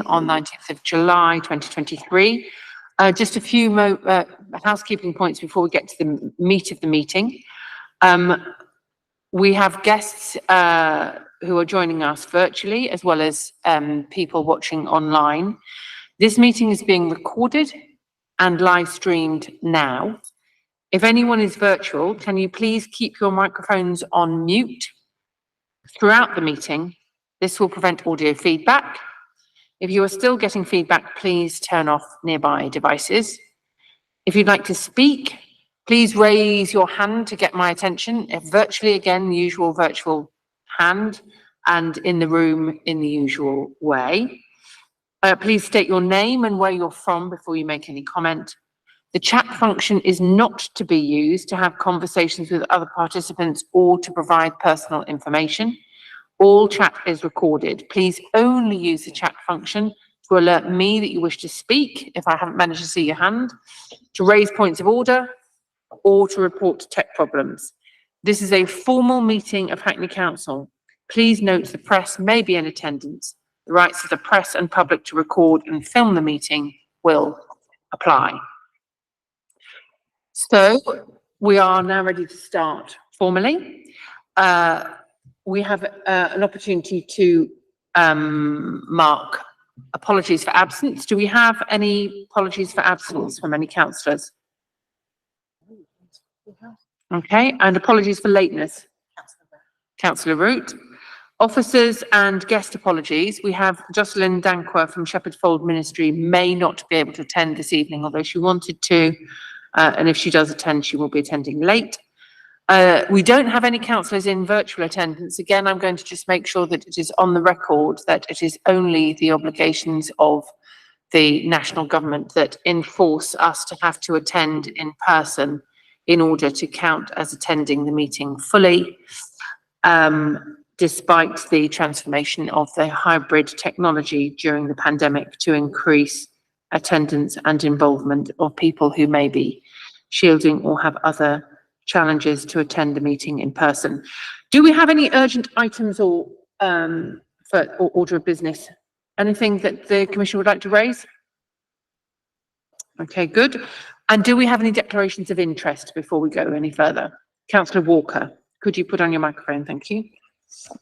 on 19th of July 2023. Just a few housekeeping points before we get to the meat of the meeting. We have guests who are joining us virtually, as well as people watching online. This meeting is being recorded and live streamed now. If anyone is virtual, can you please keep your microphones on mute throughout the meeting? This will prevent audio feedback. If you are still getting feedback, please turn off nearby devices. If you'd like to speak, please raise your hand to get my attention. If virtually, again, the usual virtual hand, and in the room in the usual way. Please state your name and where you're from before you make any comment. The chat function is not to be used to have conversations with other participants or to provide personal information. All chat is recorded. Please only use the chat function to alert me that you wish to speak if I haven't managed to see your hand, to raise points of order, or to report tech problems. This is a formal meeting of Hackney Council. Please note the press may be in attendance. The rights of the press and public to record and film the meeting will apply. So we are now ready to start formally. We have an opportunity to mark apologies for absence. Do we have any apologies for absence from any councillors? Okay, and apologies for lateness. Councillor Root. Officers and guest apologies. We have Jocelyn Dankwa from Shepherd Fold Ministry may not be able to attend this evening, although she wanted to, and if she does attend, she will be attending late. We don't have any councillors in virtual attendance. Again, I'm going to just make sure that it is on the record that it is only the obligations of the national government that enforce us to have to attend in person in order to count as attending the meeting fully, despite the transformation of the hybrid technology during the pandemic to increase attendance and involvement of people who may be shielding or have other challenges to attend the meeting in person. Do we have any urgent items or for order of business? Anything that the Commission would like to raise? Okay, good. And do we have any declarations of interest before we go any further? Councillor Walker, could you put on your microphone? Thank you.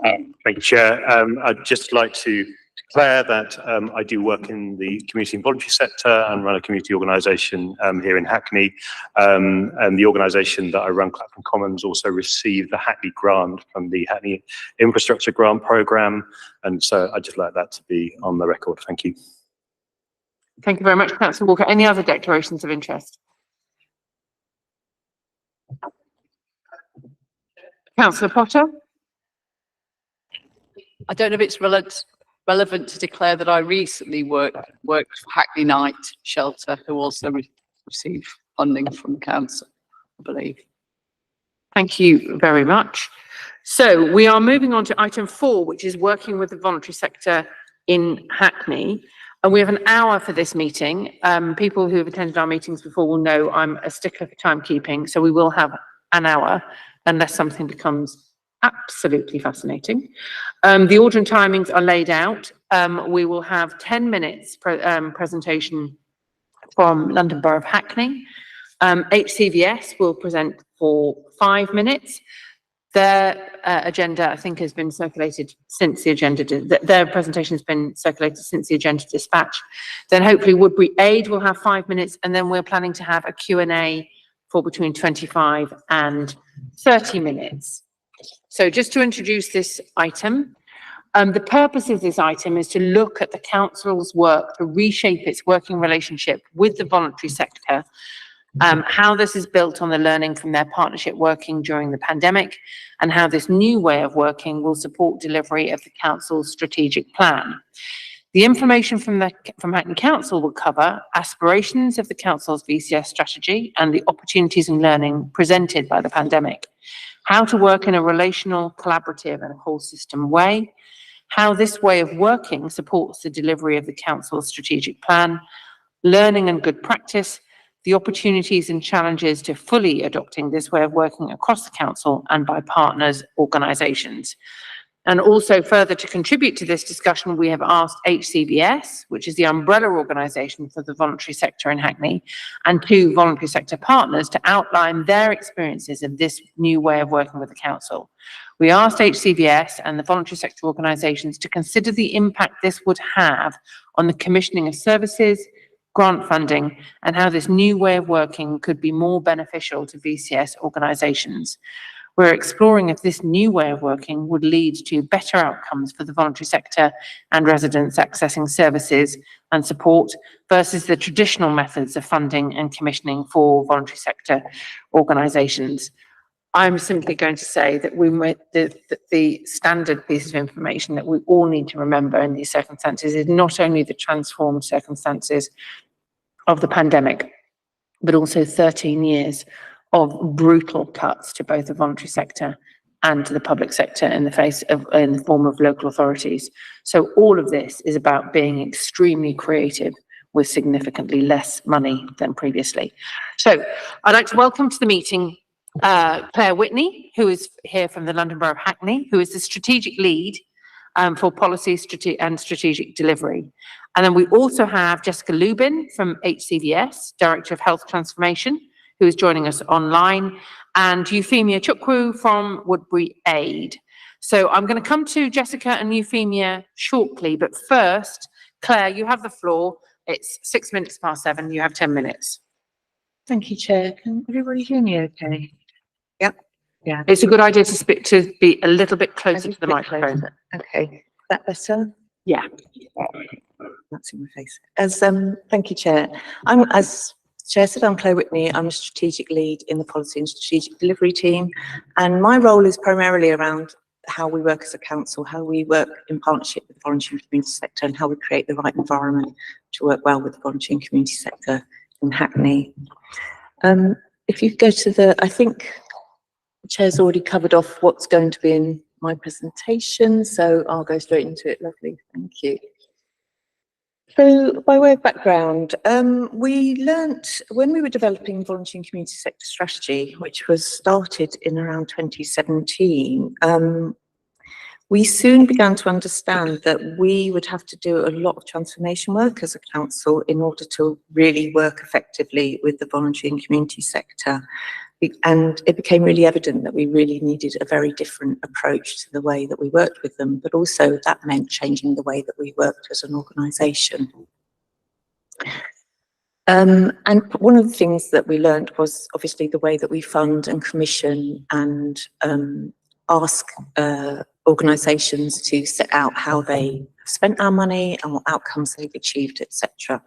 Thank you, Chair. I'd just like to declare that I do work in the community and voluntary sector and run a community organisation here in Hackney. And the organisation that I run, Clapham Commons, also received the Hackney grant from the Hackney Infrastructure Grant Programme. And so I'd just like that to be on the record. Thank you. Thank you very much, Councillor Walker. Any other declarations of interest? Councillor Potter? I don't know if it's relevant to declare that I recently worked for Hackney Night Shelter, who also received funding from the council, I believe. Thank you very much. So we are moving on to item 4, which is working with the voluntary sector in Hackney. And we have an hour for this meeting. People who have attended our meetings before will know I'm a stickler for timekeeping, so we will have an hour unless something becomes absolutely fascinating. The order and timings are laid out. We will have 10 minutes presentation from London Borough of Hackney. HCVS will present for 5 minutes. Their agenda, I think, has been circulated since the agenda, their presentation has been circulated since the agenda dispatch. Then hopefully Woodberry Aid will have 5 minutes, and then we're planning to have a Q&A for between 25 and 30 minutes. So just to introduce this item, the purpose of this item is to look at the council's work to reshape its working relationship with the voluntary sector, how this is built on the learning from their partnership working during the pandemic, and how this new way of working will support delivery of the council's strategic plan. The information from Hackney Council will cover aspirations of the council's VCS strategy and the opportunities and learning presented by the pandemic, how to work in a relational, collaborative and whole system way, how this way of working supports the delivery of the council's strategic plan, learning and good practice, the opportunities and challenges to fully adopting this way of working across the council and by partners, organisations. And also further to contribute to this discussion, we have asked HCVS, which is the umbrella organisation for the voluntary sector in Hackney, and 2 voluntary sector partners to outline their experiences of this new way of working with the council. We asked HCVS and the voluntary sector organisations to consider the impact this would have on the commissioning of services, grant funding, and how this new way of working could be more beneficial to VCS organisations. We're exploring if this new way of working would lead to better outcomes for the voluntary sector and residents accessing services and support versus the traditional methods of funding and commissioning for voluntary sector organisations. I'm simply going to say that the standard piece of information that we all need to remember in these circumstances is not only the transformed circumstances of the pandemic, but also 13 years of brutal cuts to both the voluntary sector and to the public sector in the form of local authorities. So all of this is about being extremely creative with significantly less money than previously. So I'd like to welcome to the meeting Claire Whitney, who is here from the London Borough of Hackney, who is the strategic lead for policy and strategic delivery. And then we also have Jessica Lubin from HCVS, Director of Health Transformation, who is joining us online, and Euphemia Chukwu from Woodberry Aid. So I'm going to come to Jessica and Euphemia shortly, but first, Claire, you have the floor. It's 6 minutes past 7. You have 10 minutes. Thank you, Chair. Can everybody hear me okay? Yep. Yeah. It's a good idea to be a little bit closer to the microphone. Closer. Okay. Is that better? Yeah. That's in my face. Thank you, Chair. As Chair said, I'm Claire Whitney. I'm a strategic lead in the policy and strategic delivery team. And my role is primarily around how we work as a council, how we work in partnership with the voluntary and community sector, and how we create the right environment to work well with the voluntary and community sector in Hackney. If you go to I think the Chair's already covered off what's going to be in my presentation, so I'll go straight into it. Lovely, thank you. So by way of background, we learnt when we were developing voluntary and community sector strategy, which was started in around 2017, we soon began to understand that we would have to do a lot of transformation work as a council in order to really work effectively with the voluntary and community sector. And it became really evident that we really needed a very different approach to the way that we worked with them, but also that meant changing the way that we worked as an organisation. And one of the things that we learned was obviously the way that we fund and commission and ask organisations to set out how they have spent our money and what outcomes they've achieved, etc.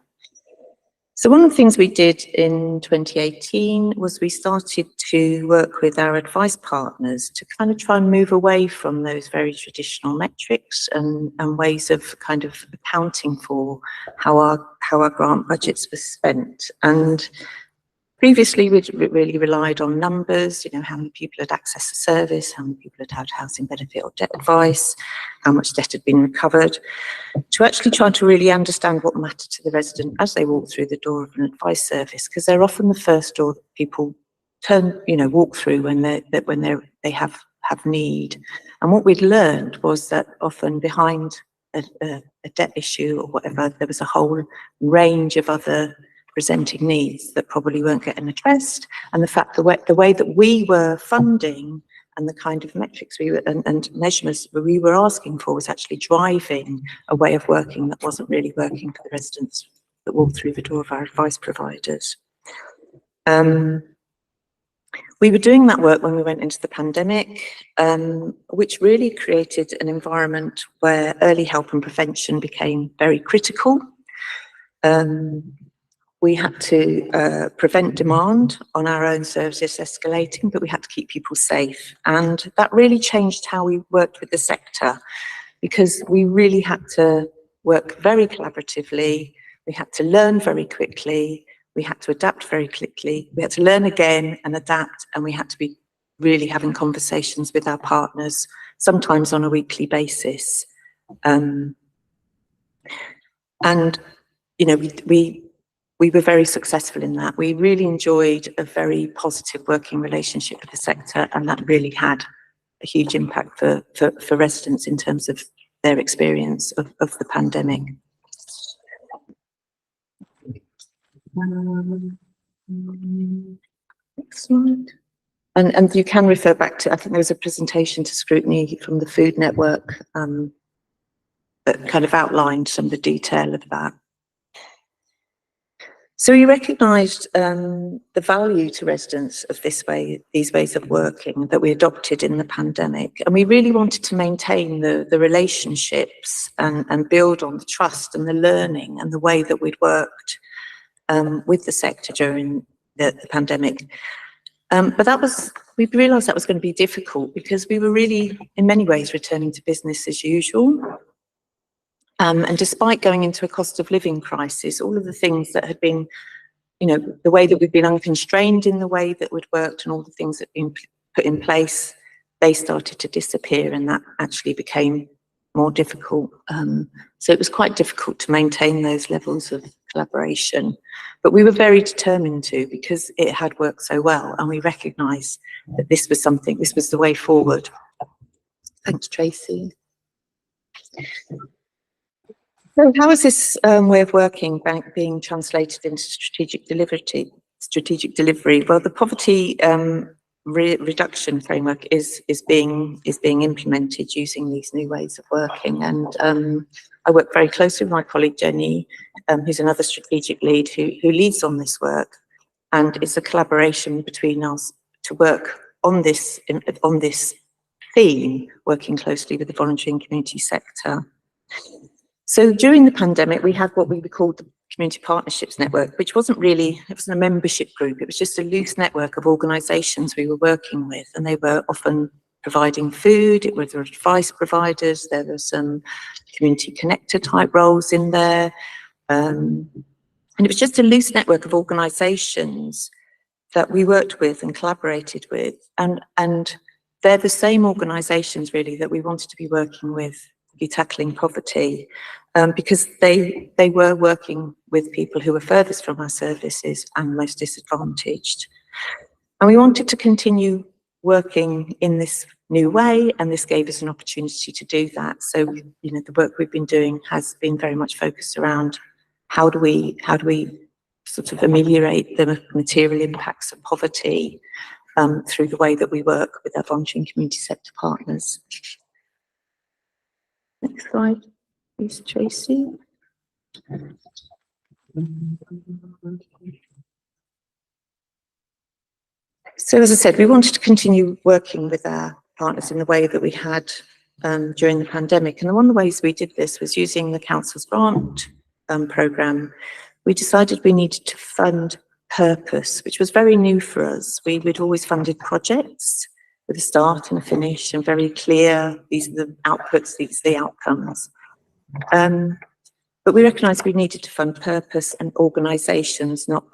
So one of the things we did in 2018 was we started to work with our advice partners to kind of try and move away from those very traditional metrics and ways of kind of accounting for how our grant budgets were spent. And previously, we'd really relied on numbers, you know, how many people had accessed the service, how many people had had housing benefit or debt advice, how much debt had been recovered, to actually try to really understand what mattered to the resident as they walk through the door of an advice service, because they're often the first door that people walk through when they have need. And what we'd learned was that often behind a debt issue or whatever, there was a whole range of other presenting needs that probably weren't getting addressed, and the way that we were funding and the kind of metrics and measurements we were asking for was actually driving a way of working that wasn't really working for the residents that walked through the door of our advice providers. We were doing that work when we went into the pandemic, which really created an environment where early help and prevention became very critical. We had to prevent demand on our own services escalating, but we had to keep people safe. And that really changed how we worked with the sector, because we really had to work very collaboratively. We had to learn very quickly. We had to adapt very quickly. We had to learn again and adapt. And we had to be really having conversations with our partners, sometimes on a weekly basis. And, you know, we were very successful in that. We really enjoyed a very positive working relationship with the sector, and that really had a huge impact for residents in terms of their experience of the pandemic. Next slide. And you can refer back to, I think there was a presentation to Scrutiny from the Food Network that kind of outlined some of the detail of that. So we recognised the value to residents of these ways of working that we adopted in the pandemic, and we really wanted to maintain the relationships and build on the trust and the learning and the way that we'd worked with the sector during the pandemic. But we realised that was going to be difficult because we were really, in many ways, returning to business as usual. And despite going into a cost of living crisis, all of the things that had been, you know, the way that we've been unconstrained in the way that we'd worked and all the things that had been put in place, they started to disappear, and that actually became more difficult. So it was quite difficult to maintain those levels of collaboration, but we were very determined to, because it had worked so well, and we recognised that this was the way forward. Thanks, Tracy. So how is this way of working being translated into strategic delivery? Well, the poverty reduction framework is being implemented using these new ways of working, and I work very closely with my colleague Jenny, who's another strategic lead who leads on this work, and it's a collaboration between us to work on this theme, working closely with the voluntary and community sector. So during the pandemic, we had what we called the Community Partnerships Network, which wasn't a membership group. It was just a loose network of organisations we were working with, and they were often providing food. It was advice providers. There were some community connector type roles in there. And it was just a loose network of organisations that we worked with and collaborated with. And they're the same organisations really that we wanted to be working with, be tackling poverty, because they were working with people who were furthest from our services and most disadvantaged. And we wanted to continue working in this new way, and this gave us an opportunity to do that. So, you know, the work we've been doing has been very much focused around how do we sort of ameliorate the material impacts of poverty through the way that we work with our voluntary and community sector partners. Next slide, please, Tracy. So as I said, we wanted to continue working with our partners in the way that we had during the pandemic. And one of the ways we did this was using the council's grant programme. We decided we needed to fund purpose, which was very new for us. We'd always funded projects with a start and a finish, and very clear, these are the outputs, these are the outcomes. But we recognised we needed to fund purpose and organisations, not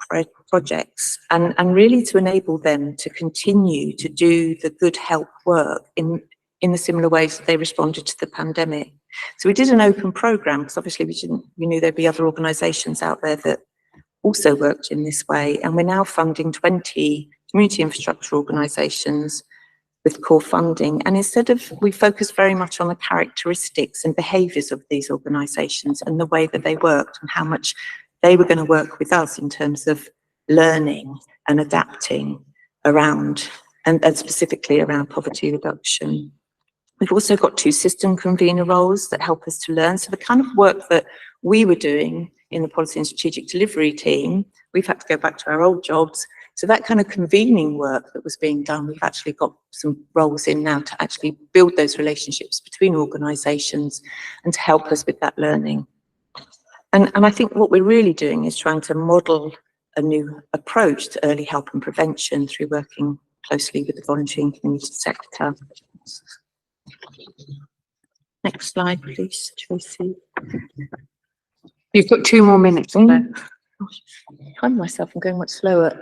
projects, and really to enable them to continue to do the good help work in the similar ways that they responded to the pandemic. So we did an open programme, because obviously we knew there'd be other organisations out there that also worked in this way, and we're now funding 20 community infrastructure organisations with core funding. And we focus very much on the characteristics and behaviours of these organisations and the way that they worked and how much they were going to work with us in terms of learning and adapting around, and specifically around poverty reduction. We've also got 2 system convener roles that help us to learn. So the kind of work that we were doing in the policy and strategic delivery team, we've had to go back to our old jobs. So that kind of convening work that was being done, we've actually got some roles in now to actually build those relationships between organisations and to help us with that learning. And I think what we're really doing is trying to model a new approach to early help and prevention through working closely with the voluntary and community sector. Next slide, please, Tracy. You've got 2 more minutes left. I find myself, I'm going much slower.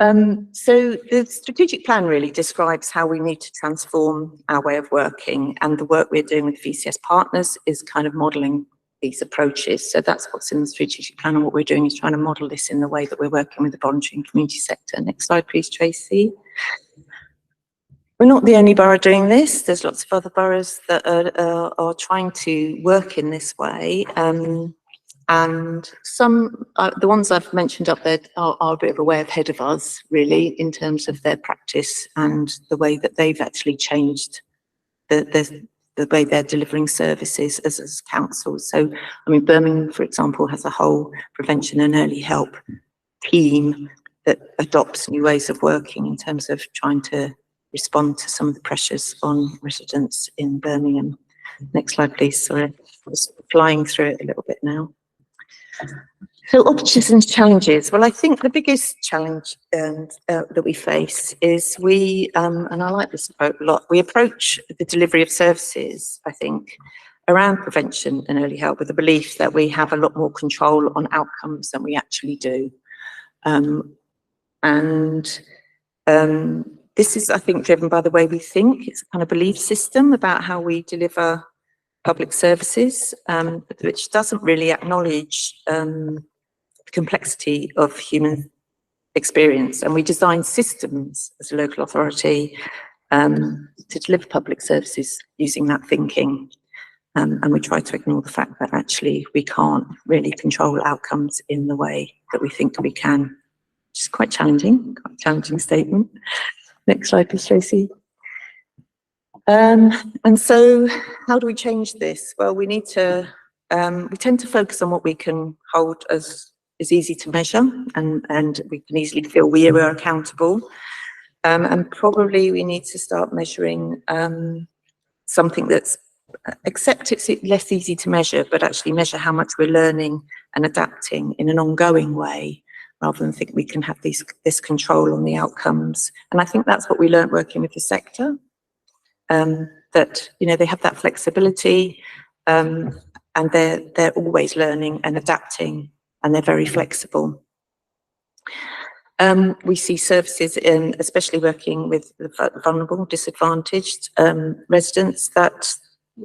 So the strategic plan really describes how we need to transform our way of working, and the work we're doing with VCS partners is kind of modelling these approaches. So that's what's in the strategic plan, and what we're doing is trying to model this in the way that we're working with the voluntary and community sector. Next slide, please, Tracy. We're not the only borough doing this. There's lots of other boroughs that are trying to work in this way. And some, the ones I've mentioned up there are a bit of a way ahead of us, really, in terms of their practice and the way that they've actually changed the way they're delivering services as councils. So, I mean, Birmingham, for example, has a whole prevention and early help team that adopts new ways of working in terms of trying to respond to some of the pressures on residents in Birmingham. Next slide, please. Sorry, I'm just flying through it a little bit now. So opportunities and challenges. Well, I think the biggest challenge that we face is and I like this approach a lot, we approach the delivery of services, I think, around prevention and early help with the belief that we have a lot more control on outcomes than we actually do. This is, I think, driven by the way we think. It's a kind of belief system about how we deliver public services, which doesn't really acknowledge the complexity of human experience. And we design systems as a local authority to deliver public services using that thinking. And we try to ignore the fact that actually we can't really control outcomes in the way that we think we can, which is quite a challenging statement. Next slide, please, Tracy. And so how do we change this? Well, we need to, we tend to focus on what we can hold as is easy to measure, and we can easily feel we are accountable. And probably we need to start measuring something that's, except it's less easy to measure, but actually measure how much we're learning and adapting in an ongoing way, rather than think we can have this control on the outcomes. And I think that's what we learned working with the sector. That, you know, they have that flexibility, and they're always learning and adapting, and they're very flexible. We see services in, especially working with the vulnerable, disadvantaged residents, that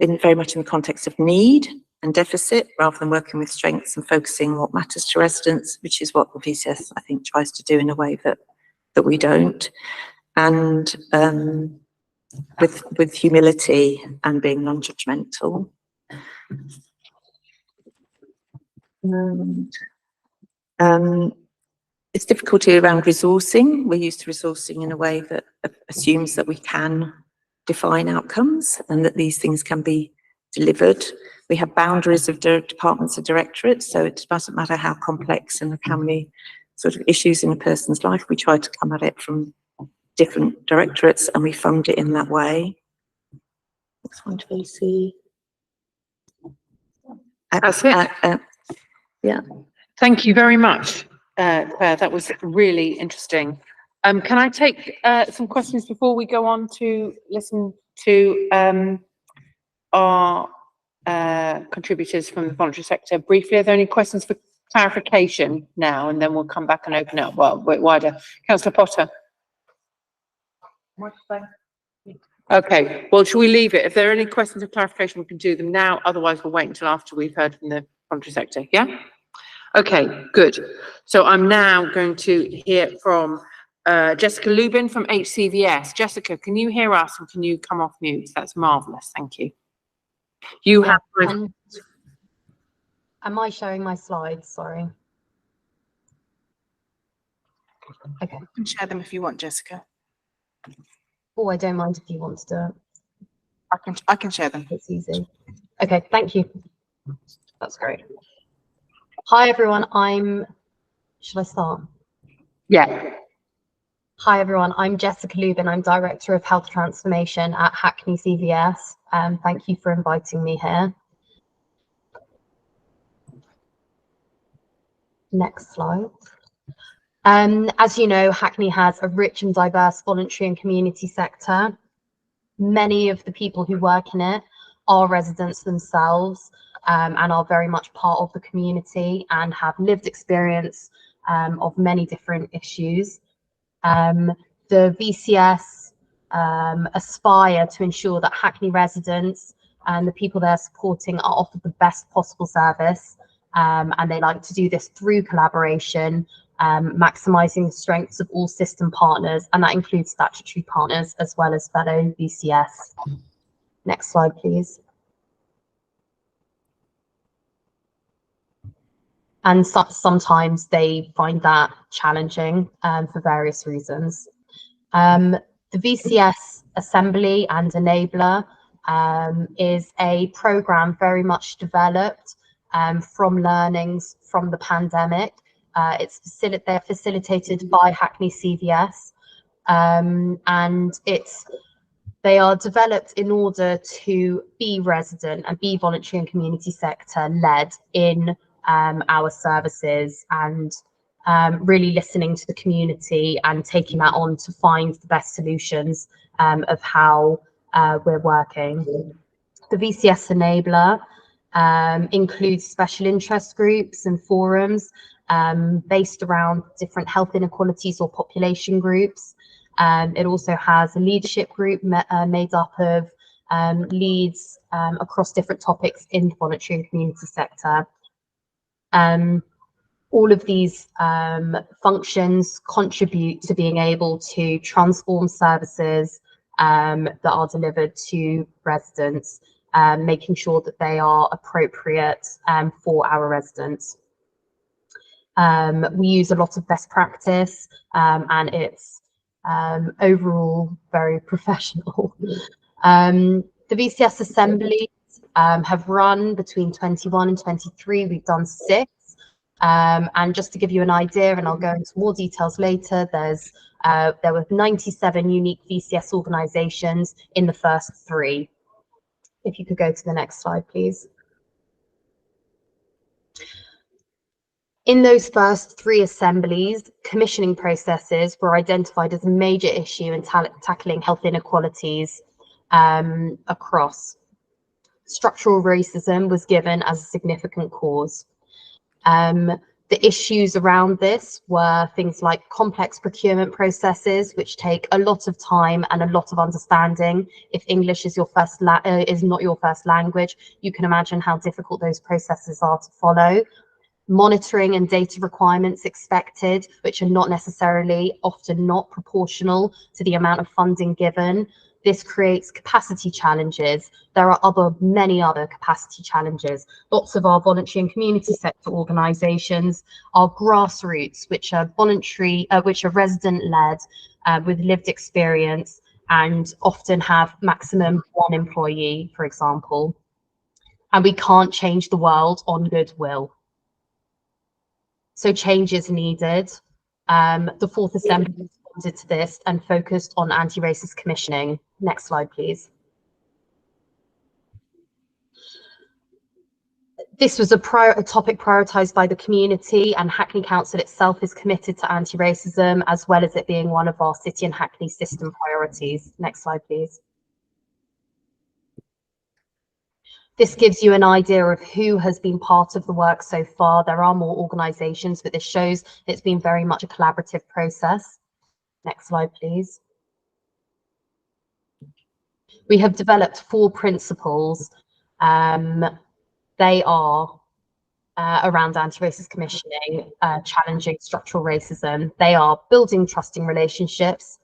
in very much in the context of need and deficit, rather than working with strengths and focusing on what matters to residents, which is what the VCS, I think, tries to do in a way that we don't. And with humility and being non-judgmental. It's difficulty around resourcing. We're used to resourcing in a way that assumes that we can define outcomes and that these things can be delivered. We have boundaries of departments and directorates, so it doesn't matter how complex and how many sort of issues in a person's life, we try to come at it from different directorates, and we fund it in that way. Next one, Tracy. That's it. Yeah. Thank you very much, Claire. That was really interesting. Can I take some questions before we go on to listen to our contributors from the voluntary sector briefly? Are there any questions for clarification now, and then we'll come back and open it up a bit wider? Councillor Potter. Okay, well, shall we leave it? If there are any questions of clarification, we can do them now. Otherwise, we'll wait until after we've heard from the voluntary sector. Yeah? Okay, good. So I'm now going to hear from Jessica Lubin from HCVS. Jessica, can you hear us and can you come off mute? That's marvellous. Thank you. You have. Am I showing my slides? Sorry. Okay. You can share them if you want, Jessica. Oh, I don't mind if you want to do it. I can share them. It's easy. Okay, thank you. That's great. Hi everyone, should I start? Yeah. Hi everyone, I'm Jessica Lubin. I'm Director of Health Transformation at Hackney CVS. Thank you for inviting me here. Next slide. As you know, Hackney has a rich and diverse voluntary and community sector. Many of the people who work in it are residents themselves and are very much part of the community and have lived experience of many different issues. The VCS aspire to ensure that Hackney residents and the people they're supporting are offered the best possible service, and they like to do this through collaboration maximising the strengths of all system partners, and that includes statutory partners as well as fellow VCS. Next slide, please. And sometimes they find that challenging for various reasons. The VCS Assembly and Enabler is a programme very much developed from learnings from the pandemic. They're facilitated by Hackney CVS, and they are developed in order to be resident and be voluntary and community sector led in our services, and really listening to the community and taking that on to find the best solutions of how we're working. The VCS Enabler includes special interest groups and forums based around different health inequalities or population groups. It also has a leadership group made up of leads across different topics in the voluntary and community sector. All of these functions contribute to being able to transform services that are delivered to residents, making sure that they are appropriate for our residents. We use a lot of best practice, and it's overall very professional. The VCS Assemblies have run between 21 and 23. We've done 6. And just to give you an idea, and I'll go into more details later, there were 97 unique VCS organisations in the first 3. If you could go to the next slide, please. In those first 3 assemblies, commissioning processes were identified as a major issue in tackling health inequalities across. Structural racism was given as a significant cause. The issues around this were things like complex procurement processes, which take a lot of time and a lot of understanding. If English is not your first language, you can imagine how difficult those processes are to follow. Monitoring and data requirements expected, which are not necessarily, often not proportional to the amount of funding given. This creates capacity challenges. There are many other capacity challenges. Lots of our voluntary and community sector organisations are grassroots, which are voluntary, which are resident-led, with lived experience, and often have maximum 1 employee, for example. And we can't change the world on goodwill. So change is needed. The 4th Assembly responded to this and focused on anti-racist commissioning. Next slide, please. This was a topic prioritised by the community, and Hackney Council itself is committed to anti-racism, as well as it being one of our City and Hackney system priorities. Next slide, please. This gives you an idea of who has been part of the work so far. There are more organisations, but this shows it's been very much a collaborative process. Next slide, please. We have developed 4 principles. They are around anti-racist commissioning, challenging structural racism. They are building trusting relationships,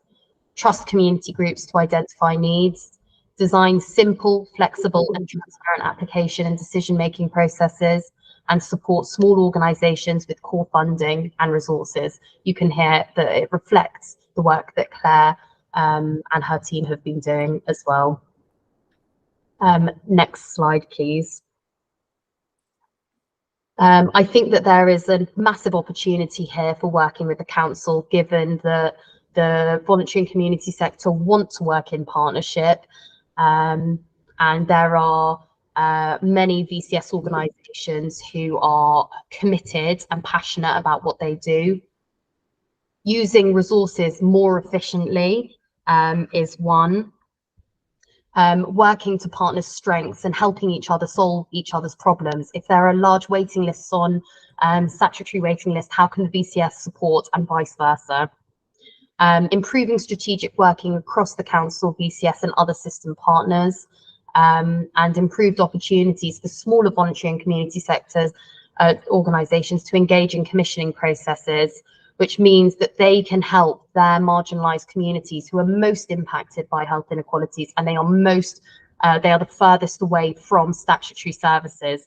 trust community groups to identify needs, design simple, flexible and transparent application and decision-making processes, and support small organisations with core funding and resources. You can hear that it reflects the work that Claire and her team have been doing as well. Next slide, please. I think that there is a massive opportunity here for working with the council, given that the voluntary and community sector want to work in partnership, and there are many VCS organisations who are committed and passionate about what they do. Using resources more efficiently is one. Working to partners' strengths and helping each other solve each other's problems. If there are large waiting lists on statutory waiting lists, how can the VCS support, and vice versa? Improving strategic working across the council, VCS and other system partners, and improved opportunities for smaller voluntary and community sectors organisations to engage in commissioning processes, which means that they can help their marginalised communities who are most impacted by health inequalities, and they are the furthest away from statutory services,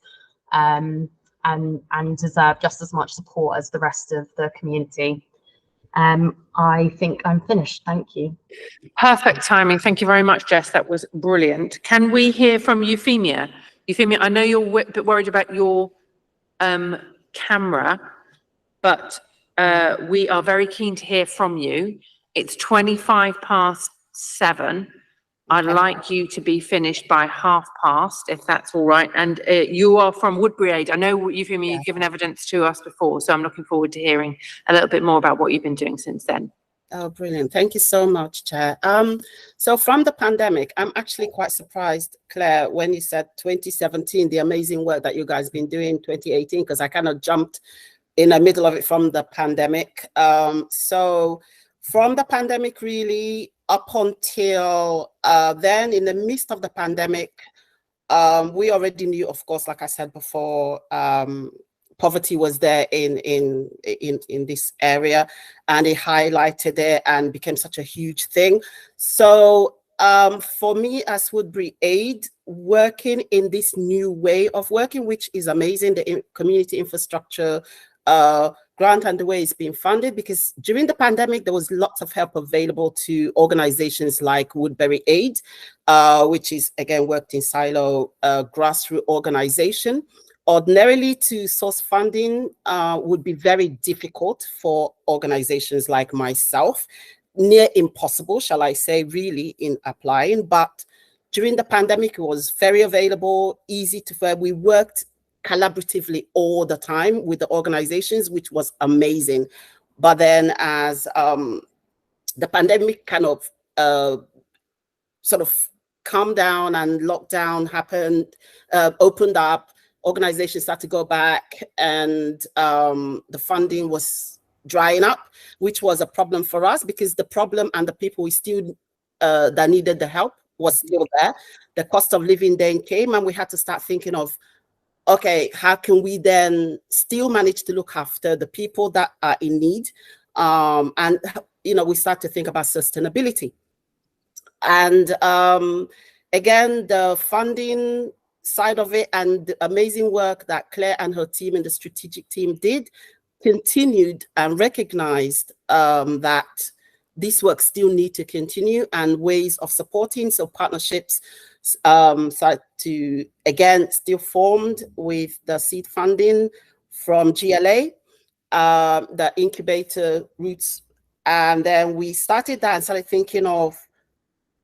and deserve just as much support as the rest of the community. I think I'm finished. Thank you. Perfect timing. Thank you very much, Jess. That was brilliant. Can we hear from Euphemia? Euphemia, I know you're a bit worried about your camera, but we are very keen to hear from you. It's 7:25. I'd like you to be finished by past, if that's all right. And you are from Woodberry Aid. I know, Euphemia, you've given evidence to us before, so I'm looking forward to hearing a little bit more about what you've been doing since then. Oh, brilliant. Thank you so much, Chair. So from the pandemic, I'm actually quite surprised, Claire, when you said 2017, the amazing work that you guys been doing 2018, because I kind of jumped in the middle of it from the pandemic. So from the pandemic, really up until then, in the midst of the pandemic, we already knew, of course, like I said before, poverty was there in this area, and it highlighted it and became such a huge thing. So for me as Woodberry Aid, working in this new way of working, which is amazing, the community infrastructure grant and the way it's being funded, because during the pandemic, there was lots of help available to organizations like Woodberry Aid, which is, again, worked in silo grassroots organization. Ordinarily, to source funding would be very difficult for organizations like myself, near impossible, shall I say, really, in applying. But during the pandemic, it was very available, easy to find. We worked collaboratively all the time with the organizations, which was amazing. But then as the pandemic kind of sort of calmed down and lockdown happened, opened up, organizations started to go back, and the funding was drying up, which was a problem for us, because the problem and the people we still that needed the help was still there. The cost of living then came, and we had to start thinking of, okay, how can we then still manage to look after the people that are in need? And, you know, we start to think about sustainability. And again, the funding side of it and the amazing work that Claire and her team and the strategic team did continued and recognized that this work still need to continue, and ways of supporting. So partnerships start to, again, still formed with the seed funding from GLA, the incubator routes. And then we started that and started thinking of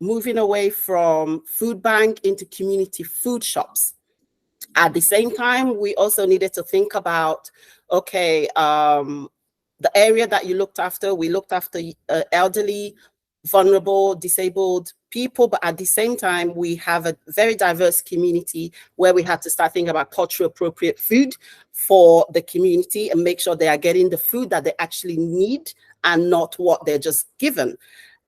moving away from food bank into community food shops. At the same time, we also needed to think about, okay, the area that you looked after, we looked after elderly, vulnerable, disabled people, but at the same time, we have a very diverse community where we had to start thinking about culturally appropriate food for the community and make sure they are getting the food that they actually need and not what they're just given.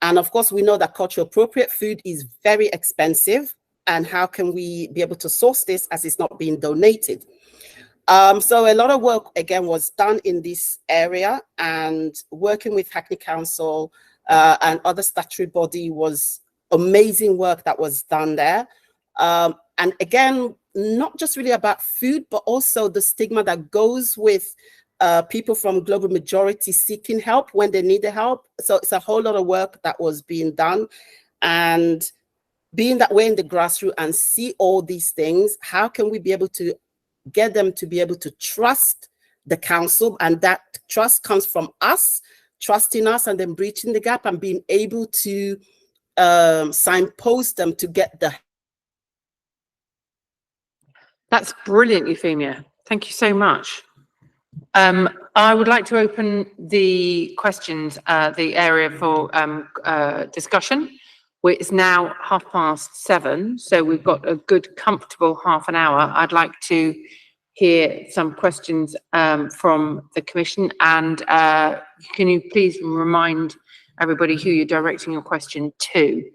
And of course, we know that culturally appropriate food is very expensive. And how can we be able to source this as it's not being donated? So a lot of work, again, was done in this area, and working with Hackney Council and other statutory body was amazing work that was done there. And again, not just really about food, but also the stigma that goes with people from global majority seeking help when they need the help. So it's a whole lot of work that was being done. And being that way in the grassroots and see all these things, how can we be able to get them to be able to trust the council? And that trust comes from us, trusting us and then breaching the gap and being able to signpost them to get the. That's brilliant, Euphemia. Thank you so much. I would like to open the questions, the area for discussion. It's now 7:30, so we've got a good, comfortable half an hour. I'd like to hear some questions from the Commission, and can you please remind everybody who you're directing your question to?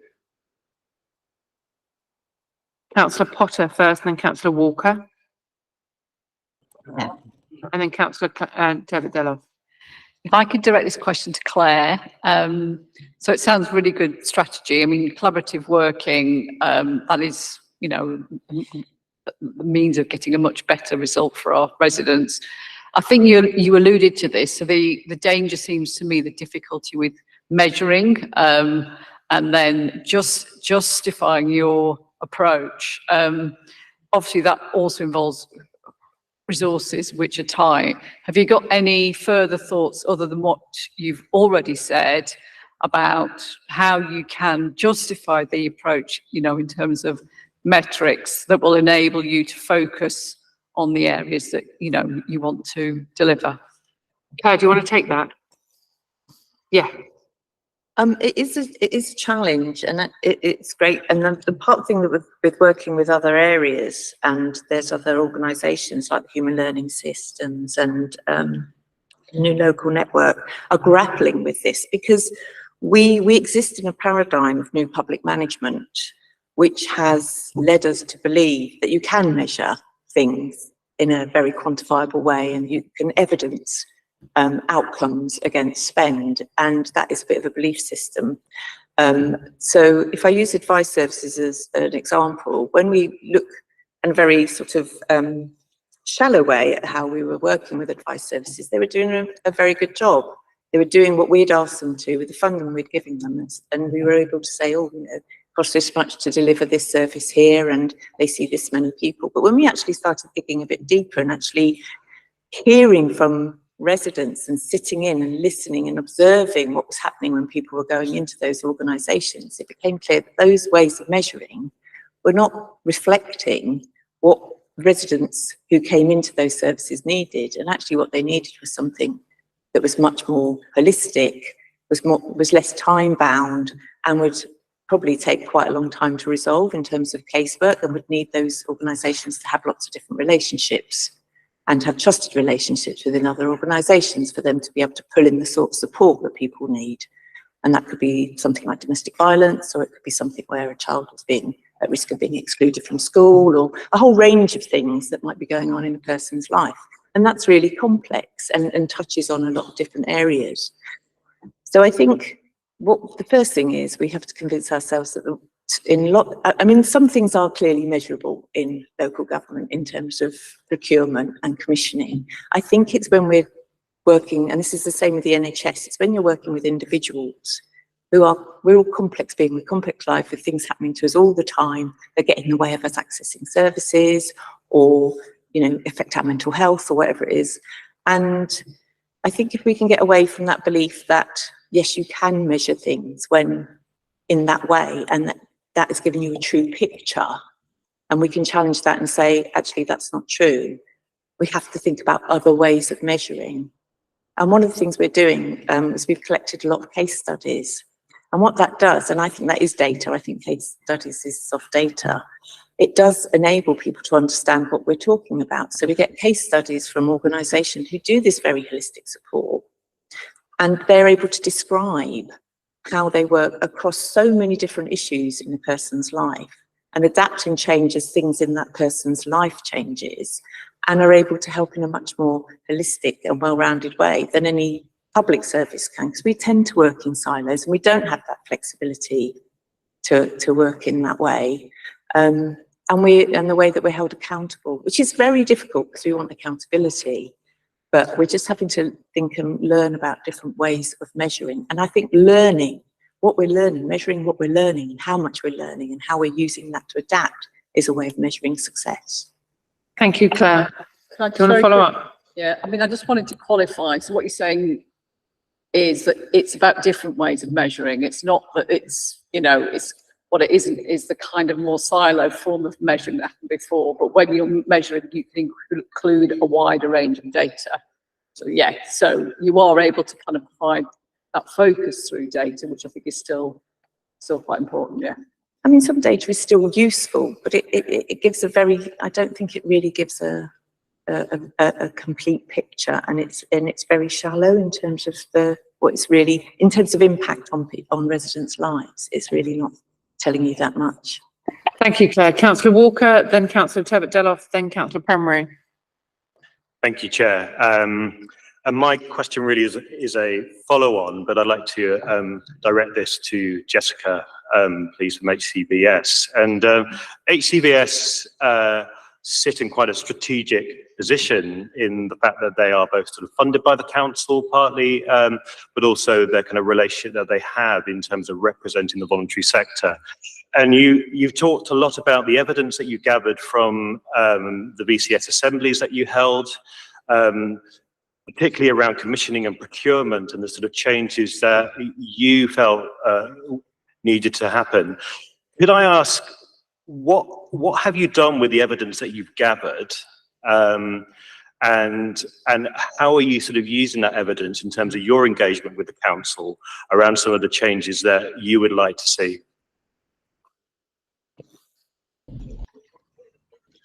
Councillor Potter first, and then Councillor Walker. And then Councillor David Deloff. If I could direct this question to Claire, so it sounds really good strategy. I mean, collaborative working, that is, you know, the means of getting a much better result for our residents. I think you alluded to this. So the danger seems to me the difficulty with measuring, and then just justifying your approach. Obviously, that also involves resources which are tight. Have you got any further thoughts other than what you've already said about how you can justify the approach, you know, in terms of metrics that will enable you to focus on the areas that, you know, you want to deliver? Claire, do you want to take that? Yeah. It is a challenge, and it's great. And the part thing that with working with other areas, and there's other organisations like Human Learning Systems and New Local Network are grappling with this, because we exist in a paradigm of new public management, which has led us to believe that you can measure things in a very quantifiable way, and you can evidence outcomes against spend, and that is a bit of a belief system. So if I use advice services as an example, when we look in a very sort of shallow way at how we were working with advice services, they were doing a very good job. They were doing what we'd asked them to with the funding we'd given them, and we were able to say, oh, you know, it costs this much to deliver this service here, and they see this many people. But when we actually started digging a bit deeper and actually hearing from residents and sitting in and listening and observing what was happening when people were going into those organisations, it became clear that those ways of measuring were not reflecting what residents who came into those services needed. And actually what they needed was something that was much more holistic, was less time bound, and would probably take quite a long time to resolve in terms of casework, and would need those organisations to have lots of different relationships and have trusted relationships within other organisations for them to be able to pull in the sort of support that people need. And that could be something like domestic violence, or it could be something where a child was being at risk of being excluded from school, or a whole range of things that might be going on in a person's life. And that's really complex and touches on a lot of different areas. So I think what the first thing is, we have to convince ourselves that I mean, some things are clearly measurable in local government in terms of procurement and commissioning. I think it's when we're working, and this is the same with the NHS, it's when you're working with individuals we're all complex beings with complex life, with things happening to us all the time that get in the way of us accessing services, or, you know, affect our mental health or whatever it is. And I think if we can get away from that belief that, yes, you can measure things when in that way, and that is giving you a true picture, and we can challenge that and say, actually, that's not true. We have to think about other ways of measuring. And one of the things we're doing is we've collected a lot of case studies. And what that does, and I think that is data, I think case studies is soft data, it does enable people to understand what we're talking about. So we get case studies from organisations who do this very holistic support, and they're able to describe how they work across so many different issues in a person's life, and adapt and change as things in that person's life changes, and are able to help in a much more holistic and well-rounded way than any public service can, because we tend to work in silos and we don't have that flexibility to work in that way. And the way that we're held accountable, which is very difficult because we want accountability, but we're just having to think and learn about different ways of measuring. And I think learning what we're learning, measuring what we're learning and how much we're learning and how we're using that to adapt is a way of measuring success. Thank you, Claire. Do you want to follow up? Yeah, I mean, I just wanted to qualify. So what you're saying is that it's about different ways of measuring. It's not that it's, you know, it's what it isn't is the kind of more silo form of measuring that happened before. But when you're measuring, you can include a wider range of data. So yeah, so you are able to kind of provide that focus through data, which I think is still quite important. Yeah. I mean, some data is still useful, but it gives a very, I don't think it really gives a complete picture, and it's very shallow in terms of what it's really, in terms of impact on residents' lives. It's really not telling you that much. Thank you, Claire. Councillor Walker, then Councillor Turbot-Deloff, then Councillor Penry. Thank you, Chair. And my question really is a follow-on, but I'd like to direct this to Jessica, please, from HCVS. And HCVS sit in quite a strategic position in the fact that they are both sort of funded by the council partly, but also their kind of relationship that they have in terms of representing the voluntary sector. And you've talked a lot about the evidence that you gathered from the VCS assemblies that you held, particularly around commissioning and procurement and the sort of changes that you felt needed to happen. Could I ask, what have you done with the evidence that you've gathered, and how are you sort of using that evidence in terms of your engagement with the council around some of the changes that you would like to see?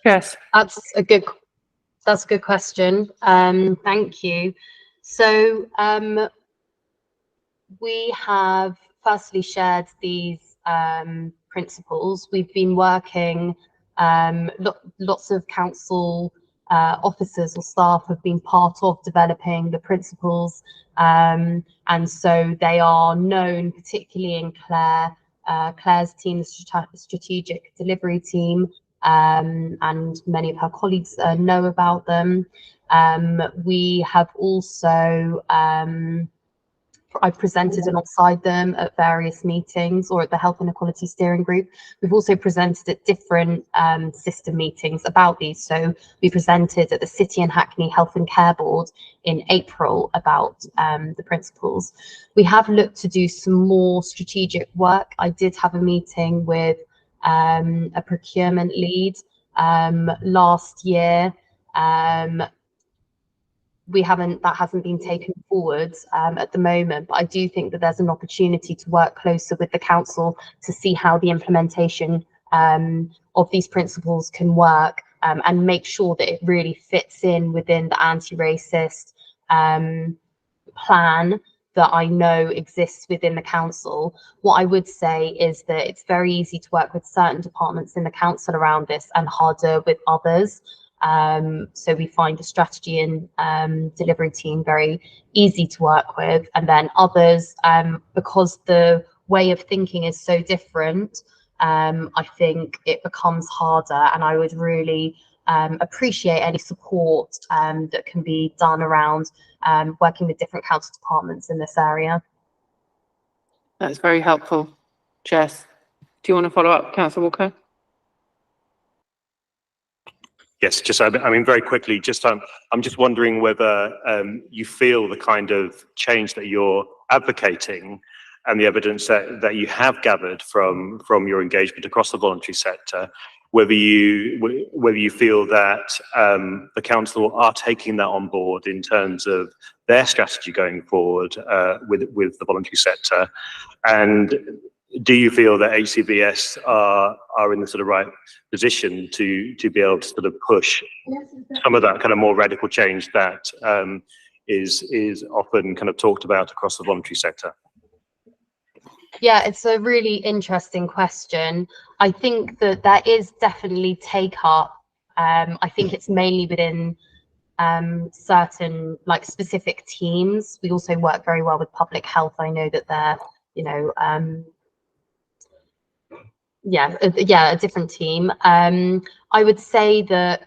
Yes. That's a good question. Thank you. So we have firstly shared these principles. We've been working, lots of council officers or staff have been part of developing the principles, and so they are known, particularly in Claire's team, the strategic delivery team, and many of her colleagues know about them. We have also, I've presented alongside them at various meetings or at the Health Inequality Steering Group. We've also presented at different system meetings about these. So we presented at the City and Hackney Health and Care Board in April about the principles. We have looked to do some more strategic work. I did have a meeting with a procurement lead last year. That hasn't been taken forward at the moment, but I do think that there's an opportunity to work closer with the council to see how the implementation of these principles can work, and make sure that it really fits in within the anti-racist plan that I know exists within the council. What I would say is that it's very easy to work with certain departments in the council around this and harder with others. So we find the strategy and delivery team very easy to work with, and then others, because the way of thinking is so different, I think it becomes harder, and I would really appreciate any support that can be done around working with different council departments in this area. That's very helpful. Jess, do you want to follow up, Councillor Walker? Yes, I mean, very quickly, I'm just wondering whether you feel the kind of change that you're advocating and the evidence that you have gathered from your engagement across the voluntary sector, whether you feel that the council are taking that on board in terms of their strategy going forward with the voluntary sector, and do you feel that HCVS are in the sort of right position to be able to sort of push some of that kind of more radical change that is often kind of talked about across the voluntary sector? Yeah, it's a really interesting question. I think that there is definitely take up. I think it's mainly within certain specific teams. We also work very well with public health. I know that they're, a different team. I would say that,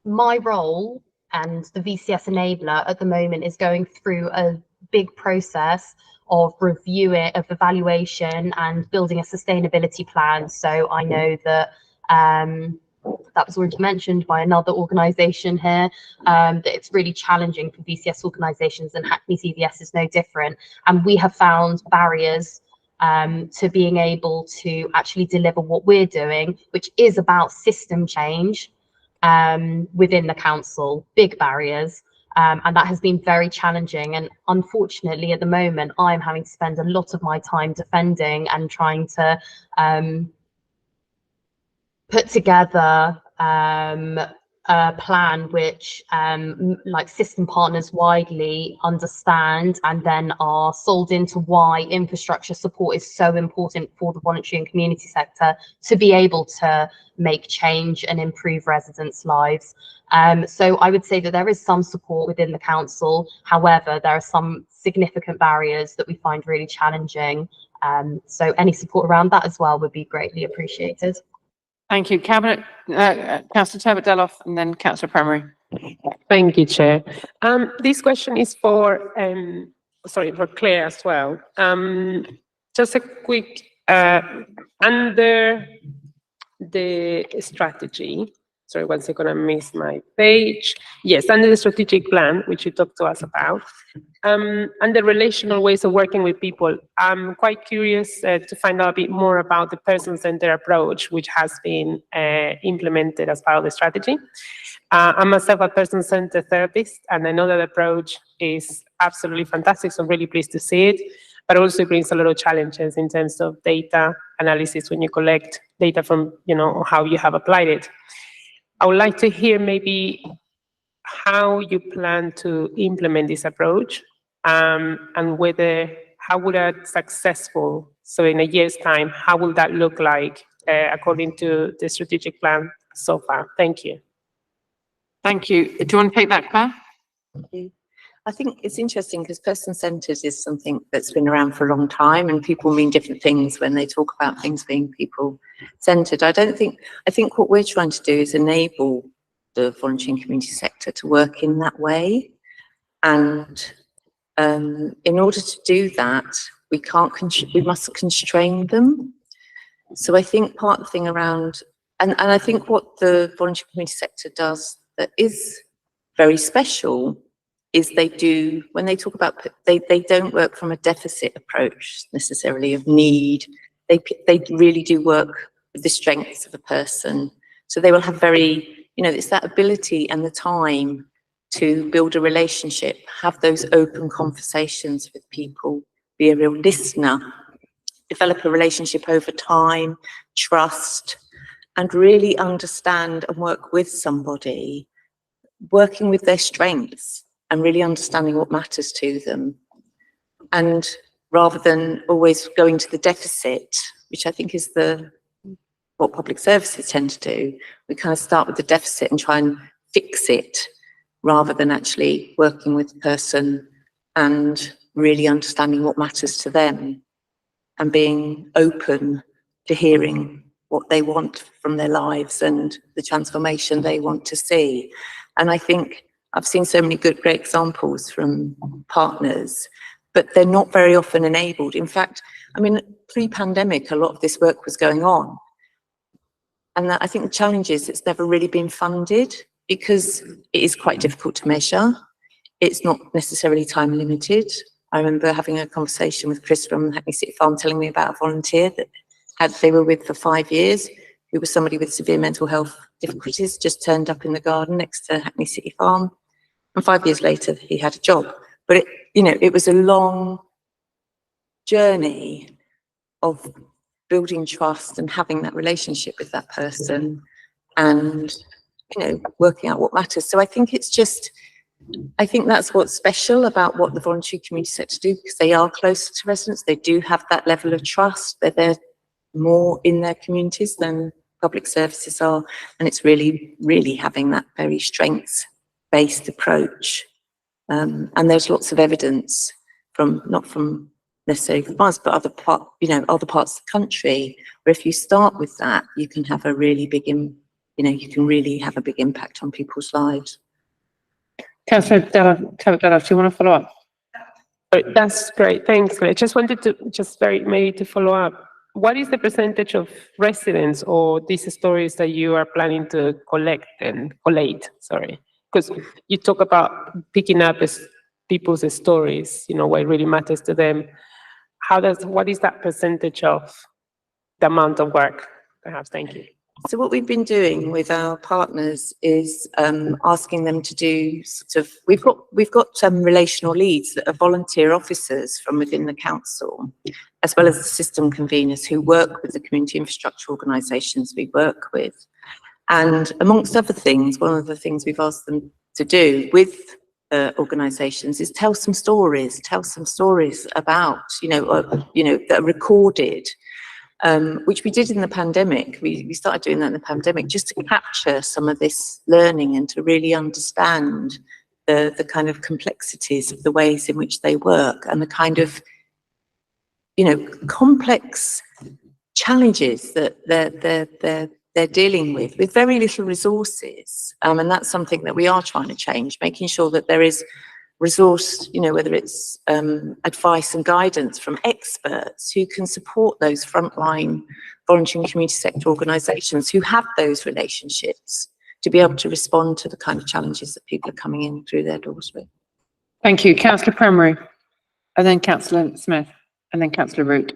my role and the VCS enabler at the moment is going through a big process of evaluation and building a sustainability plan. So I know that that was already mentioned by another organisation here, that it's really challenging for VCS organisations, and Hackney CVS is no different. And we have found barriers to being able to actually deliver what we're doing, which is about system change within the council, big barriers. And that has been very challenging. And unfortunately, at the moment, I'm having to spend a lot of my time defending and trying to put together plan which like system partners widely understand and then are sold into why infrastructure support is so important for the voluntary and community sector to be able to make change and improve residents' lives. So I would say that there is some support within the council. However, there are some significant barriers that we find really challenging. So any support around that as well would be greatly appreciated. Thank you. Cabinet, Councillor Turbot-Deloff and then Councillor Primary. Thank you, Chair. This question is for, for Claire as well. Just a quick, under the strategy, sorry, 1 second, I missed my page. Yes, under the strategic plan, which you talked to us about, and the relational ways of working with people, I'm quite curious to find out a bit more about the person-centered approach, which has been implemented as part of the strategy. I'm myself a person-centered therapist, and I know that approach is absolutely fantastic, so I'm really pleased to see it, but also brings a lot of challenges in terms of data analysis when you collect data from, how you have applied it. I would like to hear maybe how you plan to implement this approach, and how would a successful, so in a year's time, how will that look like according to the strategic plan so far? Thank you. Thank you. Do you want to take that, Claire? I think it's interesting because person-centred is something that's been around for a long time, and people mean different things when they talk about things being people-centred. I think what we're trying to do is enable the voluntary and community sector to work in that way. And in order to do that, we must constrain them. So I think part of the thing around, and I think what the voluntary community sector does that is very special is when they talk about, they don't work from a deficit approach necessarily of need. They really do work with the strengths of a person. So they will have it's that ability and the time to build a relationship, have those open conversations with people, be a real listener, develop a relationship over time, trust, and really understand and work with somebody, working with their strengths and really understanding what matters to them. And rather than always going to the deficit, which I think is what public services tend to do, we kind of start with the deficit and try and fix it, rather than actually working with the person and really understanding what matters to them and being open to hearing what they want from their lives and the transformation they want to see. And I think I've seen so many great examples from partners, but they're not very often enabled. In fact, pre-pandemic, a lot of this work was going on. And I think the challenge is it's never really been funded because it is quite difficult to measure. It's not necessarily time limited. I remember having a conversation with Chris from Hackney City Farm telling me about a volunteer that they were with for 5 years, who was somebody with severe mental health difficulties, just turned up in the garden next to Hackney City Farm. And 5 years later, he had a job. But it was a long journey of building trust and having that relationship with that person and, working out what matters. So I think that's what's special about what the voluntary community sector do, because they are closer to residents. They do have that level of trust. They're there more in their communities than public services are. And it's really, really having that very strengths-based approach. And there's lots of evidence not from necessarily from us, but other parts of the country, where if you start with that, you can have a really big, you can really have a big impact on people's lives. Councillor Turbot-Deloff, do you want to follow up? That's great, thanks. I just wanted to maybe to follow up. What is the percentage of residents or these stories that you are planning to collate? Sorry, because you talk about picking up people's stories, what really matters to them. What is that percentage of the amount of work, perhaps? Thank you. So what we've been doing with our partners is asking them to do we've got relational leads that are volunteer officers from within the council, as well as the system conveners who work with the community infrastructure organisations we work with. And amongst other things, one of the things we've asked them to do with organisations is tell some stories about, that are recorded, which we did in the pandemic. We started doing that in the pandemic just to capture some of this learning and to really understand the kind of complexities of the ways in which they work and the kind of, complex challenges that they're dealing with very little resources. And that's something that we are trying to change, making sure that there is resource, whether it's advice and guidance from experts who can support those frontline voluntary and community sector organisations who have those relationships to be able to respond to the kind of challenges that people are coming in through their doors with. Thank you. Councillor Premru, and then Councillor Smith, and then Councillor Root.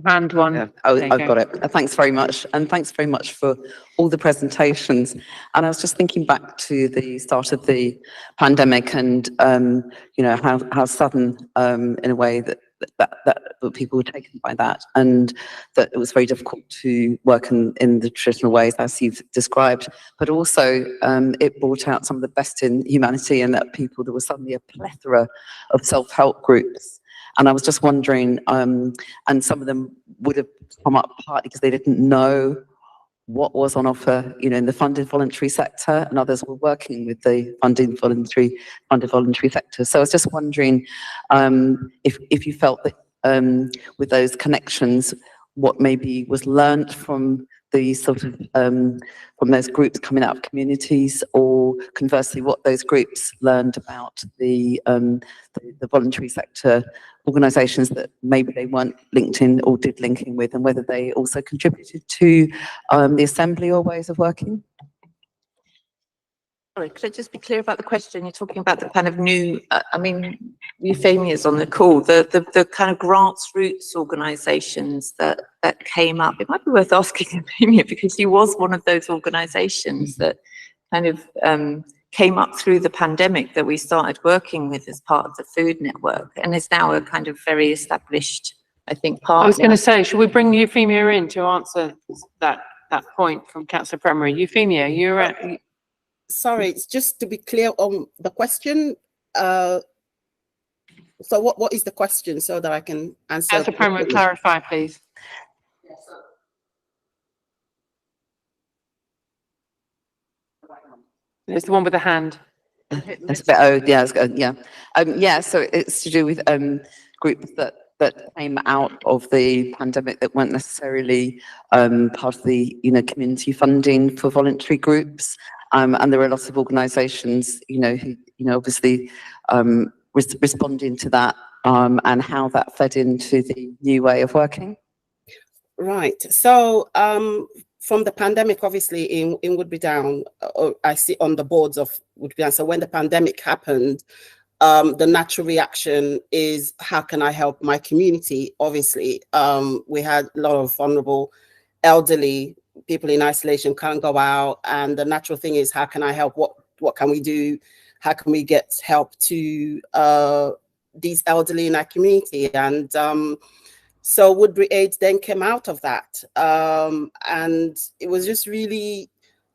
Hand one. Yeah. Oh, I've got it. Thanks very much. And thanks very much for all the presentations. And I was just thinking back to the start of the pandemic and, how sudden, in a way that people were taken by that, and that it was very difficult to work in the traditional ways as you've described, but also it brought out some of the best in humanity, and that there was suddenly a plethora of self-help groups. And I was just wondering, and some of them would have come up partly because they didn't know what was on offer, in the funded voluntary sector, and others were working with the funded voluntary sector. So I was just wondering if you felt that with those connections, what maybe was learnt from the sort of from those groups coming out of communities, or conversely, what those groups learned about the voluntary sector organisations that maybe they weren't linked in or did linking with, and whether they also contributed to the assembly or ways of working. Sorry, could I just be clear about the question? You're talking about the kind of new, Euphemia's on the call, the kind of grassroots organisations that came up. It might be worth asking Euphemia, because she was one of those organisations that kind of came up through the pandemic that we started working with as part of the food network, and is now a kind of very established, I think, partner. I was going to say, should we bring Euphemia in to answer that point from Councillor Premru? Euphemia, you're at... Sorry, it's just to be clear on the question. So what is the question, so that I can answer? Councillor Premru, clarify, please. It's the one with the hand. That's a bit, oh, yeah, so it's to do with groups that came out of the pandemic that weren't necessarily part of the community funding for voluntary groups, and there were lots of organisations who obviously responding to that, and how that fed into the new way of working. Right. So from the pandemic, obviously in Woodberry Down, I sit on the boards of Woodberry Down. So when the pandemic happened, the natural reaction is, how can I help my community? Obviously, we had a lot of vulnerable elderly people in isolation, can't go out, and the natural thing is, how can I help? What can we do? How can we get help to these elderly in our community? And so Woodberry Aid then came out of that, and it was just really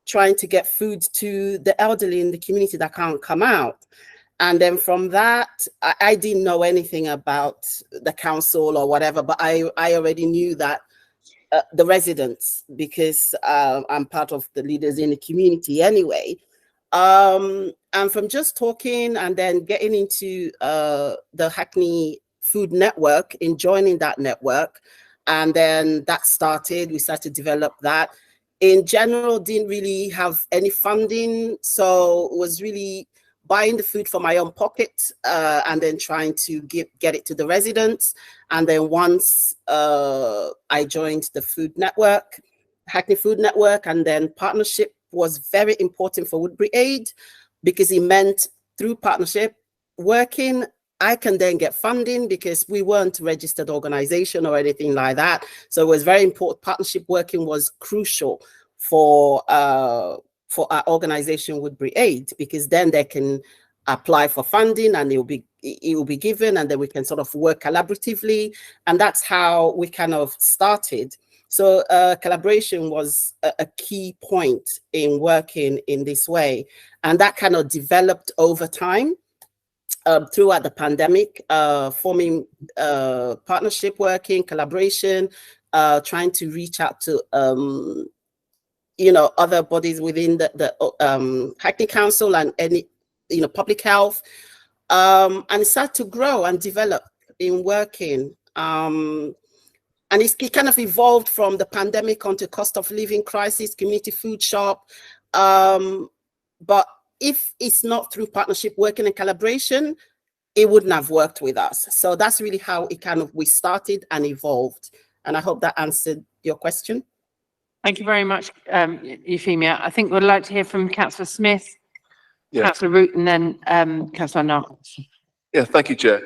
trying to get food to the elderly in the community that can't come out. And then from that, I didn't know anything about the council or whatever, but I already knew that the residents, because I'm part of the leaders in the community anyway. And from just talking and then getting into the Hackney Food Network, in joining that network, and then that started, we started to develop that. In general, didn't really have any funding, so it was really buying the food from my own pocket, and then trying to get it to the residents. And then once I joined the food network, Hackney Food Network, and then partnership was very important for Woodberry Aid, because it meant through partnership working, I can then get funding, because we weren't a registered organization or anything like that. So it was very important. Partnership working was crucial for our organization Woodberry Aid, because then they can apply for funding and it will be given, and then we can sort of work collaboratively. And that's how we kind of started. So collaboration was a key point in working in this way. And that kind of developed over time throughout the pandemic, forming partnership working, collaboration, trying to reach out to other bodies within the Hackney Council and any public health, and it started to grow and develop in working. And it kind of evolved from the pandemic onto cost of living crisis, community food shop. But if it's not through partnership working and collaboration, it wouldn't have worked with us. So that's really how we started and evolved. And I hope that answered your question. Thank you very much, Euphemia. I think we'd like to hear from Councillor Smith, Councillor Root, and then Councillor Nark. Yeah, thank you, Chair.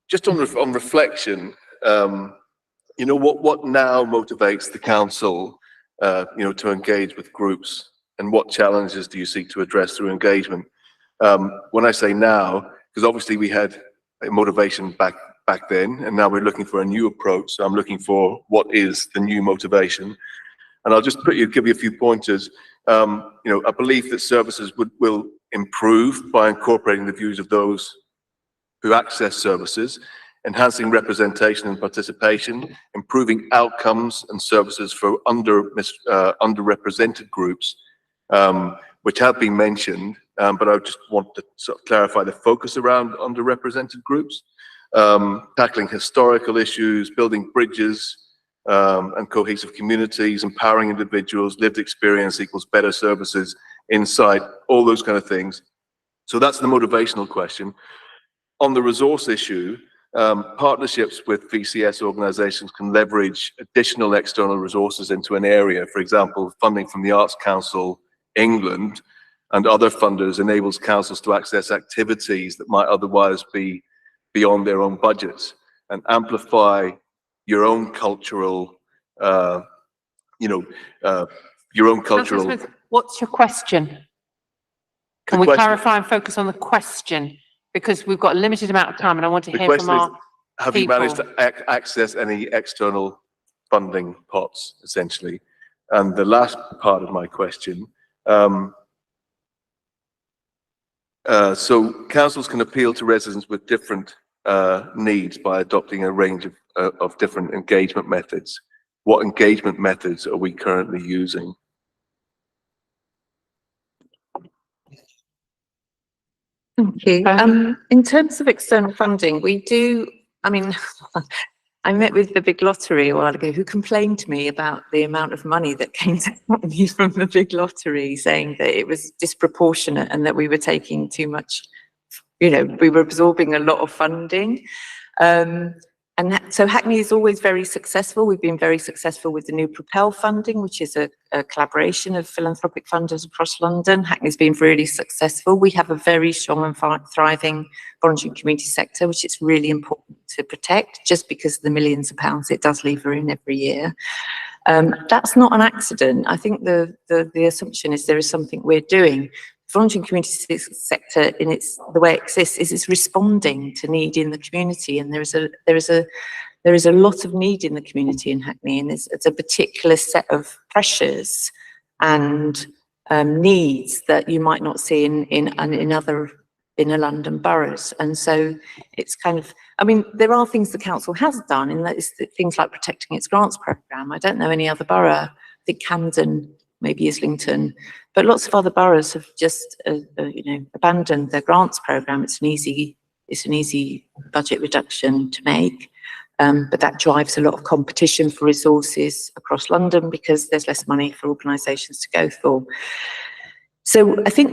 Just on reflection, what now motivates the council, to engage with groups, and what challenges do you seek to address through engagement? When I say now, because obviously we had a motivation back then, and now we're looking for a new approach. So I'm looking for what is the new motivation, and I'll just give you a few pointers. A belief that services will improve by incorporating the views of those who access services, enhancing representation and participation, improving outcomes and services for underrepresented groups, which have been mentioned, but I just want to sort of clarify the focus around underrepresented groups, tackling historical issues, building bridges and cohesive communities, empowering individuals, lived experience equals better services, insight, all those kind of things. So that's the motivational question. On the resource issue, partnerships with VCS organisations can leverage additional external resources into an area. For example, funding from the Arts Council England and other funders enables councils to access activities that might otherwise be beyond their own budgets, and amplify your own cultural, Councillor Smith, what's your question? Can we clarify and focus on the question? Because we've got a limited amount of time and I want to hear from our have you managed to access any external funding pots, essentially? And the last part of my question, so councils can appeal to residents with different needs by adopting a range of different engagement methods. What engagement methods are we currently using? Thank you. In terms of external funding, we do, I met with the big lottery a while ago, who complained to me about the amount of money that came to me from the big lottery, saying that it was disproportionate and that we were taking too much, we were absorbing a lot of funding. So Hackney is always very successful. We've been very successful with the new Propel funding, which is a collaboration of philanthropic funders across London. Hackney's been really successful. We have a very strong and thriving voluntary community sector, which is really important to protect, just because of the millions of pounds it does lever in every year. That's not an accident. I think the assumption is there is something we're doing. Voluntary community sector, in the way it exists, is it's responding to need in the community, and there is a lot of need in the community in Hackney, and it's a particular set of pressures and needs that you might not see in other inner London boroughs. And so it's kind of, there are things the council has done, in that it's things like protecting its grants programme. I don't know any other borough. I think Camden, maybe Islington, but lots of other boroughs have just, abandoned their grants programme. It's an easy budget reduction to make, but that drives a lot of competition for resources across London because there's less money for organisations to go for. So I think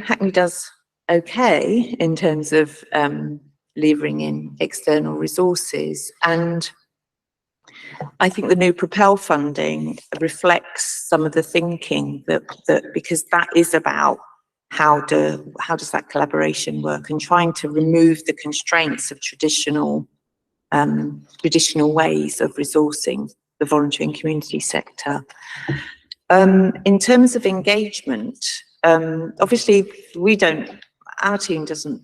Hackney does okay in terms of levering in external resources, and I think the new Propel funding reflects some of the thinking that because that is about how does that collaboration work, and trying to remove the constraints of traditional ways of resourcing the voluntary and community sector. In terms of engagement, Obviously, our team isn't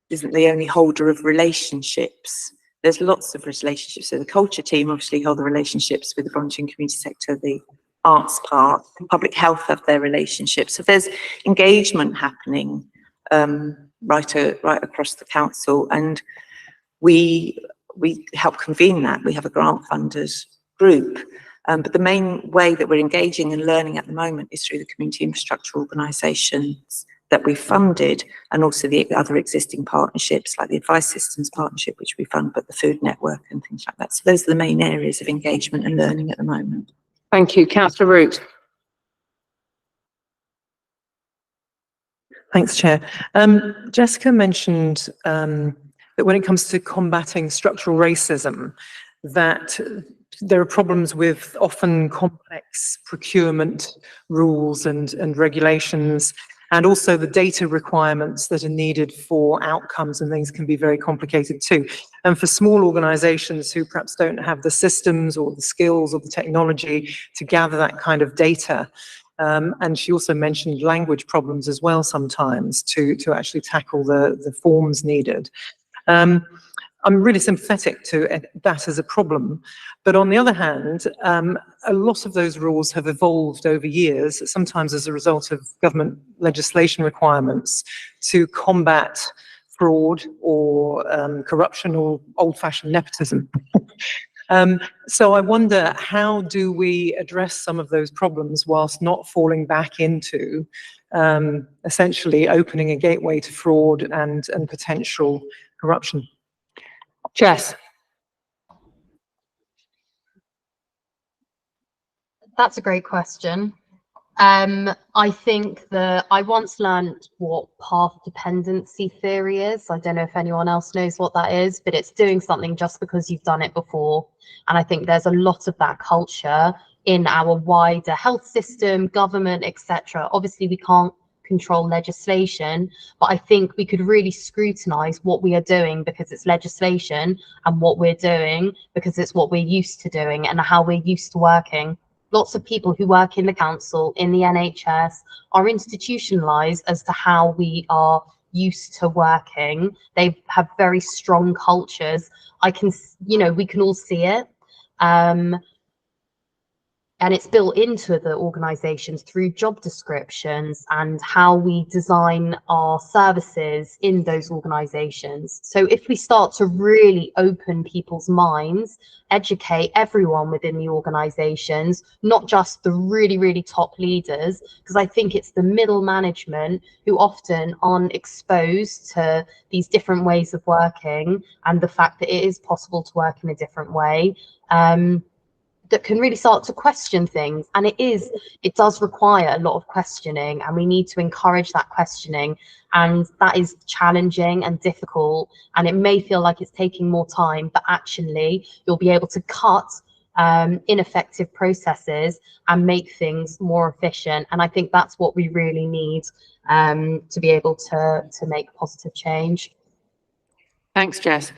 the only holder of relationships. There's lots of relationships. So the culture team obviously hold the relationships with the voluntary and community sector, the arts part, public health have their relationships. So there's engagement happening right across the council, and we help convene that. We have a grant funders group, but the main way that we're engaging and learning at the moment is through the community infrastructure organisations that we funded, and also the other existing partnerships like the Advice Systems Partnership, which we fund, but the Food Network and things like that. So those are the main areas of engagement and learning at the moment. Thank you. Councillor Root. Thanks, Chair. Jessica mentioned that when it comes to combating structural racism, that there are problems with often complex procurement rules and regulations, and also the data requirements that are needed for outcomes and things can be very complicated too. And for small organisations who perhaps don't have the systems or the skills or the technology to gather that kind of data. And she also mentioned language problems as well sometimes to actually tackle the forms needed. I'm really sympathetic to that as a problem. But on the other hand, a lot of those rules have evolved over years, sometimes as a result of government legislation requirements to combat fraud or corruption or old-fashioned nepotism. So I wonder, how do we address some of those problems whilst not falling back into essentially opening a gateway to fraud and potential corruption? Jess. That's a great question. I think that I once learned what path dependency theory is. I don't know if anyone else knows what that is, but it's doing something just because you've done it before. And I think there's a lot of that culture in our wider health system, government, etc. Obviously, we can't control legislation, but I think we could really scrutinize what we are doing because it's legislation, and what we're doing because it's what we're used to doing and how we're used to working. Lots of people who work in the council, in the NHS, are institutionalized as to how we are used to working. They have very strong cultures. We can all see it. And it's built into the organisations through job descriptions and how we design our services in those organisations. So if we start to really open people's minds, educate everyone within the organisations, not just the really, really top leaders, because I think it's the middle management who often aren't exposed to these different ways of working and the fact that it is possible to work in a different way. That can really start to question things, and it does require a lot of questioning, and we need to encourage that questioning, and that is challenging and difficult, and it may feel like it's taking more time, but actually you'll be able to cut ineffective processes and make things more efficient, and I think that's what we really need to be able to make positive change. Thanks, Jess.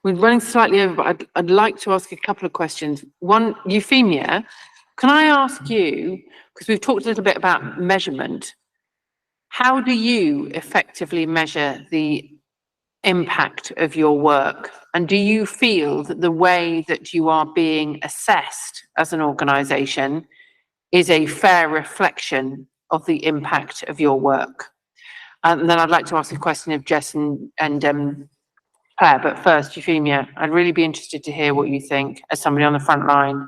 We're running slightly over, but I'd like to ask a couple of questions. One, Euphemia, can I ask you, because we've talked a little bit about measurement, how do you effectively measure the impact of your work? And do you feel that the way that you are being assessed as an organisation is a fair reflection of the impact of your work? And then I'd like to ask a question of Jess and Claire, but first, Euphemia, I'd really be interested to hear what you think as somebody on the front line.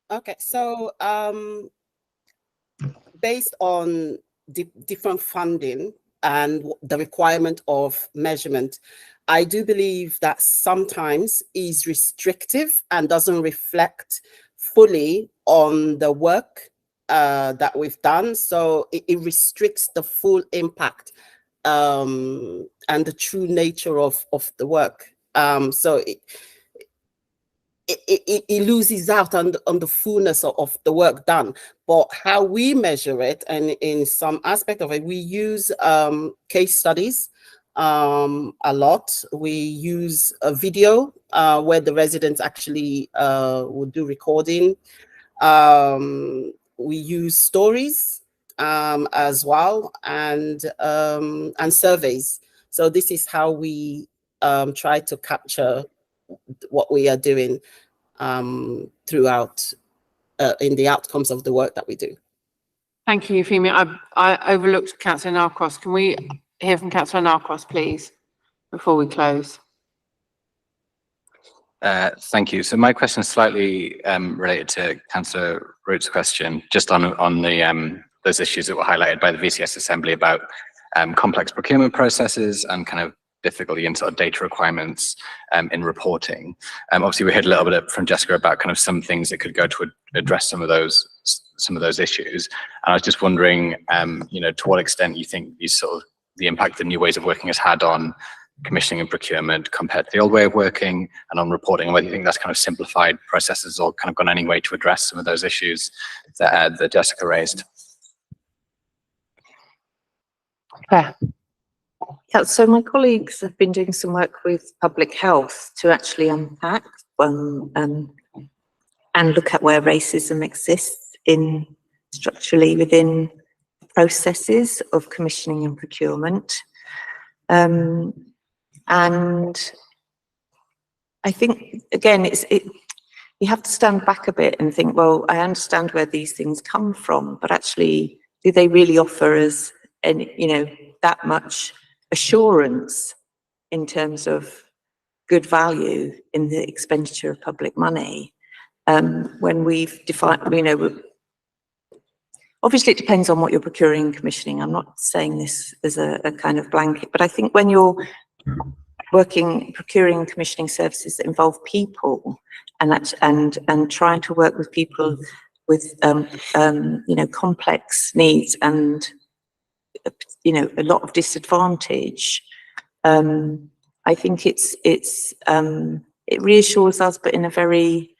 Okay, so based on different funding and the requirement of measurement, I do believe that sometimes is restrictive and doesn't reflect fully on the work that we've done. So it restricts the full impact and the true nature of the work. So it loses out on the fullness of the work done. But how we measure it, and in some aspect of it, we use case studies a lot. We use a video where the residents actually would do recording. We use stories as well, and surveys. So this is how we try to capture what we are doing throughout in the outcomes of the work that we do. Thank you, Euphemia. I overlooked Councillor Narcross. Can we hear from Councillor Narcross, please, before we close? Thank you. So my question is slightly related to Councillor Root's question, just on the those issues that were highlighted by the VCS Assembly about complex procurement processes and kind of difficulty in sort of data requirements in reporting. Obviously, we heard a little bit from Jessica about kind of some things that could go to address some of those issues. And I was just wondering, you know, to what extent you think these sort of the impact the new ways of working has had on commissioning and procurement compared to the old way of working and on reporting, and whether you think that's kind of simplified processes or kind of gone any way to address some of those issues that Jessica raised. Claire. Yeah, so my colleagues have been doing some work with public health to actually unpack and look at where racism exists structurally within processes of commissioning and procurement. And I think, again, you have to stand back a bit and think, well, I understand where these things come from, but actually, do they really offer us any, you know, that much assurance in terms of good value in the expenditure of public money? When we've defined, you know, obviously it depends on what you're procuring and commissioning. I'm not saying this as a kind of blanket, but I think when you're procuring and commissioning services that involve people and trying to work with people with you know, complex needs and you know, a lot of disadvantage, I think it reassures us, but in a very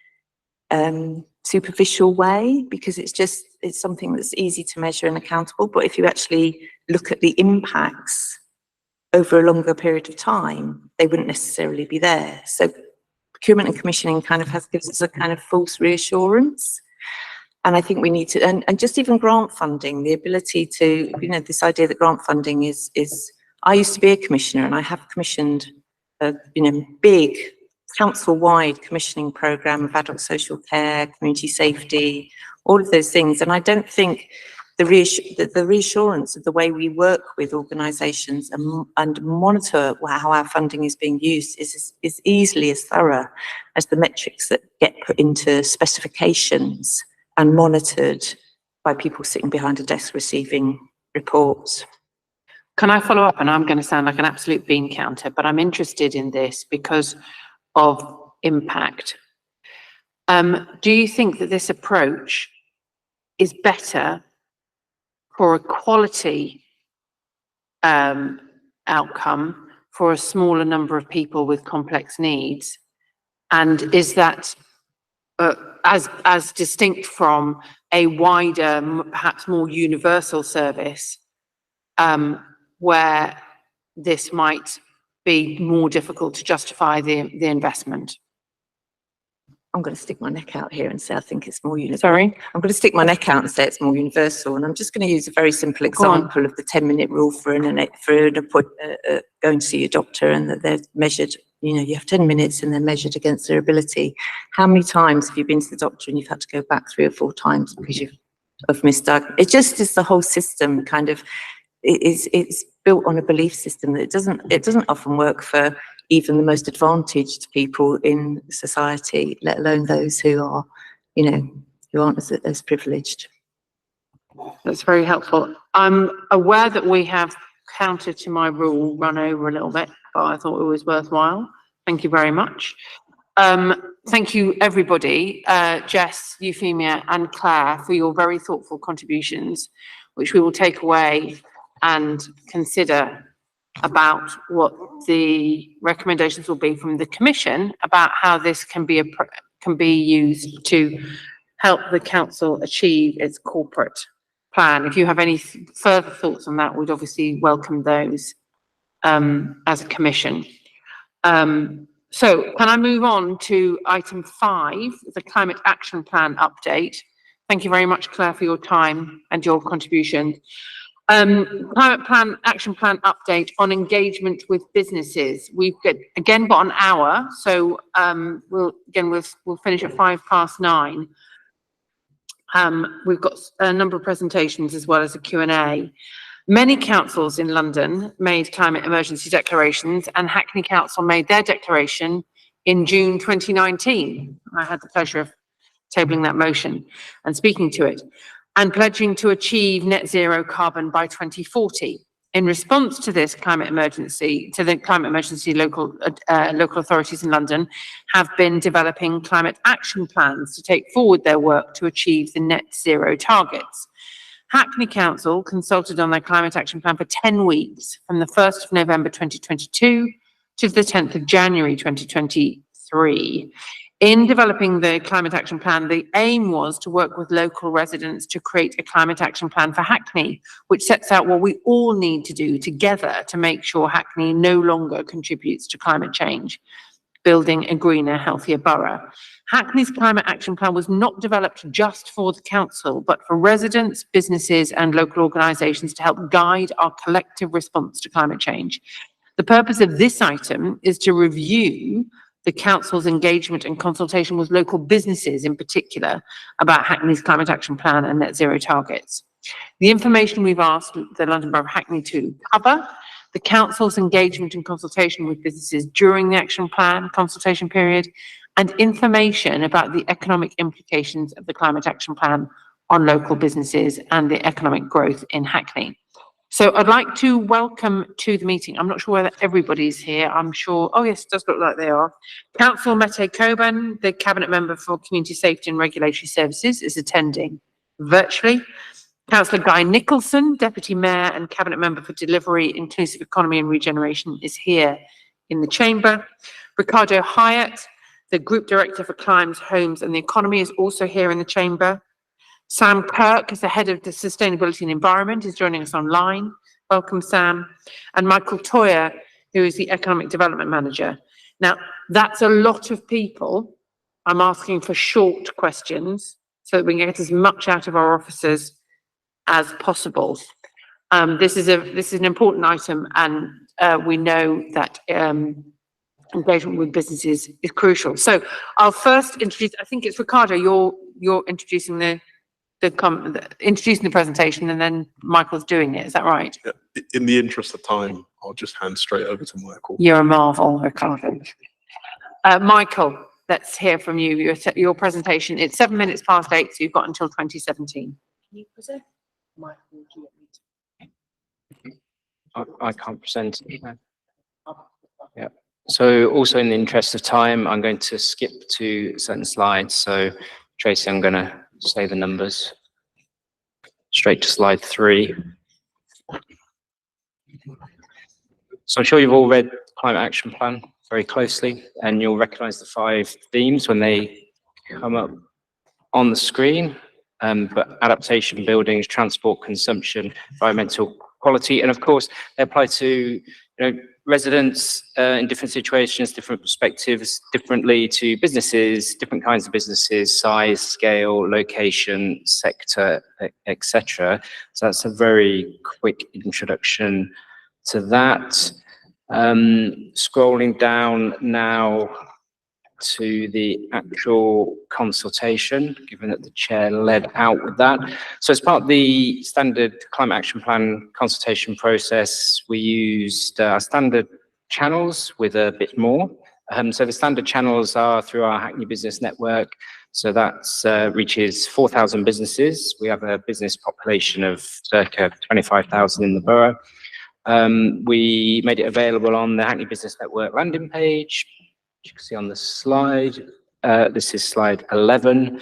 superficial way, because it's something that's easy to measure and accountable. But if you actually look at the impacts over a longer period of time, they wouldn't necessarily be there. So procurement and commissioning kind of gives us a kind of false reassurance. And I think we need to, and just even grant funding, the ability to, you know, this idea that grant funding is I used to be a commissioner, and I have commissioned a, you know, big council-wide commissioning programme of adult social care, community safety, all of those things. And I don't think the reassurance of the way we work with organisations and monitor how our funding is being used is easily as thorough as the metrics that get put into specifications and monitored by people sitting behind a desk receiving reports. Can I follow up? And I'm going to sound like an absolute bean counter, but I'm interested in this because of impact. Do you think that this approach is better for a quality outcome for a smaller number of people with complex needs? And is that as distinct from a wider, perhaps more universal service, where this might be more difficult to justify the investment? I'm going to stick my neck out here and say I think it's more universal. Sorry? I'm going to stick my neck out and say it's more universal. And I'm just going to use a very simple example of the 10-minute rule for going to see your doctor, and that they're measured, you know, you have 10 minutes and they're measured against their ability. How many times have you been to the doctor and you've had to go back 3 or 4 times because you've misdiagnosed? It just is the whole system kind of, it's built on a belief system that it doesn't often work for even the most advantaged people in society, let alone those who are, you know, who aren't as privileged. That's very helpful. I'm aware that we have, counter to my rule, run over a little bit, but I thought it was worthwhile. Thank you very much. Thank you, everybody, Jess, Euphemia, and Claire, for your very thoughtful contributions, which we will take away and consider about what the recommendations will be from the Commission about how this can be used to help the council achieve its corporate plan. If you have any further thoughts on that, we'd obviously welcome those as a Commission. So can I move on to item 5, the Climate Action Plan update Thank you very much, Claire, for your time and your contribution. Climate plan, action plan update on engagement with businesses. We've again got an hour, so we'll finish at 9:05. We've got a number of presentations as well as a Q&A. Many councils in London made climate emergency declarations, and Hackney Council made their declaration in June 2019. I had the pleasure of tabling that motion and speaking to it, and pledging to achieve net zero carbon by 2040. In response to this climate emergency, local authorities in London have been developing climate action plans to take forward their work to achieve the net zero targets. Hackney Council consulted on their climate action plan for 10 weeks, from the 1st of November 2022 to the 10th of January 2023. In developing the climate action plan, the aim was to work with local residents to create a climate action plan for Hackney, which sets out what we all need to do together to make sure Hackney no longer contributes to climate change, building a greener, healthier borough. Hackney's climate action plan was not developed just for the council, but for residents, businesses, and local organisations to help guide our collective response to climate change. The purpose of this item is to review the council's engagement and consultation with local businesses in particular about Hackney's climate action plan and net zero targets. The information we've asked the London Borough of Hackney to cover, the council's engagement and consultation with businesses during the action plan consultation period, and information about the economic implications of the climate action plan on local businesses and the economic growth in Hackney. So I'd like to welcome to the meeting, I'm not sure whether everybody's here, I'm sure, oh yes, it does look like they are. Councillor Mette Coburn, the Cabinet Member for Community Safety and Regulatory Services, is attending virtually. Councillor Guy Nicholson, Deputy Mayor and Cabinet Member for Delivery, Inclusive Economy and Regeneration, is here in the chamber. Ricardo Hyatt, the Group Director for Climes, Homes and the Economy, is also here in the chamber. Sam Kirk, as the Head of the Sustainability and Environment, is joining us online. Welcome, Sam. And Michael Toyer, who is the Economic Development Manager. Now, that's a lot of people. I'm asking for short questions so that we can get as much out of our officers as possible. This is an important item, and we know that engagement with businesses is crucial. So I'll first introduce, I think it's Ricardo, you're introducing introducing the presentation, and then Michael's doing it. Is that right? Yeah. In the interest of time, I'll just hand straight over to Michael. You're a marvel, Ricardo. Michael, let's hear from you. Your presentation. It's 8:07, so you've got until 2017. Can you present, Michael? I can't present. Yeah. So also in the interest of time, I'm going to skip to certain slides. So Tracy, I'm going to say the numbers straight to slide 3. So I'm sure you've all read the Climate Action Plan very closely, and you'll recognise the 5 themes when they come up on the screen. But adaptation, buildings, transport, consumption, environmental quality, and of course they apply to residents in different situations, different perspectives, differently to businesses, different kinds of businesses, size, scale, location, sector, etc. So that's a very quick introduction to that. Scrolling down now to the actual consultation, given that the chair led out with that. So as part of the standard climate action plan consultation process, we used standard channels with a bit more. So the standard channels are through our Hackney Business Network. So that's reaches 4,000 businesses. We have a business population of circa 25,000 in the borough. We made it available on the Hackney Business Network landing page. You can see on the slide, this is slide 11.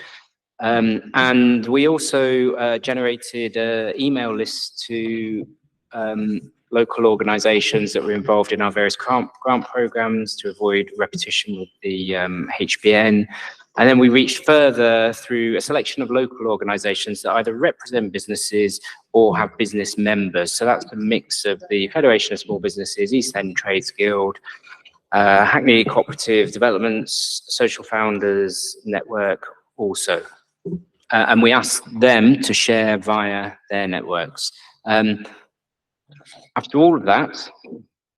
And we also generated an email list to local organisations that were involved in our various grant programmes to avoid repetition with the HBN. And then we reached further through a selection of local organisations that either represent businesses or have business members. So that's a mix of the Federation of Small Businesses, East End Trades Guild, Hackney Cooperative Developments, Social Founders Network also. and we asked them to share via their networks. After all of that,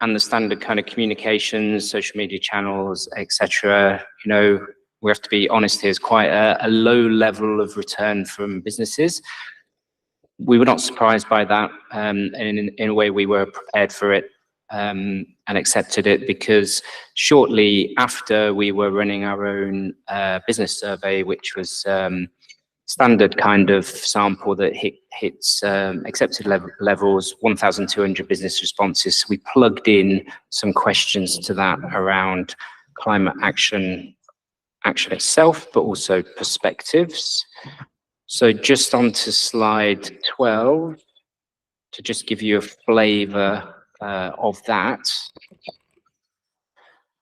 and the standard kind of communications, social media channels, etc., you know, we have to be honest, here's quite a low level of return from businesses. We were not surprised by that. In a way, we were prepared for it and accepted it, because shortly after we were running our own business survey, which was standard kind of sample that hits accepted levels, 1,200 business responses. We plugged in some questions to that around climate action itself, but also perspectives. So just onto slide 12 to just give you a flavour of that.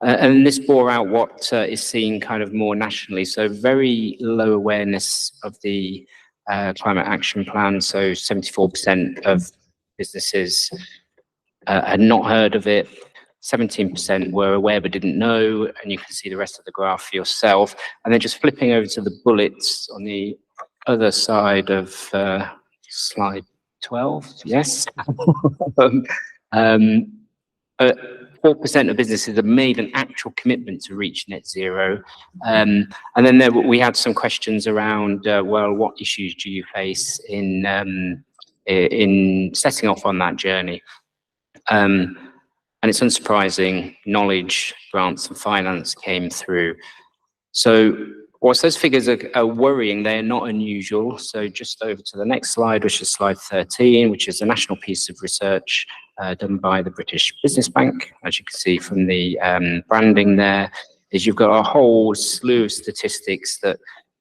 And this bore out what is seen kind of more nationally. So very low awareness of the climate action plan. So 74% of businesses had not heard of it. 17% were aware but didn't know. And you can see the rest of the graph for yourself. And then just flipping over to the bullets on the other side of slide 12. Yes. 4% of businesses have made an actual commitment to reach net zero. And then we had some questions around, well, what issues do you face in setting off on that journey? And it's unsurprising, knowledge, grants and finance came through. So whilst those figures are worrying, they're not unusual. So just over to the next slide, which is slide 13, which is a national piece of research done by the British Business Bank. As you can see from the branding there, is you've got a whole slew of statistics that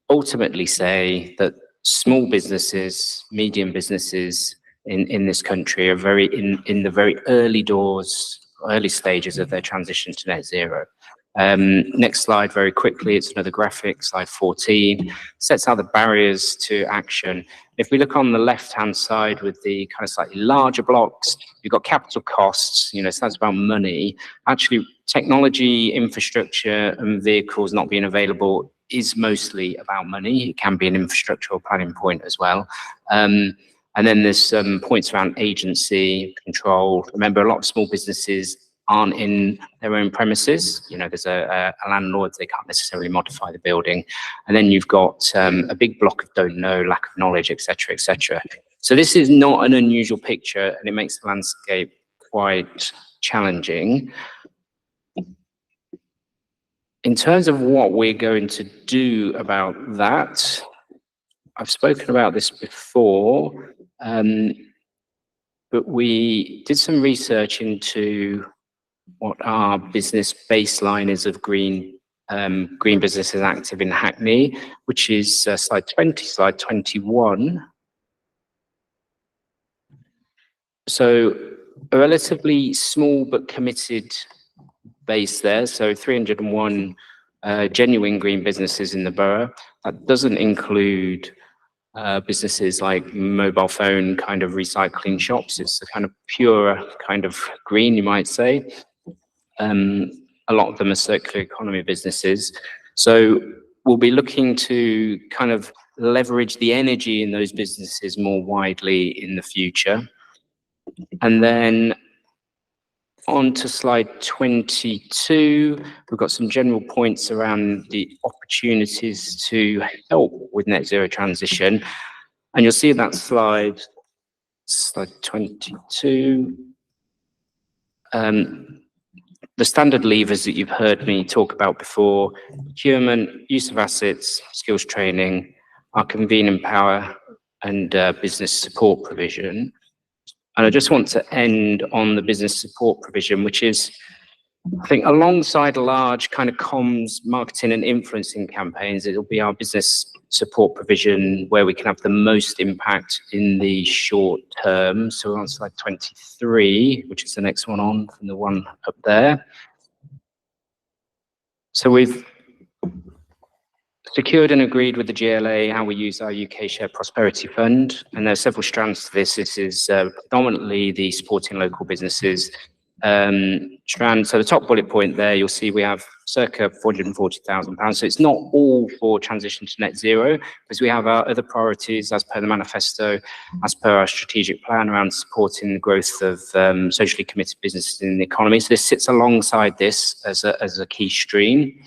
ultimately say that small businesses, medium businesses in this country are very in the very early stages of their transition to net zero. Next slide, very quickly, it's another graphic, slide 14, sets out the barriers to action. If we look on the left-hand side with the kind of slightly larger blocks, you've got capital costs, you know, so that's about money. Actually, technology, infrastructure and vehicles not being available is mostly about money. It can be an infrastructural planning point as well. And then there's some points around agency, control. Remember, a lot of small businesses aren't in their own premises. You know, there's a landlord, they can't necessarily modify the building. And then you've got a big block of don't know, lack of knowledge, etc., etc. So this is not an unusual picture, and it makes the landscape quite challenging. In terms of what we're going to do about that, I've spoken about this before, but we did some research into what our business baseline is of green businesses active in Hackney, which is slide 20, slide 21. So a relatively small but committed base there. So 301 genuine green businesses in the borough. That doesn't include businesses like mobile phone kind of recycling shops. It's a kind of pure kind of green, you might say. A lot of them are circular economy businesses. So we'll be looking to kind of leverage the energy in those businesses more widely in the future. And then on to slide 22, we've got some general points around the opportunities to help with net zero transition. And you'll see that slide 22. The standard levers that you've heard me talk about before: procurement, use of assets, skills training, our convening power, and business support provision. And I just want to end on the business support provision, which is, I think, alongside a large kind of comms, marketing and influencing campaigns, it'll be our business support provision where we can have the most impact in the short term. So we're on slide 23, which is the next one on from the one up there. So we've secured and agreed with the GLA how we use our UK Shared Prosperity Fund, and there are several strands to this. This is predominantly the supporting local businesses strand. So the top bullet point there, you'll see we have circa £440,000. So it's not all for transition to net zero, because we have our other priorities as per the manifesto, as per our strategic plan around supporting the growth of socially committed businesses in the economy. So this sits alongside this as a key stream.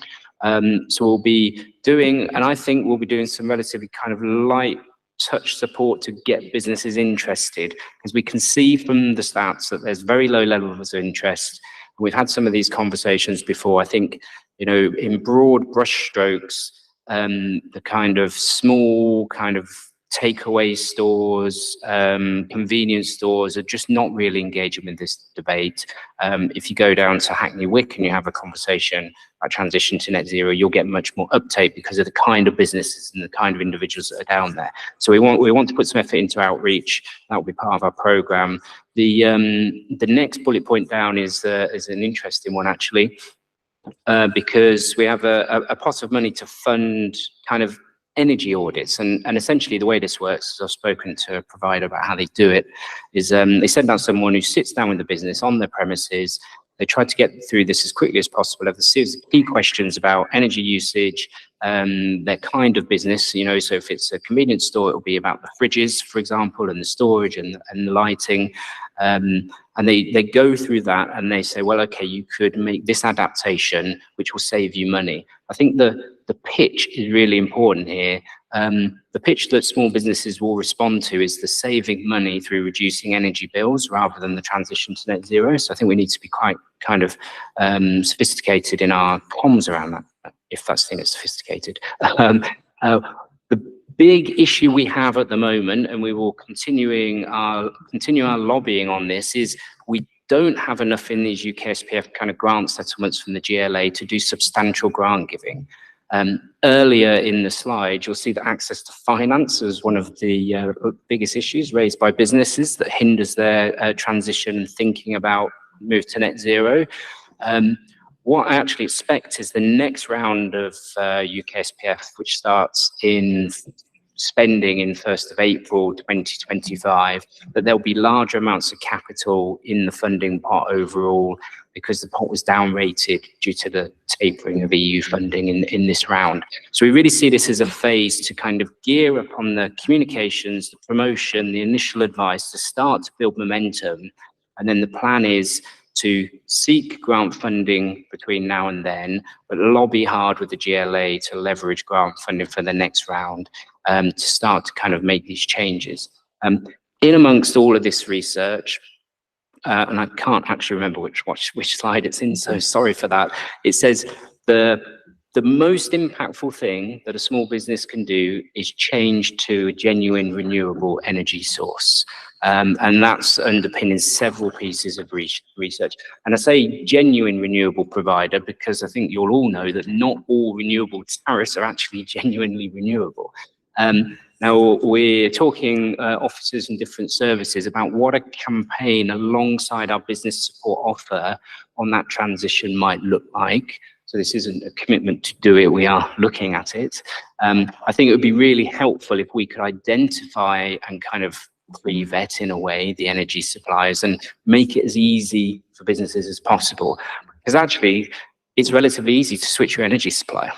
So we'll be doing, and I think we'll be doing some relatively kind of light touch support to get businesses interested, because we can see from the stats that there's very low levels of interest. We've had some of these conversations before. I think, you know, in broad brushstrokes, the kind of small kind of takeaway stores, convenience stores are just not really engaging with this debate. If you go down to Hackney Wick and you have a conversation about transition to net zero, you'll get much more uptake because of the kind of businesses and the kind of individuals that are down there. So we want to put some effort into outreach. That will be part of our program. The next bullet point down is an interesting one, actually, because we have a pot of money to fund kind of energy audits, and essentially the way this works, as I've spoken to a provider about how they do it, is they send out someone who sits down with the business on their premises. They try to get through this as quickly as possible, have a series of key questions about energy usage, their kind of business, you know, so if it's a convenience store, it'll be about the fridges, for example, and the storage and the lighting. And they go through that and they say, well, okay, you could make this adaptation, which will save you money. I think the pitch is really important here. The pitch that small businesses will respond to is the saving money through reducing energy bills rather than the transition to net zero. So I think we need to be quite kind of sophisticated in our comms around that, if that's the thing that's sophisticated. The big issue we have at the moment, and we will continue our lobbying on this, is we don't have enough in these UK SPF kind of grant settlements from the GLA to do substantial grant giving. Earlier in the slide, you'll see that access to finance is one of the biggest issues raised by businesses that hinders their transition and thinking about move to net zero. What I actually expect is the next round of UK SPF, which starts in spending in 1st of April 2025, that there'll be larger amounts of capital in the funding pot overall, because the pot was downrated due to the tapering of EU funding in this round. So we really see this as a phase to kind of gear up on the communications, the promotion, the initial advice to start to build momentum. And then the plan is to seek grant funding between now and then, but lobby hard with the GLA to leverage grant funding for the next round, to start to kind of make these changes. In amongst all of this research, and I can't actually remember which slide it's in, so sorry for that. It says the most impactful thing that a small business can do is change to a genuine renewable energy source. And that's underpinning several pieces of research. And I say genuine renewable provider because I think you'll all know that not all renewable tariffs are actually genuinely renewable. Now, we're talking officers and different services about what a campaign alongside our business support offer on that transition might look like. So this isn't a commitment to do it, we are looking at it. I think it would be really helpful if we could identify and kind of pre-vet in a way the energy suppliers and make it as easy for businesses as possible. Because actually, it's relatively easy to switch your energy supplier.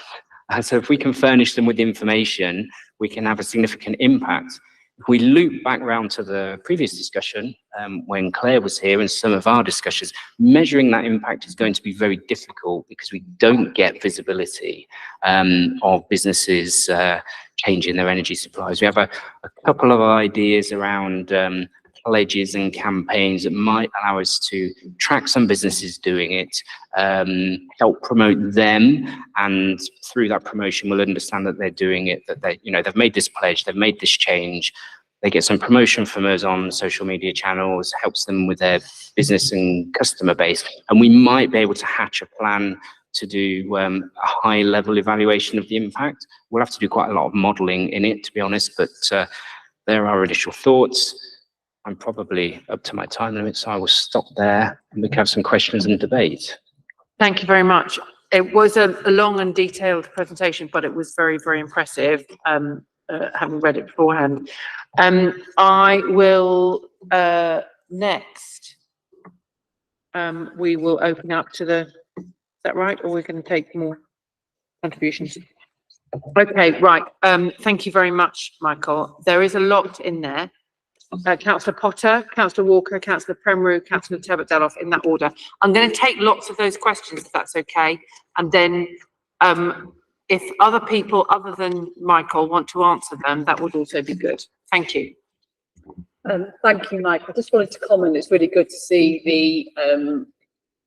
So if we can furnish them with information, we can have a significant impact. If we loop back around to the previous discussion, when Claire was here and some of our discussions, measuring that impact is going to be very difficult because we don't get visibility of businesses changing their energy supplies. We have a couple of ideas around pledges and campaigns that might allow us to track some businesses doing it, help promote them, and through that promotion we'll understand that they're doing it, that they've made this pledge, they've made this change, they get some promotion from us on social media channels, helps them with their business and customer base, and we might be able to hatch a plan to do a high level evaluation of the impact. We'll have to do quite a lot of modelling in it, to be honest, but there are initial thoughts. I'm probably up to my time limit, so I will stop there and we can have some questions and debate. Thank you very much. It was a long and detailed presentation, but it was very, very impressive, having read it beforehand. I will next we will open up to the, is that right? Or we're going to take more contributions? Okay, right. Thank you very much, Michael. There is a lot in there. Councillor Potter, Councillor Walker, Councillor Premru, Councillor Turbot-Delloff, in that order. I'm going to take lots of those questions, if that's okay. And then if other people other than Michael want to answer them, that would also be good. Thank you. Thank you, Mike. I just wanted to comment, it's really good to see the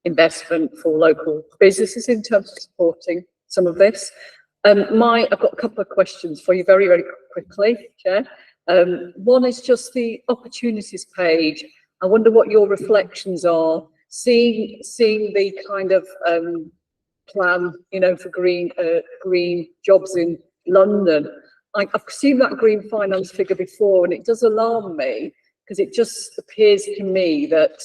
investment for local businesses in terms of supporting some of this. I've got a couple of questions for you very, very quickly, Chair. One is just the opportunities page. I wonder what your reflections are, seeing the kind of plan, you know, for green jobs in London. I've seen that green finance figure before, and it does alarm me because it just appears to me that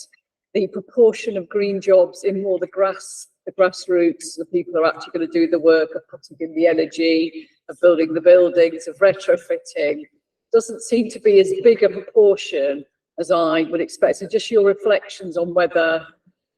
the proportion of green jobs in more the grassroots, the people who are actually going to do the work of putting in the energy, of building the buildings, of retrofitting, doesn't seem to be as big a proportion as I would expect. So just your reflections on whether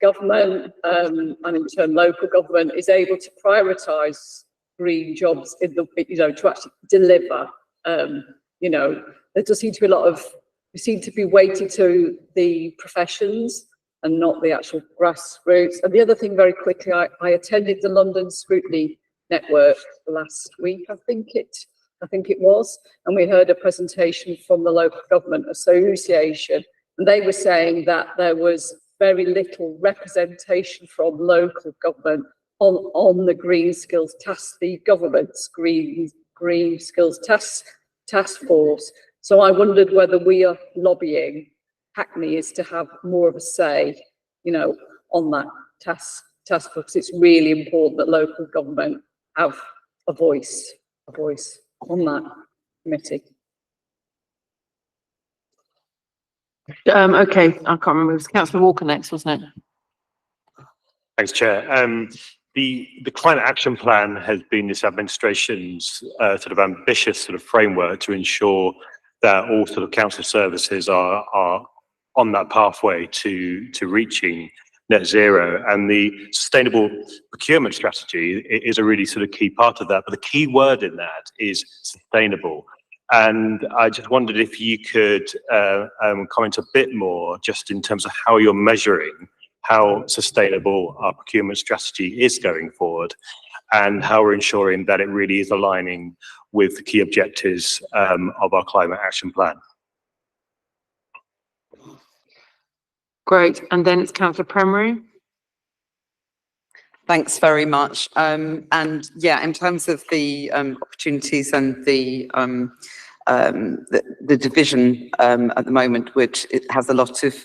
government and in turn local government is able to prioritise green jobs in the, you know, to actually deliver. You know, there does seem to be a lot of, we seem to be weighted to the professions and not the actual grassroots. And the other thing, very quickly, I attended the London Scrutiny Network last week, I think it was, and we heard a presentation from the Local Government Association, and they were saying that there was very little representation from local government on the Green Skills Task, the government's Green Skills Task Force. So I wondered whether we are lobbying Hackney is to have more of a say, you know, on that task force. It's really important that local government have a voice on that committee. Okay, I can't remember. It was Councillor Walker next, wasn't it? Thanks, Chair. The climate action plan has been this administration's sort of ambitious sort of framework to ensure that all sort of council services are on that pathway to reaching net zero, and the sustainable procurement strategy is a really sort of key part of that. But the key word in that is sustainable. And I just wondered if you could comment a bit more just in terms of how you're measuring how sustainable our procurement strategy is going forward, and how we're ensuring that it really is aligning with the key objectives of our climate action plan. Great, and then it's Councillor Premru. Thanks very much. And yeah, in terms of the opportunities and the division at the moment, which it has a lot of,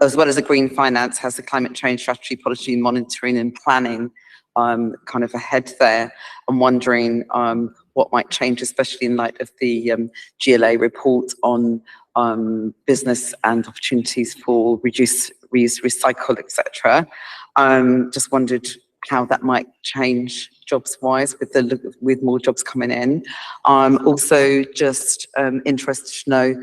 as well as the green finance, has the climate change strategy, policy monitoring and planning kind of ahead there. I'm wondering what might change, especially in light of the GLA report on business and opportunities for reduce, reuse, recycle, etc. Just wondered how that might change jobs-wise with more jobs coming in. Also just interested to know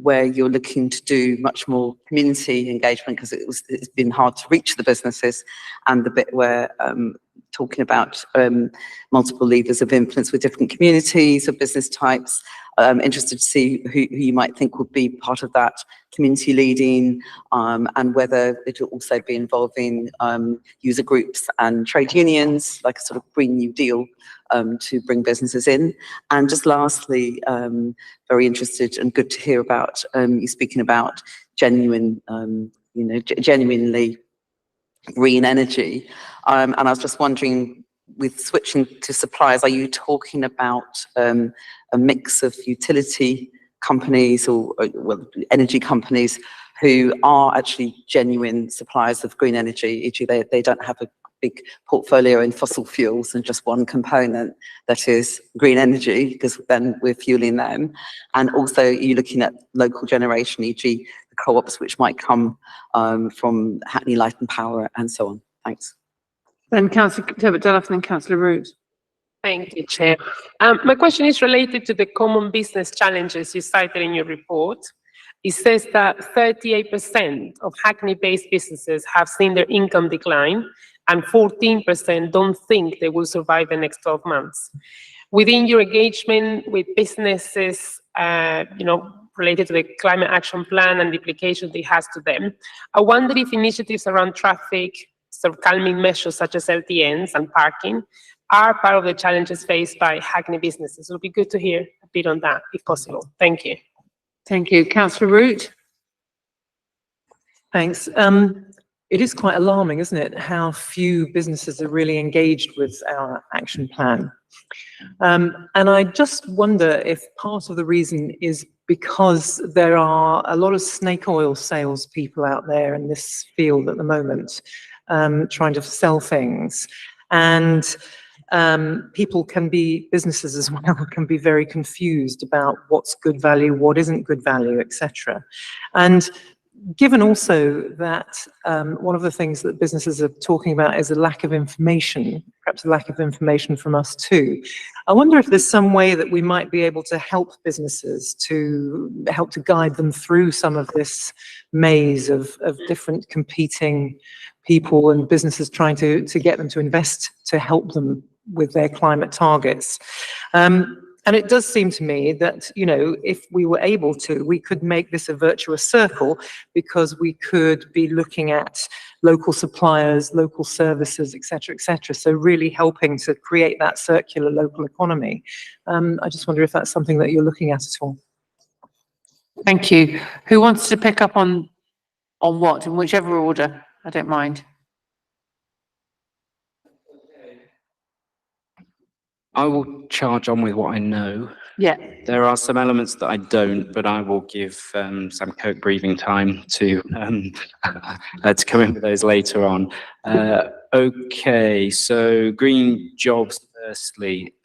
where you're looking to do much more community engagement, because it's been hard to reach the businesses, and the bit where talking about multiple levers of influence with different communities or business types. Interested to see who you might think would be part of that community leading, and whether it will also be involving user groups and trade unions, like a sort of Green New Deal, to bring businesses in. And just lastly, very interested and good to hear about you speaking about genuine, genuinely green energy. And I was just wondering, with switching to suppliers, are you talking about a mix of utility companies or well, energy companies who are actually genuine suppliers of green energy, e.g. they don't have a big portfolio in fossil fuels and just one component that is green energy, because then we're fueling them? And also, are you looking at local generation, e.g. the co-ops which might come from Hackney Light and Power and so on? Thanks. Then Councillor Turbot-Delloff and then Councillor Root. Thank you, Chair. My question is related to the common business challenges you cited in your report. it says that 38% of Hackney-based businesses have seen their income decline, and 14% don't think they will survive the next 12 months. Within your engagement with businesses, related to the climate action plan and the implications it has to them, I wonder if initiatives around traffic, sort of calming measures such as LTNs and parking are part of the challenges faced by Hackney businesses. It would be good to hear a bit on that, if possible. Thank you. Thank you. Councillor Root? Thanks. It is quite alarming, isn't it, how few businesses are really engaged with our action plan. And I just wonder if part of the reason is because there are a lot of snake oil salespeople out there in this field at the moment, trying to sell things. And businesses as well, can be very confused about what's good value, what isn't good value, etc. And given also that one of the things that businesses are talking about is a lack of information, perhaps a lack of information from us too, I wonder if there's some way that we might be able to help businesses, to help to guide them through some of this maze of different competing people and businesses trying to get them to invest to help them with their climate targets. And it does seem to me that, if we were able to, we could make this a virtuous circle, because we could be looking at local suppliers, local services, et cetera, so really helping to create that circular local economy. I just wonder if that's something that you're looking at all. Thank you. Who wants to pick up on what, in whichever order? I don't mind. I will charge on with what I know. Yeah. There are some elements that I don't, but I will give some Coke breathing time to come in with those later on. Okay, so green jobs firstly.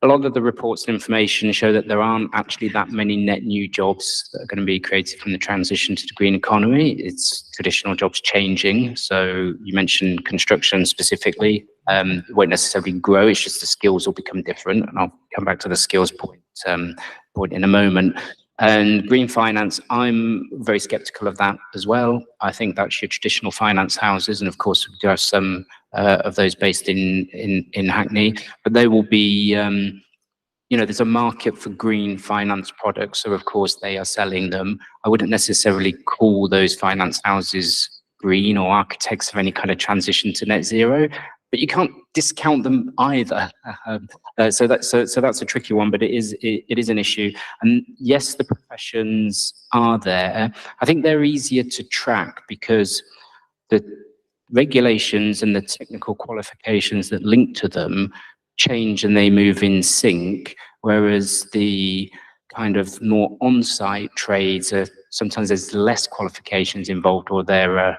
A lot of the reports and information show that there aren't actually that many net new jobs that are going to be created from the transition to the green economy. It's traditional jobs changing. So you mentioned construction specifically. It won't necessarily grow, it's just the skills will become different. And I'll come back to the skills point in a moment. And green finance, I'm very skeptical of that as well. I think that's your traditional finance houses. And of course, we do have some of those based in Hackney, but they will be, there's a market for green finance products. So of course they are selling them. I wouldn't necessarily call those finance houses green or architects of any kind of transition to net zero, but you can't discount them either. So that's a tricky one, but it is an issue. And yes, the professions are there. I think they're easier to track because the regulations and the technical qualifications that link to them change and they move in sync, whereas the kind of more on-site trades are sometimes there's less qualifications involved, or they're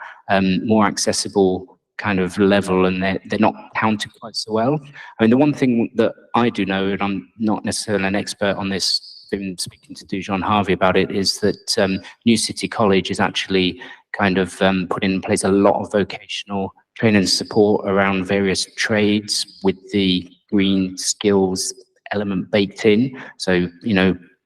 more accessible kind of level, and they're not counted quite so well. I mean, the one thing that I do know, and I'm not necessarily an expert on this, been speaking to Dujon Harvey about it, is that New City College is actually kind of put in place a lot of vocational training and support around various trades with the green skills element baked in. So,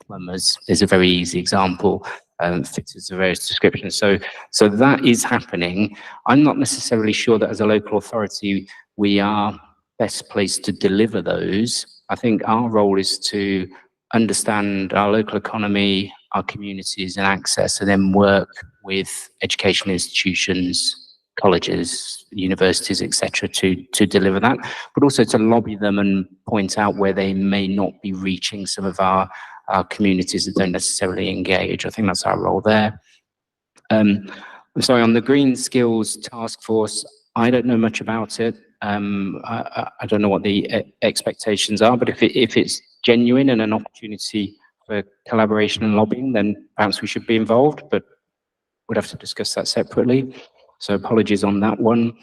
plumbers is a very easy example. Fitters are various descriptions. So that is happening. I'm not necessarily sure that as a local authority, we are best placed to deliver those. I think our role is to understand our local economy, our communities and access, and then work with educational institutions, colleges, universities, etc., to deliver that, but also to lobby them and point out where they may not be reaching some of our communities that don't necessarily engage. I think that's our role there. I'm sorry, on the Green Skills Task Force, I don't know much about it. I don't know what the expectations are, but if it's genuine and an opportunity for collaboration and lobbying, then perhaps we should be involved, but we'd have to discuss that separately. So apologies on that one.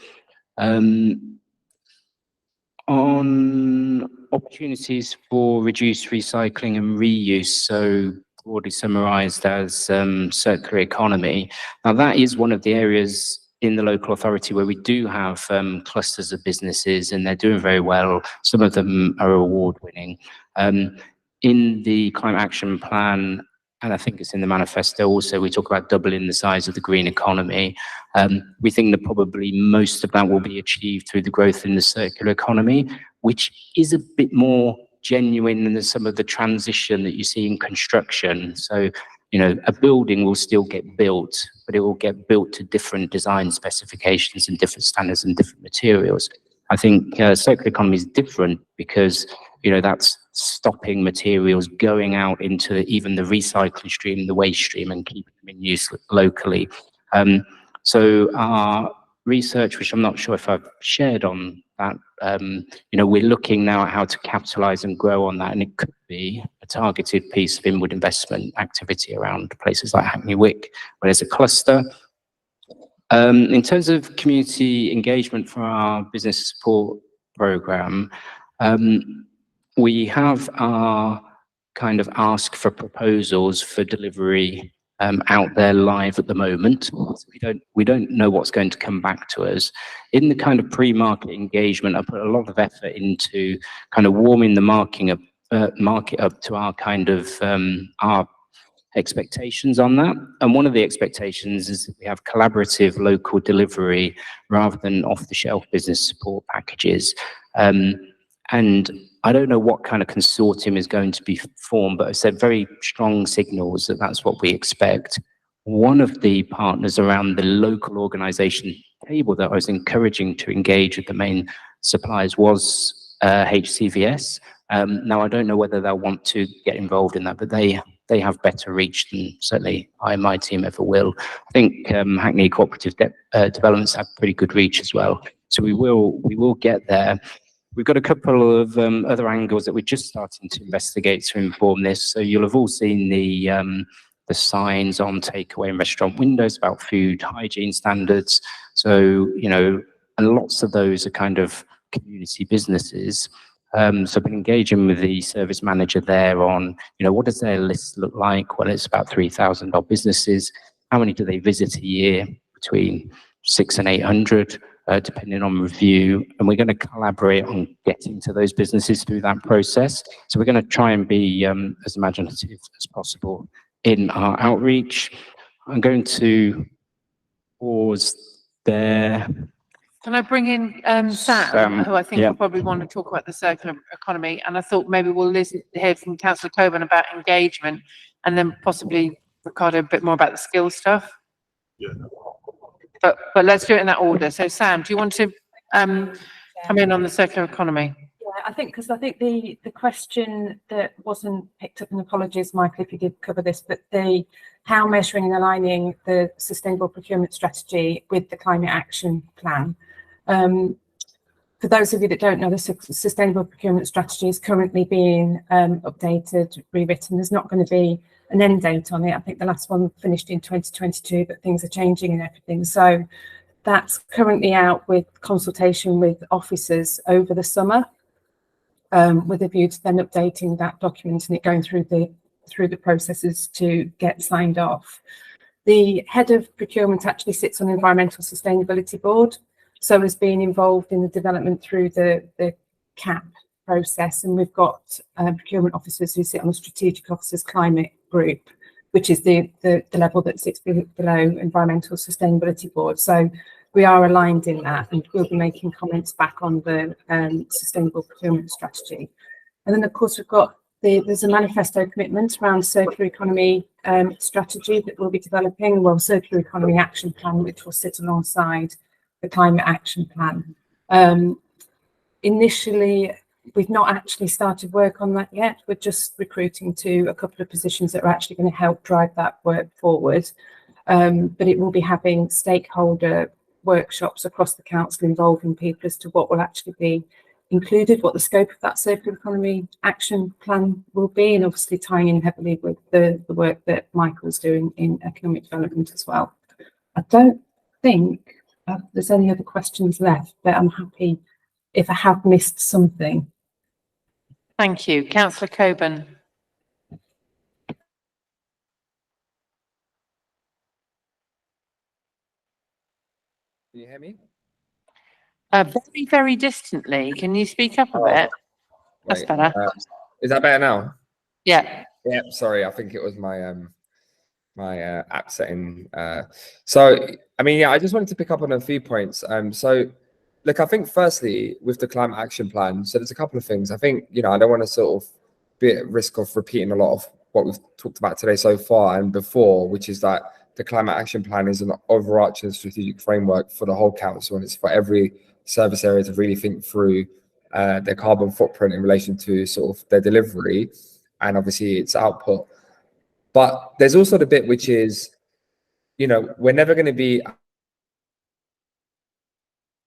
On opportunities for reduced recycling and reuse, so broadly summarised as circular economy. Now that is one of the areas in the local authority where we do have clusters of businesses, and they're doing very well. Some of them are award winning. In the climate action plan and I think it's in the manifesto also, we talk about doubling the size of the green economy. We think that probably most of that will be achieved through the growth in the circular economy, which is a bit more genuine than some of the transition that you see in construction. So, you know, a building will still get built, but it will get built to different design specifications and different standards and different materials. I think circular economy is different because, you know, that's stopping materials going out into even the recycling stream, the waste stream, and keeping them in use locally. So our research, which I'm not sure if I've shared on that, you know, we're looking now at how to capitalize and grow on that, and it could be a targeted piece of inward investment activity around places like Hackney Wick, where there's a cluster. In terms of community engagement for our business support program, we have our kind of ask for proposals for delivery out there live at the moment. So we don't know what's going to come back to us. In the kind of pre-market engagement, I put a lot of effort into kind of warming the market up to our kind of our expectations on that. And one of the expectations is that we have collaborative local delivery rather than off-the-shelf business support packages. And I don't know what kind of consortium is going to be formed, but I said very strong signals that that's what we expect. One of the partners around the local organisation table that I was encouraging to engage with the main suppliers was HCVS. Now, I don't know whether they'll want to get involved in that, but they have better reach than certainly I and my team ever will. I think Hackney Cooperative Developments have pretty good reach as well. So we will get there. We've got a couple of other angles that we're just starting to investigate to inform this. So you'll have all seen the signs on takeaway and restaurant windows about food hygiene standards. So, you know, and lots of those are kind of community businesses. So I've been engaging with the service manager there on, you know, what does their list look like? Well, it's about 3,000 odd businesses. How many do they visit a year? Between 600 and 800. Depending on review, and we're going to collaborate on getting to those businesses through that process. So we're going to try and be as imaginative as possible in our outreach. I'm going to pause there. Can I bring in Sam, who I think will probably want to talk about the circular economy, and I thought maybe we'll hear from Councillor Coburn about engagement, and then possibly Ricardo a bit more about the skill stuff. Yeah. But let's do it in that order. So Sam, do you want to come in on the circular economy? Yeah, I think the question that wasn't picked up, and apologies, Michael, if you did cover this, but how measuring and aligning the sustainable procurement strategy with the climate action plan. For those of you that don't know, the sustainable procurement strategy is currently being updated, rewritten. There's not going to be an end date on it. I think the last one finished in 2022, but things are changing and everything. So that's currently out with consultation with officers over the summer, with a view to then updating that document and it going through the processes to get signed off. The head of procurement actually sits on the Environmental Sustainability Board, so has been involved in the development through the CAP process, and we've got procurement officers who sit on the Strategic Officers Climate Group, which is the level that sits below Environmental Sustainability Board. So we are aligned in that, and we'll be making comments back on the sustainable procurement strategy. And then, of course, we've got there's a manifesto commitment around circular economy strategy that we'll be developing, well, circular economy action plan, which will sit alongside the climate action plan. Initially, we've not actually started work on that yet. We're just recruiting to a couple of positions that are actually going to help drive that work forward. But it will be having stakeholder workshops across the council involving people as to what will actually be included, what the scope of that circular economy action plan will be, and obviously tying in heavily with the work that Michael's doing in economic development as well. I don't think there's any other questions left, but I'm happy if I have missed something. Thank you. Councillor Coburn. Can you hear me? Very, very distantly. Can you speak up a bit? That's better. Is that better now? Yeah. Yeah, sorry, I think it was my my app setting. So I mean, yeah, I just wanted to pick up on a few points. So look, I think firstly with the climate action plan, so there's a couple of things. I think, you know, I don't want to sort of be at risk of repeating a lot of what we've talked about today so far and before, which is that the climate action plan is an overarching strategic framework for the whole council, and it's for every service area to really think through their carbon footprint in relation to sort of their delivery and obviously its output. But there's also the bit which is, you know, we're never going to be.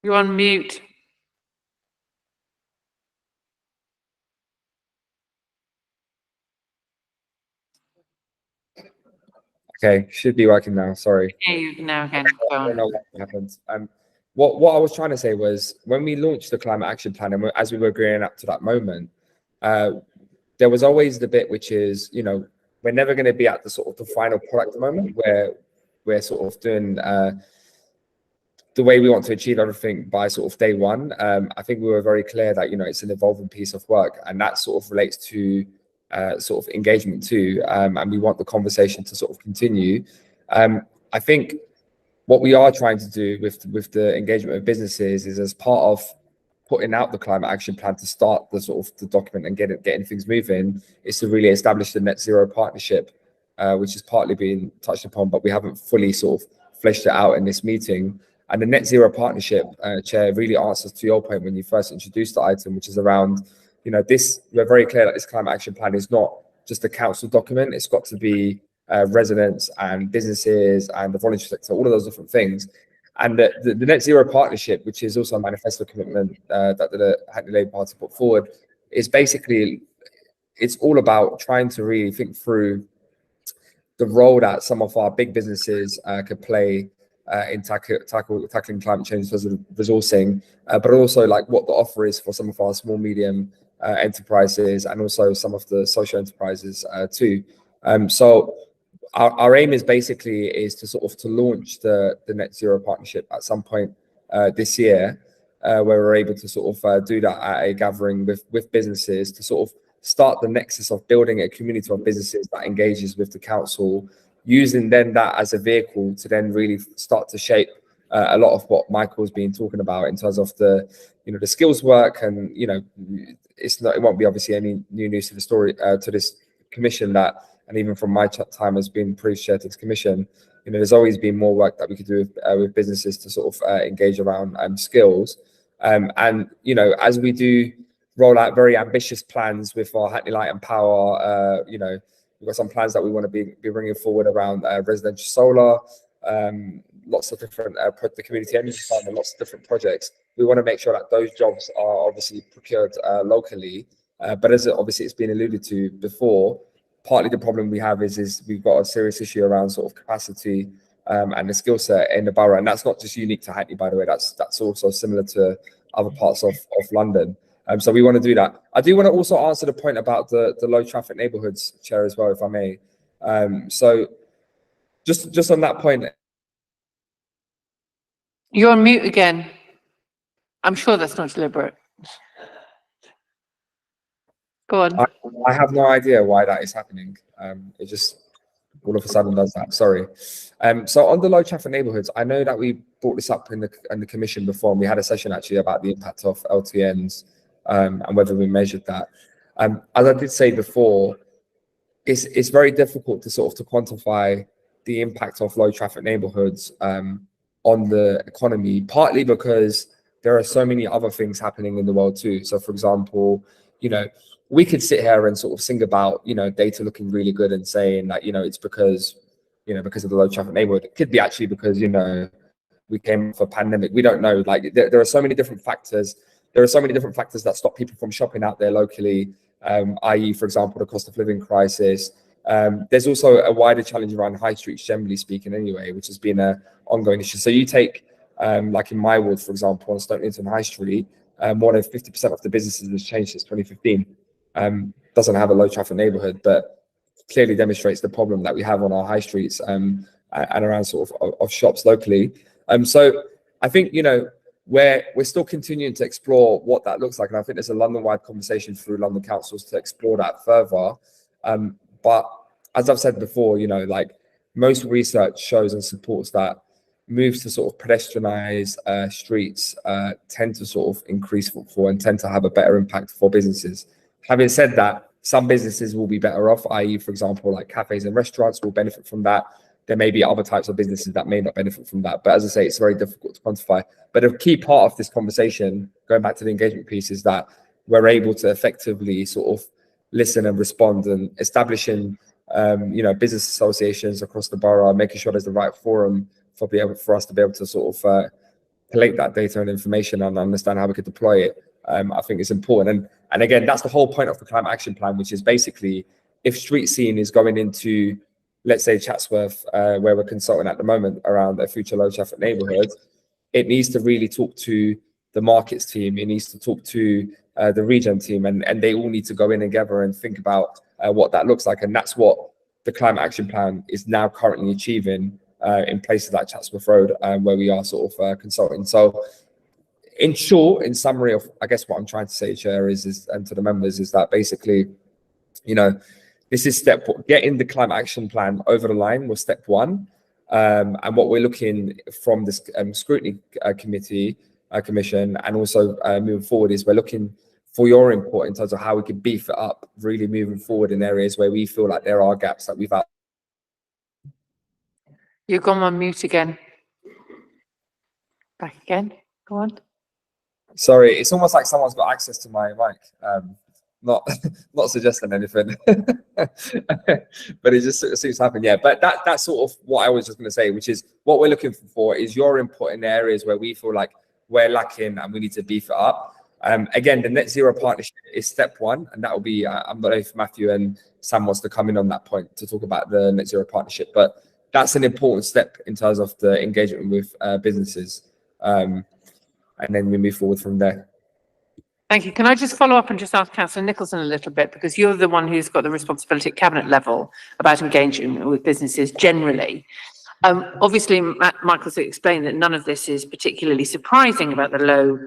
You're on mute. Okay, should be working now. Sorry. Hear you now again. Go I on. don't know what happened. What I was trying to say was when we launched the climate action plan and as we were gearing up to that moment, there was always the bit which is, you know, we're never going to be at the sort of the final product moment where we're sort of doing the way we want to achieve everything by sort of day one. I think we were very clear that, you know, it's an evolving piece of work, and that sort of relates to sort of engagement too. And we want the conversation to sort of continue. I think what we are trying to do with the engagement of businesses is, as part of putting out the climate action plan to start the sort of the document and getting things moving, is to really establish the net zero partnership, which is partly being touched upon, but we haven't fully sort of fleshed it out in this meeting. And the net zero partnership, Chair, really answers to your point when you first introduced the item, which is around, you know, this, we're very clear that this climate action plan is not just a council document. It's got to be residents and businesses and the voluntary sector, all of those different things. And the net zero partnership, which is also a manifesto commitment that the Hackney Labour Party put forward, is basically, it's all about trying to really think through the role that some of our big businesses could play in tackling climate change as resourcing, but also like what the offer is for some of our small, medium enterprises and also some of the social enterprises too. So our aim is basically to sort of to launch the net zero partnership at some point this year, where we're able to sort of do that at a gathering with businesses to sort of start the nexus of building a community of businesses that engages with the council, using then that as a vehicle to then really start to shape a lot of what Michael's been talking about in terms of the, you know, the skills work. And, you know, it won't be obviously any new news to the story, to this commission that, and even from my time as being pre-chair to this commission, you know, there's always been more work that we could do with businesses to sort of engage around skills. And, you know, as we do roll out very ambitious plans with our Hackney Light and Power, you know, we've got some plans that we want to be bringing forward around residential solar, lots of different, the community energy fund and lots of different projects. We want to make sure that those jobs are obviously procured locally. But as obviously it's been alluded to before, partly the problem we have is we've got a serious issue around sort of capacity and the skill set in the borough. And that's not just unique to Hackney, by the way, that's also similar to other parts of London. So we want to do that. I do want to also answer the point about the low traffic neighbourhoods, Chair, as well, if I may. So just on that point. You're on mute again. I'm sure that's not deliberate. Go on. I have no idea why that is happening. It just all of a sudden does that. Sorry. So on the low traffic neighbourhoods, I know that we brought this up in the commission before, and we had a session actually about the impact of LTNs and whether we measured that. As I did say before, it's very difficult to sort of to quantify the impact of low traffic neighbourhoods on the economy, partly because there are so many other things happening in the world too. So for example, you know, we could sit here and sort of sing about, you know, data looking really good and saying that, you know, it's because, you know, because of the low traffic neighborhood. It could be actually because, you know, we came off a pandemic. We don't know. Like there are so many different factors. There are so many different factors that stop people from shopping out there locally, i.e., for example, the cost of living crisis. There's also a wider challenge around high streets, generally speaking, anyway, which has been an ongoing issue. So you take, like in my ward, for example, on Stoke Newington High Street, more than 50% of the businesses has changed since 2015. Doesn't have a low traffic neighborhood, but clearly demonstrates the problem that we have on our high streets and around sort of shops locally. So I think, you know, we're still continuing to explore what that looks like. And I think there's a London-wide conversation through London councils to explore that further. But as I've said before, you know, like most research shows and supports that moves to sort of pedestrianize streets tend to sort of increase footfall and tend to have a better impact for businesses. Having said that, some businesses will be better off, i.e., for example, like cafes and restaurants will benefit from that. There may be other types of businesses that may not benefit from that. But as I say, it's very difficult to quantify. But a key part of this conversation, going back to the engagement piece, is that we're able to effectively sort of listen and respond, and establishing, you know, business associations across the borough, making sure there's the right forum for us to be able to sort of collate that data and information and understand how we could deploy it. I think it's important. And again, that's the whole point of the climate action plan, which is basically if street scene is going into, let's say, Chatsworth, where we're consulting at the moment around a future low traffic neighborhood, it needs to really talk to the markets team. It needs to talk to the region team, and they all need to go in together and think about what that looks like. And that's what the climate action plan is now currently achieving in places like Chatsworth Road, where we are sort of consulting. So in short, in summary of, I guess what I'm trying to say, Chair, is and to the members, is that basically, you know, this is getting the climate action plan over the line was step one. And what we're looking from this scrutiny commission, and also moving forward, is we're looking for your input in terms of how we can beef it up, really moving forward in areas where we feel like there are gaps that we've. You've gone on mute again. Back again. Go on. Sorry, it's almost like someone's got access to my mic. Not suggesting anything, but it just seems to happen. Yeah, but that's sort of what I was just going to say, which is what we're looking for is your input in areas where we feel like we're lacking and we need to beef it up. Again, the net zero partnership is step one, and that will be, I'm not know if Matthew and Sam wants to come in on that point to talk about the net zero partnership, but that's an important step in terms of the engagement with businesses. And then we move forward from there. Thank you. Can I just follow up and just ask Councillor Nicholson a little bit, because you're the one who's got the responsibility at cabinet level about engaging with businesses generally. Obviously, Michael's explained that none of this is particularly surprising about the low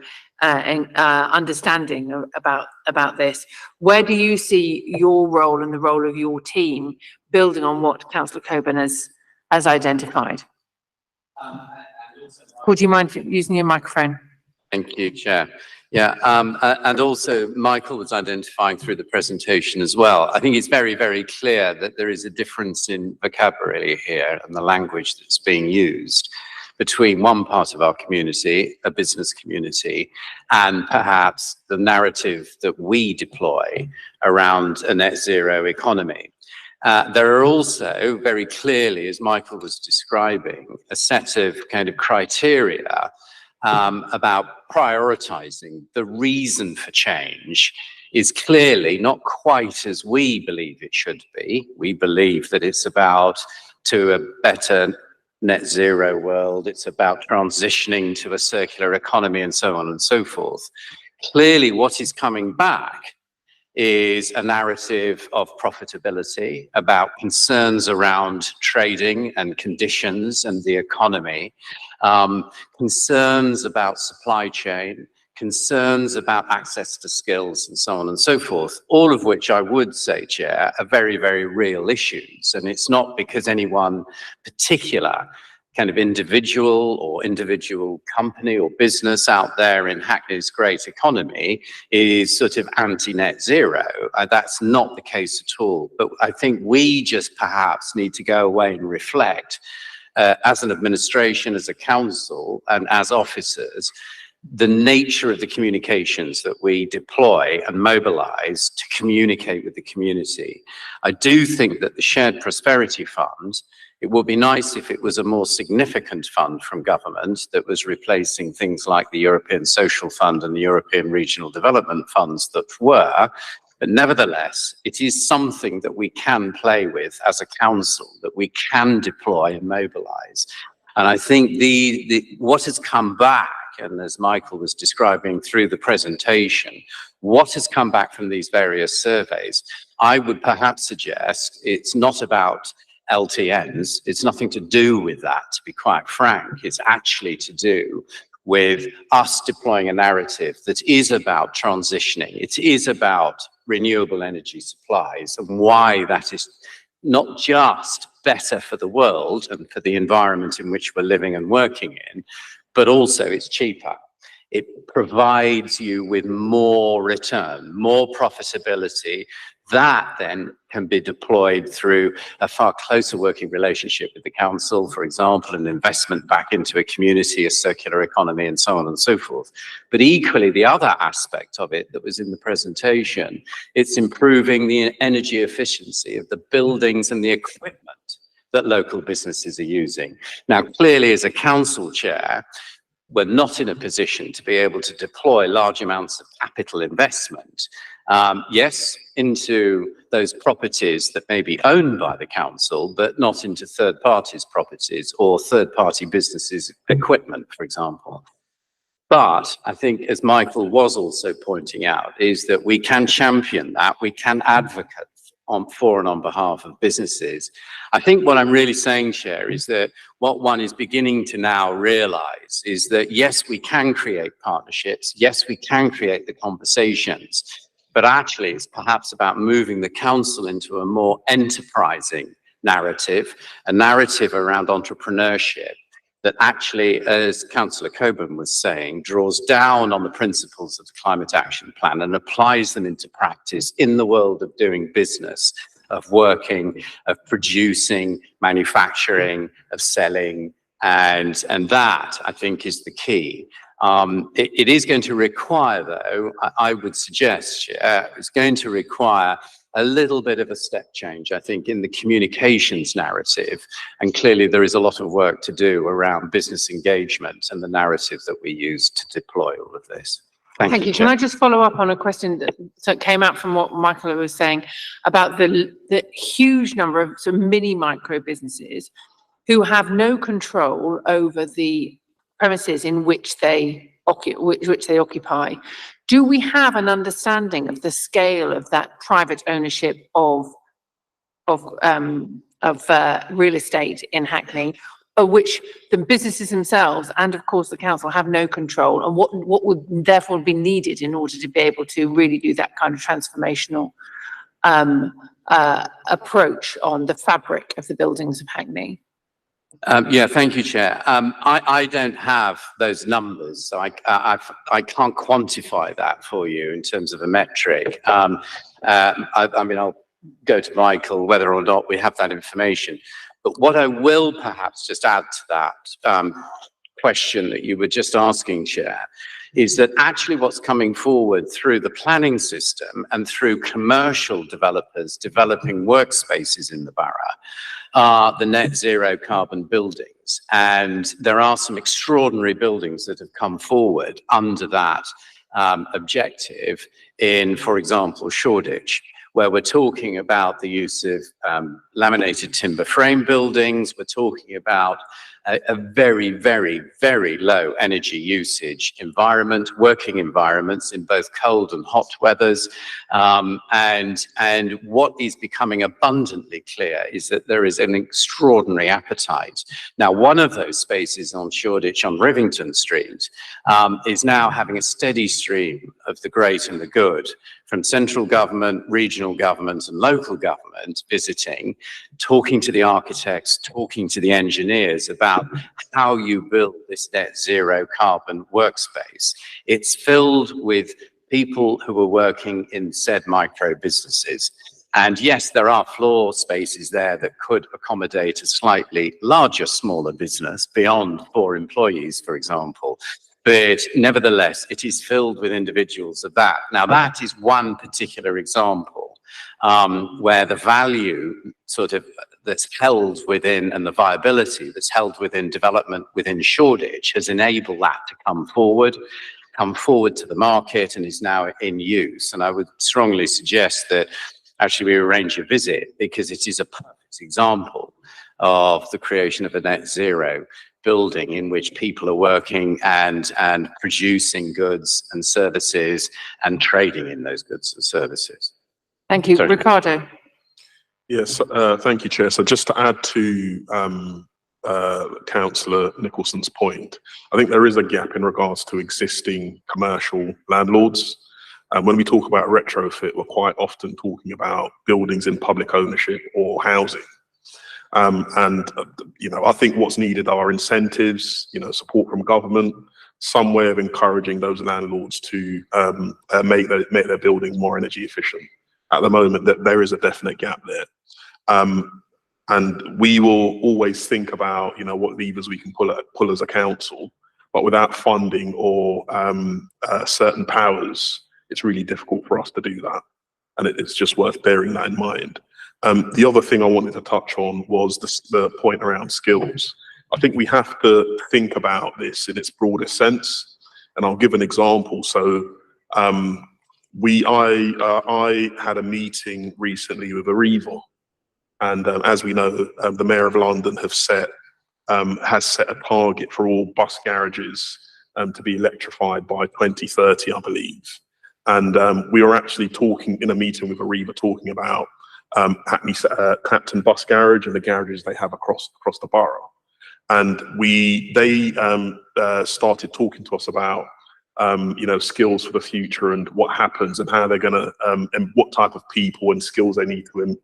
understanding about this. Where do you see your role and the role of your team building on what Councillor Coburn has identified? Would you mind using your microphone? Thank you, Chair. Yeah, and also Michael was identifying through the presentation as well. I think it's very, very clear that there is a difference in vocabulary here and the language that's being used between one part of our community, a business community, and perhaps the narrative that we deploy around a net zero economy. There are also very clearly, as Michael was describing, a set of kind of criteria about prioritizing. The reason for change is clearly not quite as we believe it should be. We believe that it's about to a better net zero world. It's about transitioning to a circular economy and so on and so forth. Clearly, what is coming back is a narrative of profitability, about concerns around trading and conditions and the economy, concerns about supply chain, concerns about access to skills and so on and so forth, all of which I would say, Chair, are very, very real issues. And it's not because any one particular kind of individual or individual company or business out there in Hackney's great economy is sort of anti-net zero. That's not the case at all. But I think we just perhaps need to go away and reflect as an administration, as a council, and as officers, the nature of the communications that we deploy and mobilize to communicate with the community. I do think that the Shared Prosperity Fund, it would be nice if it was a more significant fund from government that was replacing things like the European Social Fund and the European Regional Development Funds that were. But nevertheless, it is something that we can play with as a council, that we can deploy and mobilize. And I think what has come back, and as Michael was describing through the presentation, what has come back from these various surveys, I would perhaps suggest it's not about LTNs. It's nothing to do with that, to be quite frank. It's actually to do with us deploying a narrative that is about transitioning. It is about renewable energy supplies and why that is not just better for the world and for the environment in which we're living and working in, but also it's cheaper. It provides you with more return, more profitability. That then can be deployed through a far closer working relationship with the council, for example, an investment back into a community, a circular economy, and so on and so forth. But equally, the other aspect of it that was in the presentation, it's improving the energy efficiency of the buildings and the equipment that local businesses are using. Now, clearly, as a council chair, we're not in a position to be able to deploy large amounts of capital investment, yes, into those properties that may be owned by the council, but not into third parties' properties or third party businesses' equipment, for example. But I think, as Michael was also pointing out, is that we can champion that, we can advocate for and on behalf of businesses. I think what I'm really saying, Chair, is that what one is beginning to now realize is that, yes, we can create partnerships, yes, we can create the conversations, but actually it's perhaps about moving the council into a more enterprising narrative, a narrative around entrepreneurship that actually, as Councillor Coburn was saying, draws down on the principles of the Climate Action Plan and applies them into practice in the world of doing business, of working, of producing, manufacturing, of selling, and that, I think, is the key. It is going to require, though, I would suggest, it's going to require a little bit of a step change, I think, in the communications narrative. And clearly there is a lot of work to do around business engagement and the narrative that we use to deploy all of this. Thank you. Can I just follow up on a question that came out from what Michael was saying about the huge number of sort of mini micro businesses who have no control over the premises in which they occupy. Do we have an understanding of the scale of that private ownership of real estate in Hackney, of which the businesses themselves and of course the council have no control, and what would therefore be needed in order to be able to really do that kind of transformational approach on the fabric of the buildings of Hackney? Yeah, thank you, Chair. I don't have those numbers, so I can't quantify that for you in terms of a metric. I mean, I'll go to Michael whether or not we have that information. But what I will perhaps just add to that question that you were just asking, Chair, is that actually what's coming forward through the planning system and through commercial developers developing workspaces in the borough are the net zero carbon buildings. And there are some extraordinary buildings that have come forward under that objective in, for example, Shoreditch, where we're talking about the use of laminated timber frame buildings. We're talking about a very, very, very low energy usage environment, working environments in both cold and hot weathers. And what is becoming abundantly clear is that there is an extraordinary appetite. Now, one of those spaces on Shoreditch on Rivington Street is now having a steady stream of the great and the good from central government, regional government and local government visiting, talking to the architects, talking to the engineers about how you build this net zero carbon workspace. It's filled with people who are working in said micro businesses. And yes, there are floor spaces there that could accommodate a slightly larger, smaller business beyond 4 employees, for example. But nevertheless, it is filled with individuals of that. Now, that is one particular example where the value sort of that's held within and the viability that's held within development within Shoreditch has enabled that to come forward to the market and is now in use. And I would strongly suggest that actually we arrange a visit because it is a perfect example of the creation of a net zero building in which people are working and producing goods and services and trading in those goods and services. Thank you. Sorry. Ricardo. Yes, thank you, Chair. So just to add to Councillor Nicholson's point. I think there is a gap in regards to existing commercial landlords. And when we talk about retrofit, we're quite often talking about buildings in public ownership or housing. I think what's needed are incentives, support from government, some way of encouraging those landlords to make their buildings more energy efficient. At the moment, there is a definite gap there. And we will always think about, what levers we can pull as a council, but without funding or certain powers, it's really difficult for us to do that. And it's just worth bearing that in mind. The other thing I wanted to touch on was the point around skills. I think we have to think about this in its broadest sense, and I'll give an example. So I had a meeting recently with Arriva, and as we know, the Mayor of London has set a target for all bus garages to be electrified by 2030, I believe. And we were actually talking in a meeting with Arriva, talking about Hackney Clapton Bus Garage and the garages they have across the borough. And they started talking to us about skills for the future and what happens and how they're going to and what type of people and skills they need to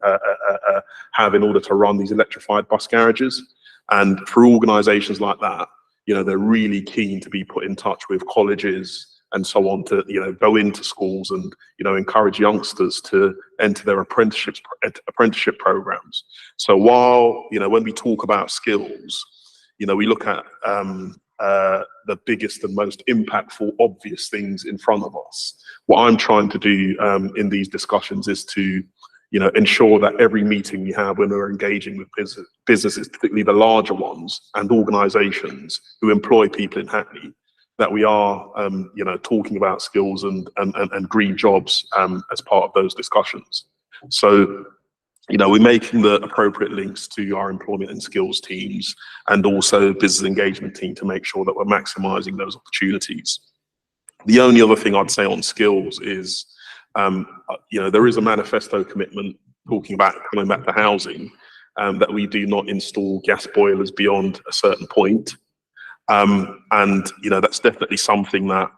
have in order to run these electrified bus garages. And for organisations like that, they're really keen to be put in touch with colleges and so on to go into schools and encourage youngsters to enter their apprenticeship programs. So while when we talk about skills, we look at the biggest and most impactful obvious things in front of us. What I'm trying to do in these discussions is to ensure that every meeting we have when we're engaging with businesses, particularly the larger ones and organisations who employ people in Hackney, that we are talking about skills and green jobs as part of those discussions. So we're making the appropriate links to our employment and skills teams and also business engagement team to make sure that we're maximising those opportunities. The only other thing I'd say on skills is, there is a manifesto commitment talking about coming back to housing, that we do not install gas boilers beyond a certain point. That's definitely something that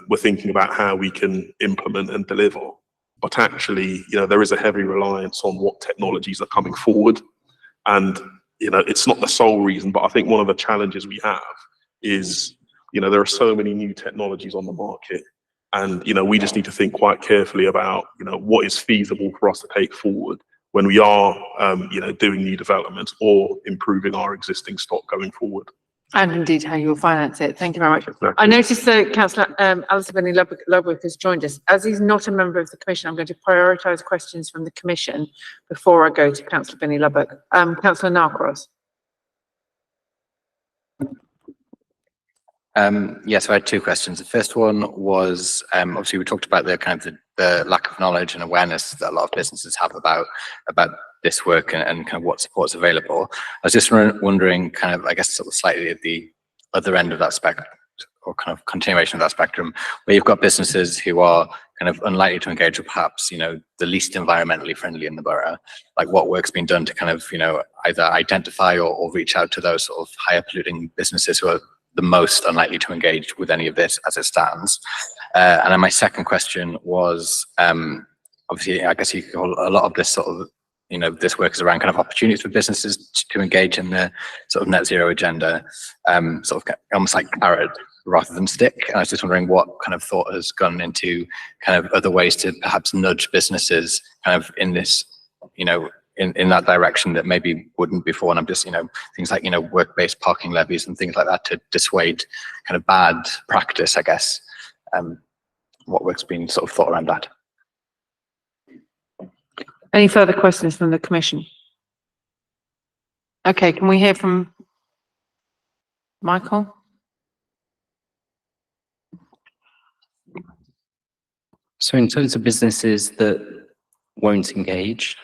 we're thinking about how we can implement and deliver. But actually, there is a heavy reliance on what technologies are coming forward. And, it's not the sole reason, but I think one of the challenges we have is, there are so many new technologies on the market. And, we just need to think quite carefully about, what is feasible for us to take forward when we are, doing new developments or improving our existing stock going forward. And indeed how you'll finance it. Thank you very much. I noticed that Councillor Alistair Benny-Ludwig has joined us. As he's not a member of the Commission, I'm going to prioritise questions from the Commission before I go to Councillor Benny-Ludwig. Councillor Narcross. Yes, I had two questions. The first one was, obviously we talked about the lack of knowledge and awareness that a lot of businesses have about this work and kind of what support's available. I was just wondering, I guess sort of slightly at the other end of that spectrum, or kind of continuation of that spectrum, where you've got businesses who are kind of unlikely to engage with perhaps, the least environmentally friendly in the borough. Like what work's been done to kind of, either identify or reach out to those sort of higher polluting businesses who are the most unlikely to engage with any of this as it stands. And then my second question was, obviously, I guess you could call a lot of this sort of, this work is around kind of opportunities for businesses to engage in the sort of net zero agenda, sort of almost like carrot rather than stick. And I was just wondering what kind of thought has gone into kind of other ways to perhaps nudge businesses kind of in this, in that direction that maybe wouldn't before. And I'm just, things like, work-based parking levies and things like that to dissuade kind of bad practice, I guess. What work's been sort of thought around that? Any further questions from the Commission? Okay, can we hear from Michael? So in terms of businesses that won't engage,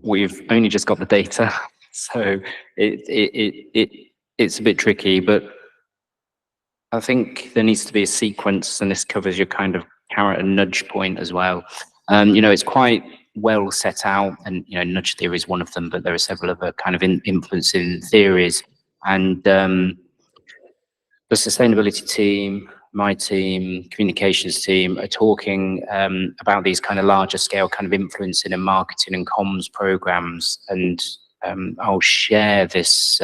we've only just got the data, so it's a bit tricky, but I think there needs to be a sequence, and this covers your kind of carrot and nudge point as well. It's quite well set out, and nudge theory is one of them, but there are several other kind of influencing theories. And the sustainability team, my team, communications team are talking about these kind of larger scale kind of influencing and marketing and comms programs. And I'll share this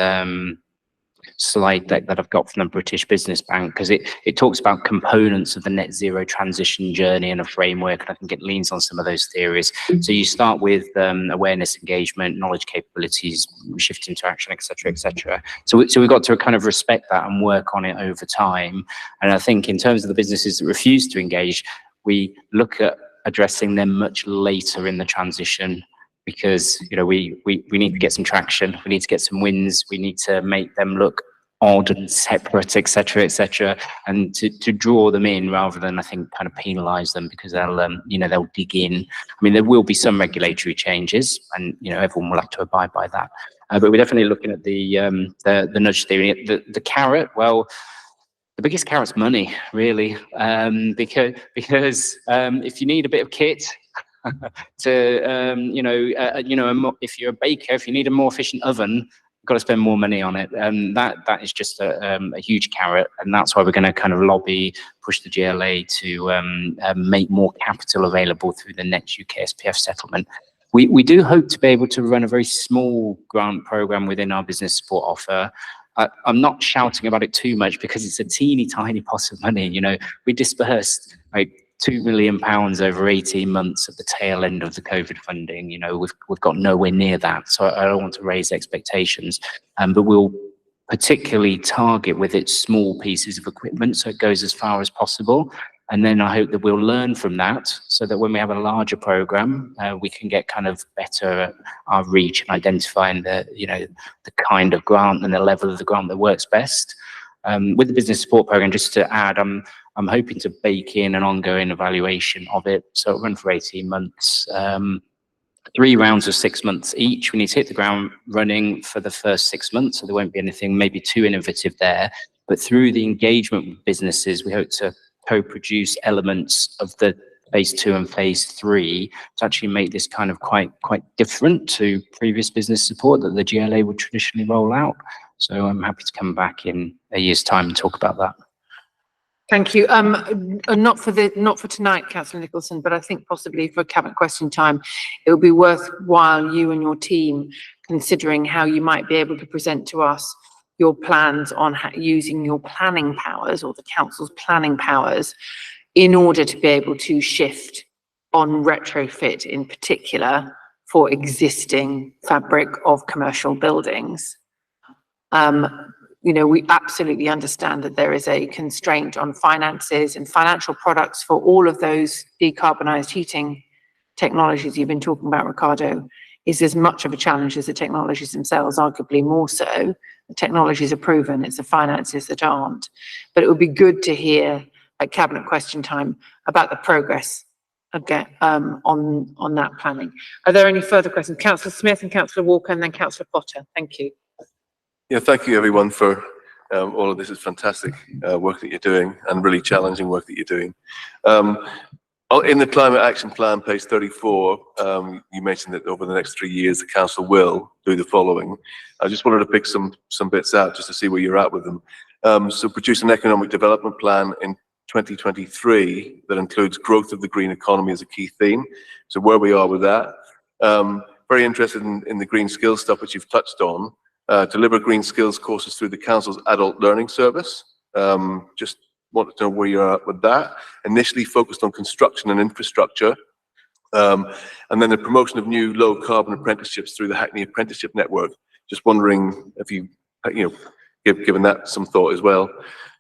slide deck that I've got from the British Business Bank, because it talks about components of the net zero transition journey and a framework, and I think it leans on some of those theories. So you start with awareness, engagement, knowledge capabilities, shift into action, etc., etc. So we've got to kind of respect that and work on it over time. And I think in terms of the businesses that refuse to engage, we look at addressing them much later in the transition, because we need to get some traction, we need to get some wins, we need to make them look odd and separate, etc., and to draw them in rather than, I think, kind of penalise them, because they'll dig in. I mean, there will be some regulatory changes, and everyone will have to abide by that. But we're definitely looking at the nudge theory. The carrot, well, the biggest carrot's money, really, because if you need a bit of kit to if you're a baker, if you need a more efficient oven, you've got to spend more money on it, and that is just a huge carrot, and that's why we're going to kind of lobby, push the GLA to make more capital available through the next UK SPF settlement. We do hope to be able to run a very small grant program within our business support offer. I'm not shouting about it too much because it's a teeny tiny pot of money. We dispersed like £2 million over 18 months at the tail end of the COVID funding. We've got nowhere near that, so I don't want to raise expectations. But we'll particularly target with it small pieces of equipment, so it goes as far as possible. And then I hope that we'll learn from that, so that when we have a larger program, we can get kind of better at our reach and identifying the kind of grant and the level of the grant that works best. With the business support program, just to add, I'm hoping to bake in an ongoing evaluation of it. So it'll run for 18 months, 3 rounds of 6 months each. We need to hit the ground running for the first 6 months, so there won't be anything maybe too innovative there. But through the engagement with businesses, we hope to co-produce elements of the phase 2 and phase 3 to actually make this kind of quite different to previous business support that the GLA would traditionally roll out. So I'm happy to come back in a year's time and talk about that. Thank you. Not for tonight, Councillor Nicholson, but I think possibly for Cabinet question time, it would be worthwhile you and your team considering how you might be able to present to us your plans on using your planning powers, or the council's planning powers, in order to be able to shift on retrofit in particular for existing fabric of commercial buildings. We absolutely understand that there is a constraint on finances and financial products for all of those decarbonised heating technologies you've been talking about, Ricardo, is as much of a challenge as the technologies themselves, arguably more so. The technologies are proven, it's the finances that aren't. But it would be good to hear at Cabinet question time about the progress again, on that planning. Are there any further questions? Councillor Smith and Councillor Walker, and then Councillor Potter. Thank you. Yeah, thank you everyone for all of this. Is fantastic work that you're doing, and really challenging work that you're doing. In the Climate Action Plan, page 34, you mentioned that over the next 3 years, the council will do the following. I just wanted to pick some bits out just to see where you're at with them. So produce an economic development plan in 2023 that includes growth of the green economy as a key theme. So where we are with that. Very interested in the green skills stuff, which you've touched on. Deliver green skills courses through the council's adult learning service. Just wanted to know where you're at with that. Initially focused on construction and infrastructure, and then the promotion of new low carbon apprenticeships through the Hackney Apprenticeship Network. Just wondering if you given that some thought as well.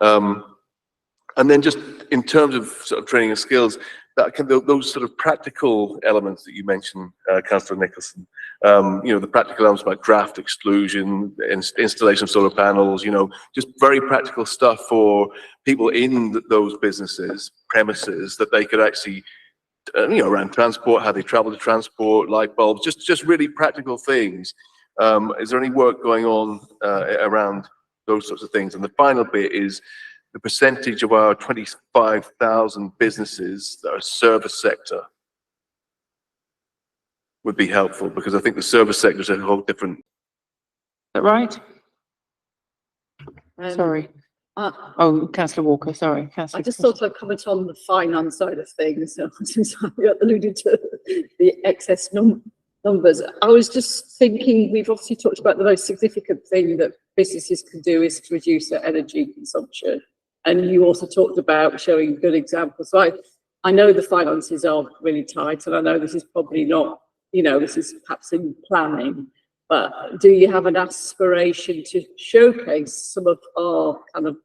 And then just in terms of sort of training and skills, those sort of practical elements that you mentioned, Councillor Nicholson, the practical elements about draft exclusion, installation of solar panels, just very practical stuff for people in those businesses, premises, that they could actually, around transport, how they travel to transport, light bulbs, just really practical things. Is there any work going on around those sorts of things? And the final bit is the percentage of our 25,000 businesses that are service sector. would be helpful, because I think the service sector is a whole different. Is that right? Sorry. Oh, Councillor Walker, sorry. I just thought I'd comment on the finance side of things, since I alluded to the excess numbers. I was just thinking, we've obviously talked about the most significant thing that businesses can do is to reduce their energy consumption. And you also talked about showing good examples. So I know the finances are really tight, and I know this is probably not, this is perhaps in planning, but do you have an aspiration to showcase some of our kind of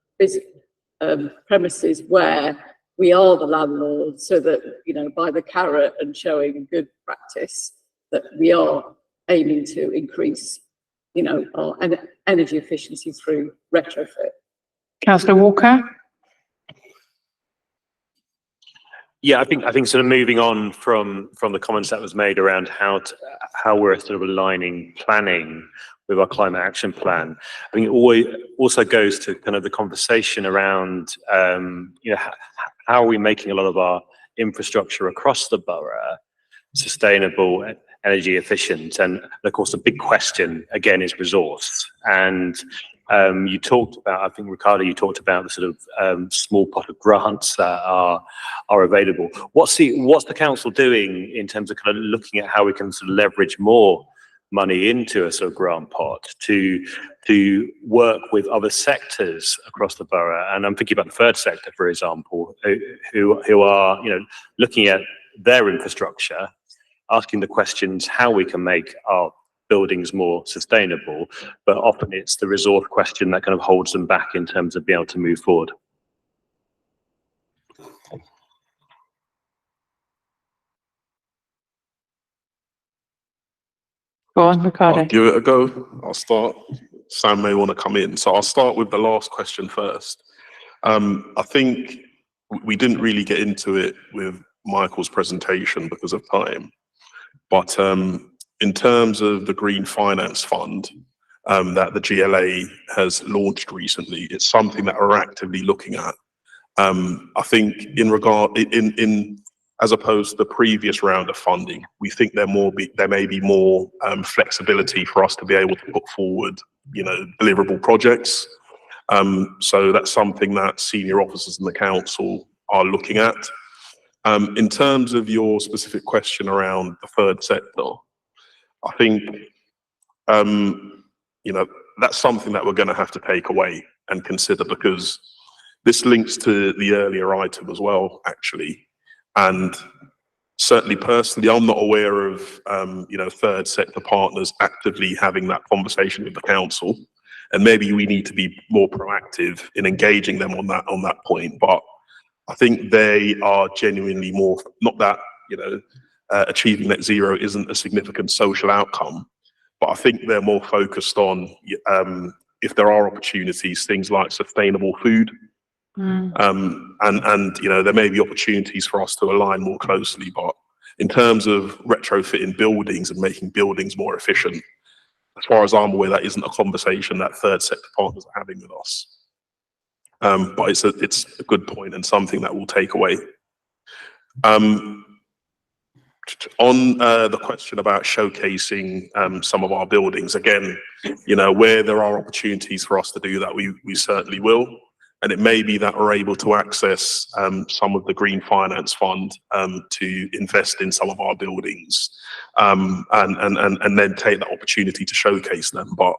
premises where we are the landlord, so that, by the carrot and showing good practice, that we are aiming to increase, our energy efficiency through retrofit? Councillor Walker? Yeah, I think sort of moving on from the comments that was made around how we're sort of aligning planning with our climate action plan. I think it always also goes to kind of the conversation around how are we making a lot of our infrastructure across the borough sustainable, energy efficient, and of course the big question again is resource. And you talked about, I think Ricardo, you talked about the sort of small pot of grants that are available. What's the council doing in terms of kind of looking at how we can sort of leverage more money into a sort of grant pot to work with other sectors across the borough? And I'm thinking about the third sector, for example, who are looking at their infrastructure, asking the questions how we can make our buildings more sustainable, but often it's the resource question that kind of holds them back in terms of being able to move forward. Go on, Ricardo. I'll give it a go. I'll start. Sam may want to come in. So I'll start with the last question first. I think we didn't really get into it with Michael's presentation because of time. But in terms of the Green Finance Fund that the GLA has launched recently, it's something that we're actively looking at. I think as opposed to the previous round of funding, we think there may be more flexibility for us to be able to put forward, deliverable projects. So that's something that senior officers in the council are looking at. In terms of your specific question around the third sector, I think, that's something that we're going to have to take away and consider, because this links to the earlier item as well, actually. And certainly personally, I'm not aware of, third sector partners actively having that conversation with the council. And maybe we need to be more proactive in engaging them on that point. But I think they are genuinely more, not that, achieving net zero isn't a significant social outcome, but I think they're more focused on if there are opportunities, things like sustainable food. And there may be opportunities for us to align more closely, but in terms of retrofitting buildings and making buildings more efficient, as far as I'm aware, that isn't a conversation that third sector partners are having with us. But it's a good point and something that we'll take away. On the question about showcasing some of our buildings, again, where there are opportunities for us to do that, we certainly will. And it may be that we're able to access some of the Green Finance Fund to invest in some of our buildings, and then take that opportunity to showcase them. But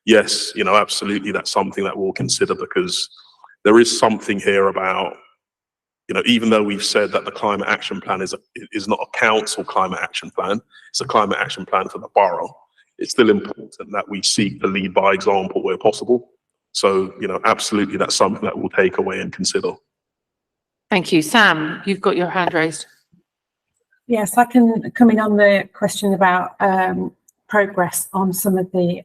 yes, absolutely, that's something that we'll consider, because there is something here about, even though we've said that the climate action plan is not a council climate action plan, it's a climate action plan for the borough. It's still important that we seek to lead by example where possible. So, absolutely, that's something that we'll take away and consider. Thank you. Sam, you've got your hand raised. Yes, I can come in on the question about progress on some of the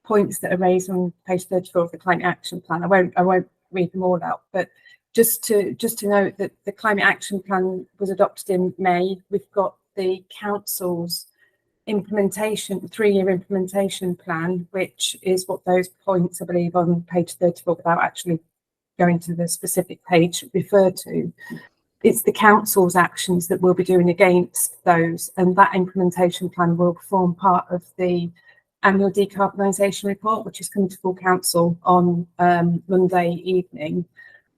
points that are raised on page 34 of the climate action plan. I won't read them all out, but just to note that the climate action plan was adopted in May. We've got the council's implementation, 3-year implementation plan, which is what those points, I believe, on page 34, without actually going to the specific page, refer to. it's the council's actions that we'll be doing against those, and that implementation plan will form part of the annual decarbonisation report, which is coming to full council on Monday evening.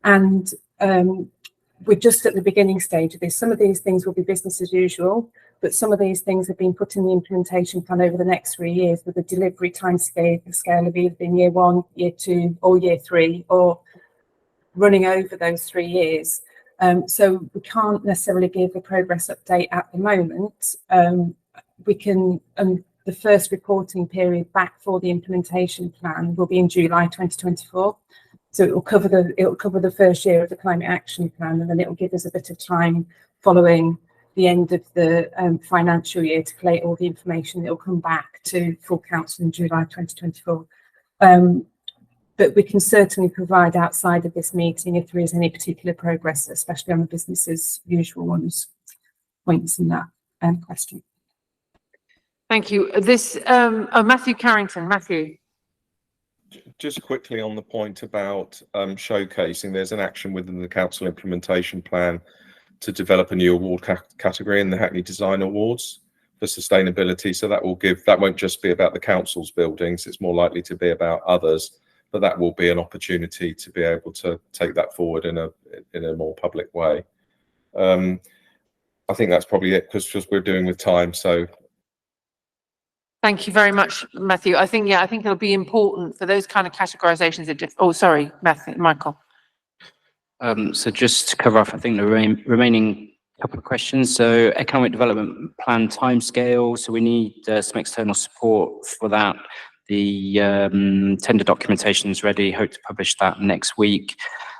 And we're just at the beginning stage of this. Some of these things will be business as usual, but some of these things have been put in the implementation plan over the next 3 years with a delivery timescale of either in year 1, year 2 or year 3, or running over those 3 years. So we can't necessarily give a progress update at the moment. We can, the first reporting period back for the implementation plan will be in July 2024. So it will cover the first year of the climate action plan, and then it will give us a bit of time following the end of the financial year to collate all the information that will come back to full council in July 2024. But we can certainly provide outside of this meeting if there is any particular progress, especially on the business as usual points in that question. Thank you. This, Matthew Carrington. Matthew. Just quickly on the point about showcasing, there's an action within the council implementation plan to develop a new award category in the Hackney Design Awards for sustainability. So that won't just be about the council's buildings, it's more likely to be about others, but that will be an opportunity to be able to take that forward in a more public way. I think that's probably it, because we're doing with time. So thank you very much, Matthew. I think it'll be important for those kind of categorizations. Oh, sorry, Matthew, Michael. So just to cover off, I think the remaining couple of questions. So economic development plan timescale. So we need some external support for that. The tender documentation is ready. Hope to publish that next week.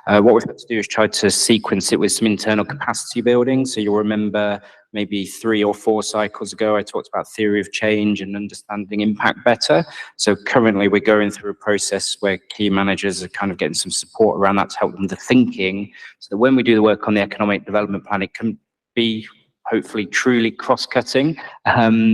What we've got to do is try to sequence it with some internal capacity building. So you'll remember maybe 3 or 4 cycles ago, I talked about theory of change and understanding impact better. So currently we're going through a process where key managers are kind of getting some support around that to help them to thinking, so that when we do the work on the economic development plan, it can be hopefully truly cross-cutting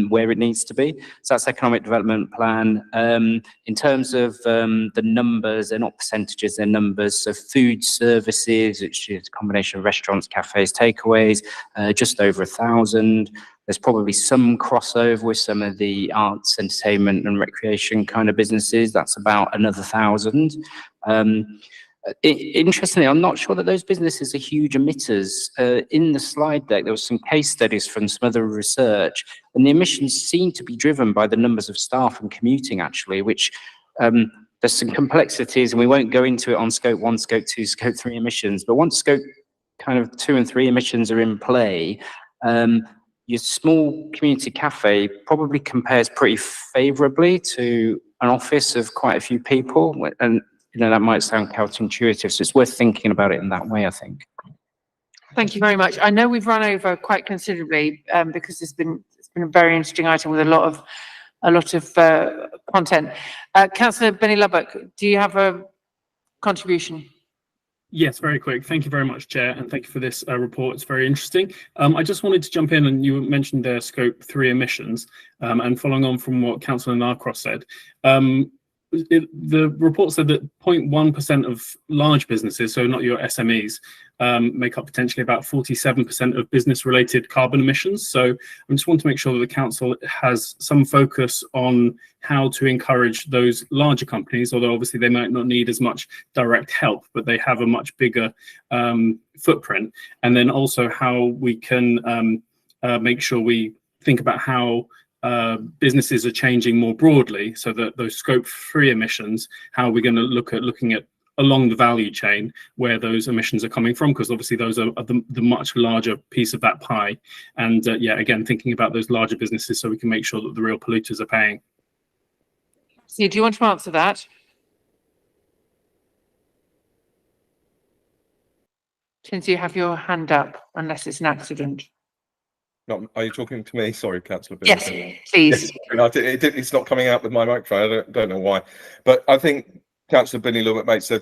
where it needs to be. So that's economic development plan. In terms of the numbers, they're not percentages, they're numbers. So food services, which is a combination of restaurants, cafes, takeaways, just over 1,000. There's probably some crossover with some of the arts, entertainment and recreation kind of businesses. That's about another 1,000. Interestingly, I'm not sure that those businesses are huge emitters. In the slide deck, there was some case studies from some other research, and the emissions seem to be driven by the numbers of staff and commuting, actually, which there's some complexities, and we won't go into it on scope 1, scope 2, scope 3 emissions, but once scope kind of 2 and 3 emissions are in play, your small community cafe probably compares pretty favorably to an office of quite a few people, and that might sound counterintuitive, so it's worth thinking about it in that way, I think. Thank you very much. I know we've run over quite considerably because it's been a very interesting item with a lot of content. Councillor Benny Lubbock, do you have a contribution? Yes, very quick. Thank you very much, Chair, and thank you for this report. It's very interesting. I just wanted to jump in, and you mentioned their scope 3 emissions, and following on from what Councillor Narcross said, the report said that 0.1% of large businesses, so not your SMEs, make up potentially about 47% of business-related carbon emissions. So I just want to make sure that the council has some focus on how to encourage those larger companies, although obviously they might not need as much direct help, but they have a much bigger footprint. And then also how we can make sure we think about how businesses are changing more broadly, so that those scope 3 emissions, how are we going to looking at along the value chain where those emissions are coming from, because obviously those are the much larger piece of that pie. And yeah, again, thinking about those larger businesses so we can make sure that the real polluters are paying. So, do you want to answer that? Since you have your hand up, unless it's an accident. Are you talking to me? Sorry, Councillor. Yes, please. Yes, it's not coming out with my microphone. I don't know why. But I think Councillor Benny Lubbock makes a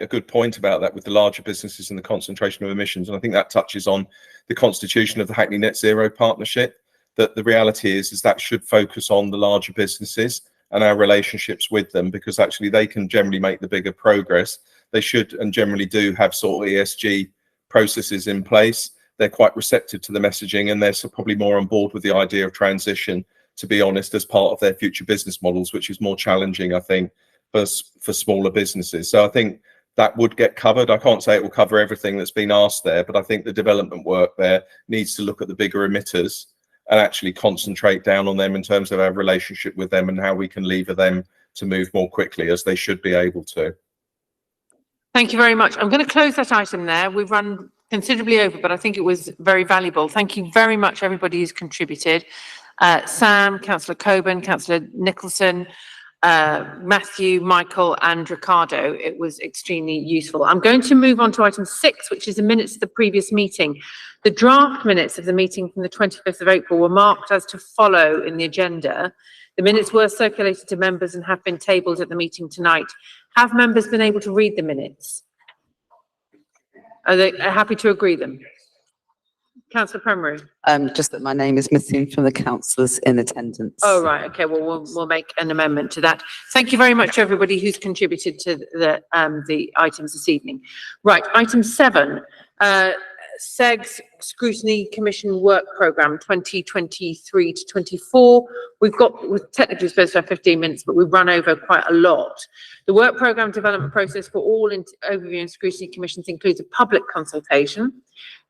good point about that with the larger businesses and the concentration of emissions. And I think that touches on the constitution of the Hackney Net Zero Partnership, that the reality is that should focus on the larger businesses and our relationships with them, because actually they can generally make the bigger progress. They should and generally do have sort of ESG processes in place. They're quite receptive to the messaging, and they're probably more on board with the idea of transition, to be honest, as part of their future business models, which is more challenging, I think, for smaller businesses. So I think that would get covered. I can't say it will cover everything that's been asked there, but I think the development work there needs to look at the bigger emitters and actually concentrate down on them in terms of our relationship with them and how we can lever them to move more quickly, as they should be able to. Thank you very much. I'm going to close that item there. We've run considerably over, but I think it was very valuable. Thank you very much, everybody who's contributed. Sam, Councillor Coburn, Councillor Nicholson, Matthew, Michael and Ricardo. It was extremely useful. I'm going to move on to item 6, which is the minutes of the previous meeting. The draft minutes of the meeting from the 25th of April were marked as to follow in the agenda. The minutes were circulated to members and have been tabled at the meeting tonight. Have members been able to read the minutes? Are they happy to agree them? Councillor Premaru. Just that my name is missing from the councillors in attendance. Oh, right. Okay. Well, we'll make an amendment to that. Thank you very much, everybody who's contributed to the items this evening. Right. Item 7, SEG's Scrutiny Commission Work Programme 2023 to 24. We're technically supposed to have 15 minutes, but we've run over quite a lot. The work programme development process for all overview and scrutiny commissions includes a public consultation.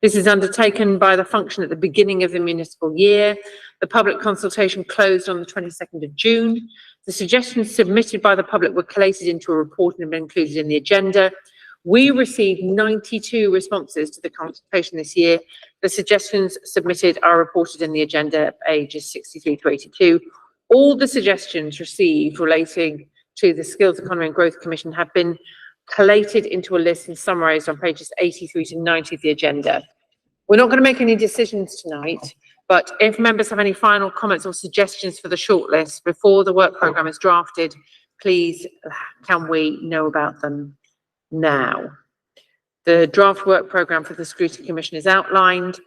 This is undertaken by the function at the beginning of the municipal year. The public consultation closed on the 22nd of June. The suggestions submitted by the public were collated into a report and have been included in the agenda. We received 92 responses to the consultation this year. The suggestions submitted are reported in the agenda, pages 63 to 82. All the suggestions received relating to the Skills Economy and Growth Commission have been collated into a list and summarised on pages 83 to 90 of the agenda. We're not going to make any decisions tonight, but if members have any final comments or suggestions for the shortlist before the work programme is drafted, please can we know about them now? The draft work programme for the Scrutiny Commission is outlined.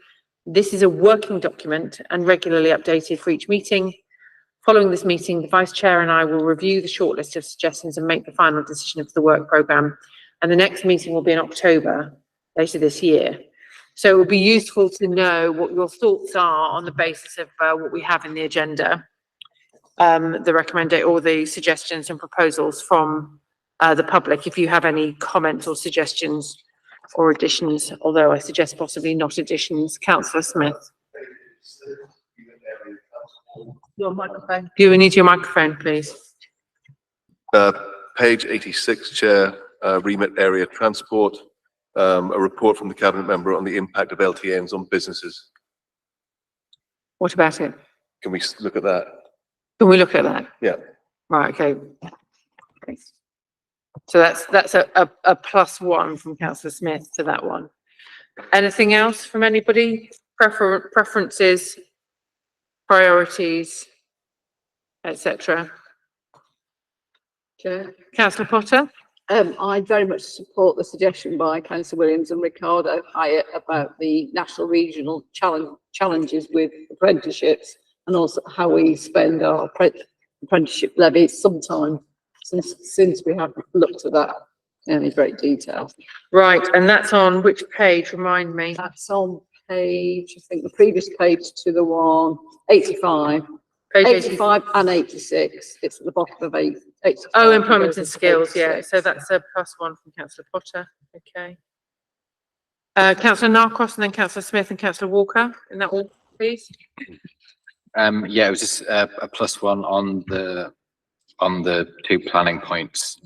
This is a working document and regularly updated for each meeting. Following this meeting, the Vice Chair and I will review the shortlist of suggestions and make the final decision of the work programme. And the next meeting will be in October, later this year. So it will be useful to know what your thoughts are on the basis of what we have in the agenda, the recommendation or the suggestions and proposals from the public. If you have any comments or suggestions or additions, although I suggest possibly not additions. Councillor Smith. Your microphone. You need your microphone, please. Page 86, Chair, remit area transport, a report from the Cabinet member on the impact of LTNs on businesses. What about it? Can we look at that? Can we look at that? Yeah. Right, okay. So that's a +1 from Councillor Smith to that one. Anything else from anybody? Preferences, priorities, etc. Chair. Councillor Potter. I very much support the suggestion by Councillor Williams and Ricardo Hyatt about the national regional challenges with apprenticeships and also how we spend our apprenticeship levies sometime since we haven't looked at that in any great detail. Right, and that's on which page? Remind me. That's on page, I think the previous page to the one, 85. Page 85 and 86. It's at the bottom of 85. Oh, employment and skills, yeah. So that's a +1 from Councillor Potter. Okay. Councillor Narcos and then Councillor Smith and Councillor Walker. In that order, please. Yeah, it was just a +1 on the 2 planning points.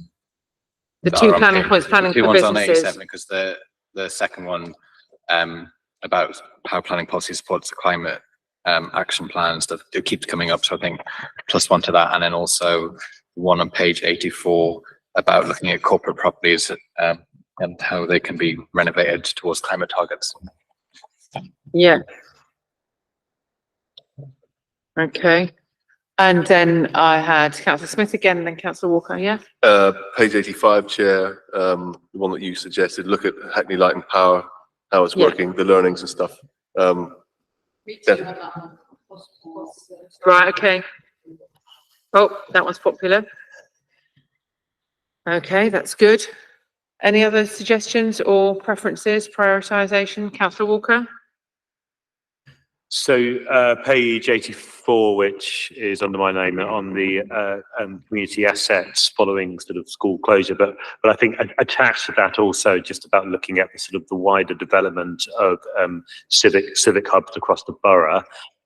The 2 planning points, planning for businesses. 2 ones on 87, because the second one about how planning policy supports the climate action plan and stuff, it keeps coming up. So I think +1 to that, and then also one on page 84 about looking at corporate properties and how they can be renovated towards climate targets. Yeah. Okay. And then I had Councillor Smith again, and then Councillor Walker, yeah? Page 85, Chair, the one that you suggested, look at Hackney Light and Power, how it's working, the learnings and stuff. Right, okay. Oh, that one's popular. Okay, that's good. Any other suggestions or preferences, prioritisation? Councillor Walker? So page 84, which is under my name, on the community assets following sort of school closure, but I think attached to that also just about looking at the sort of the wider development of civic hubs across the borough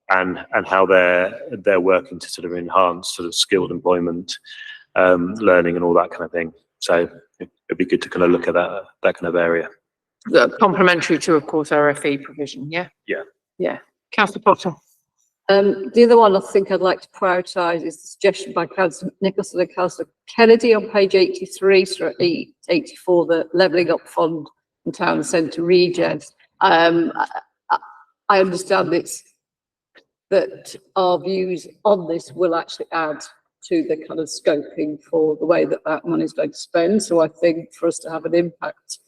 and how they're working to sort of enhance sort of skilled employment, learning and all that kind of thing. So it'd be good to kind of look at that kind of area. Complementary to, of course, our FE provision, yeah? Yeah. Yeah. Councillor Potter. The other one I think I'd like to prioritise is the suggestion by Councillor Nicholson and Councillor Kennedy on page 83 through 84, the levelling up fund and town centre regions. I understand that our views on this will actually add to the kind of scoping for the way that money is going to spend. So I think for us to have an impact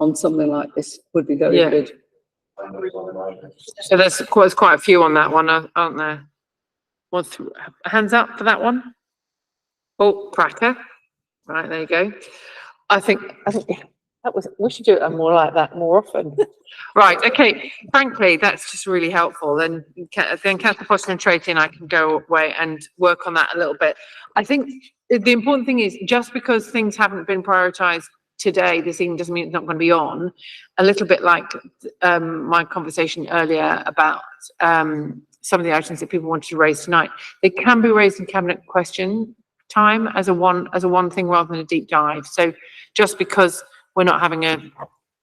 on something like this would be very good. So there's quite a few on that one, aren't there? Hands up for that one. Oh, cracker. Right, there you go. I think we should do it more like that more often. Right, okay. Frankly, that's just really helpful. Then Councillor Foster and Tracy and I can go away and work on that a little bit. I think the important thing is just because things haven't been prioritised today, this evening, doesn't mean it's not going to be on. A little bit like my conversation earlier about some of the items that people wanted to raise tonight. They can be raised in cabinet question time as a one thing rather than a deep dive. So just because we're not having a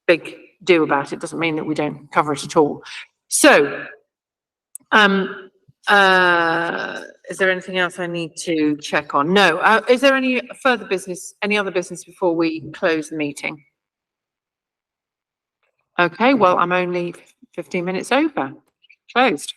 big do about it doesn't mean that we don't cover it at all. So is there anything else I need to check on? No. Is there any further business, any other business before we close the meeting? Okay, well, I'm only 15 minutes over. Closed.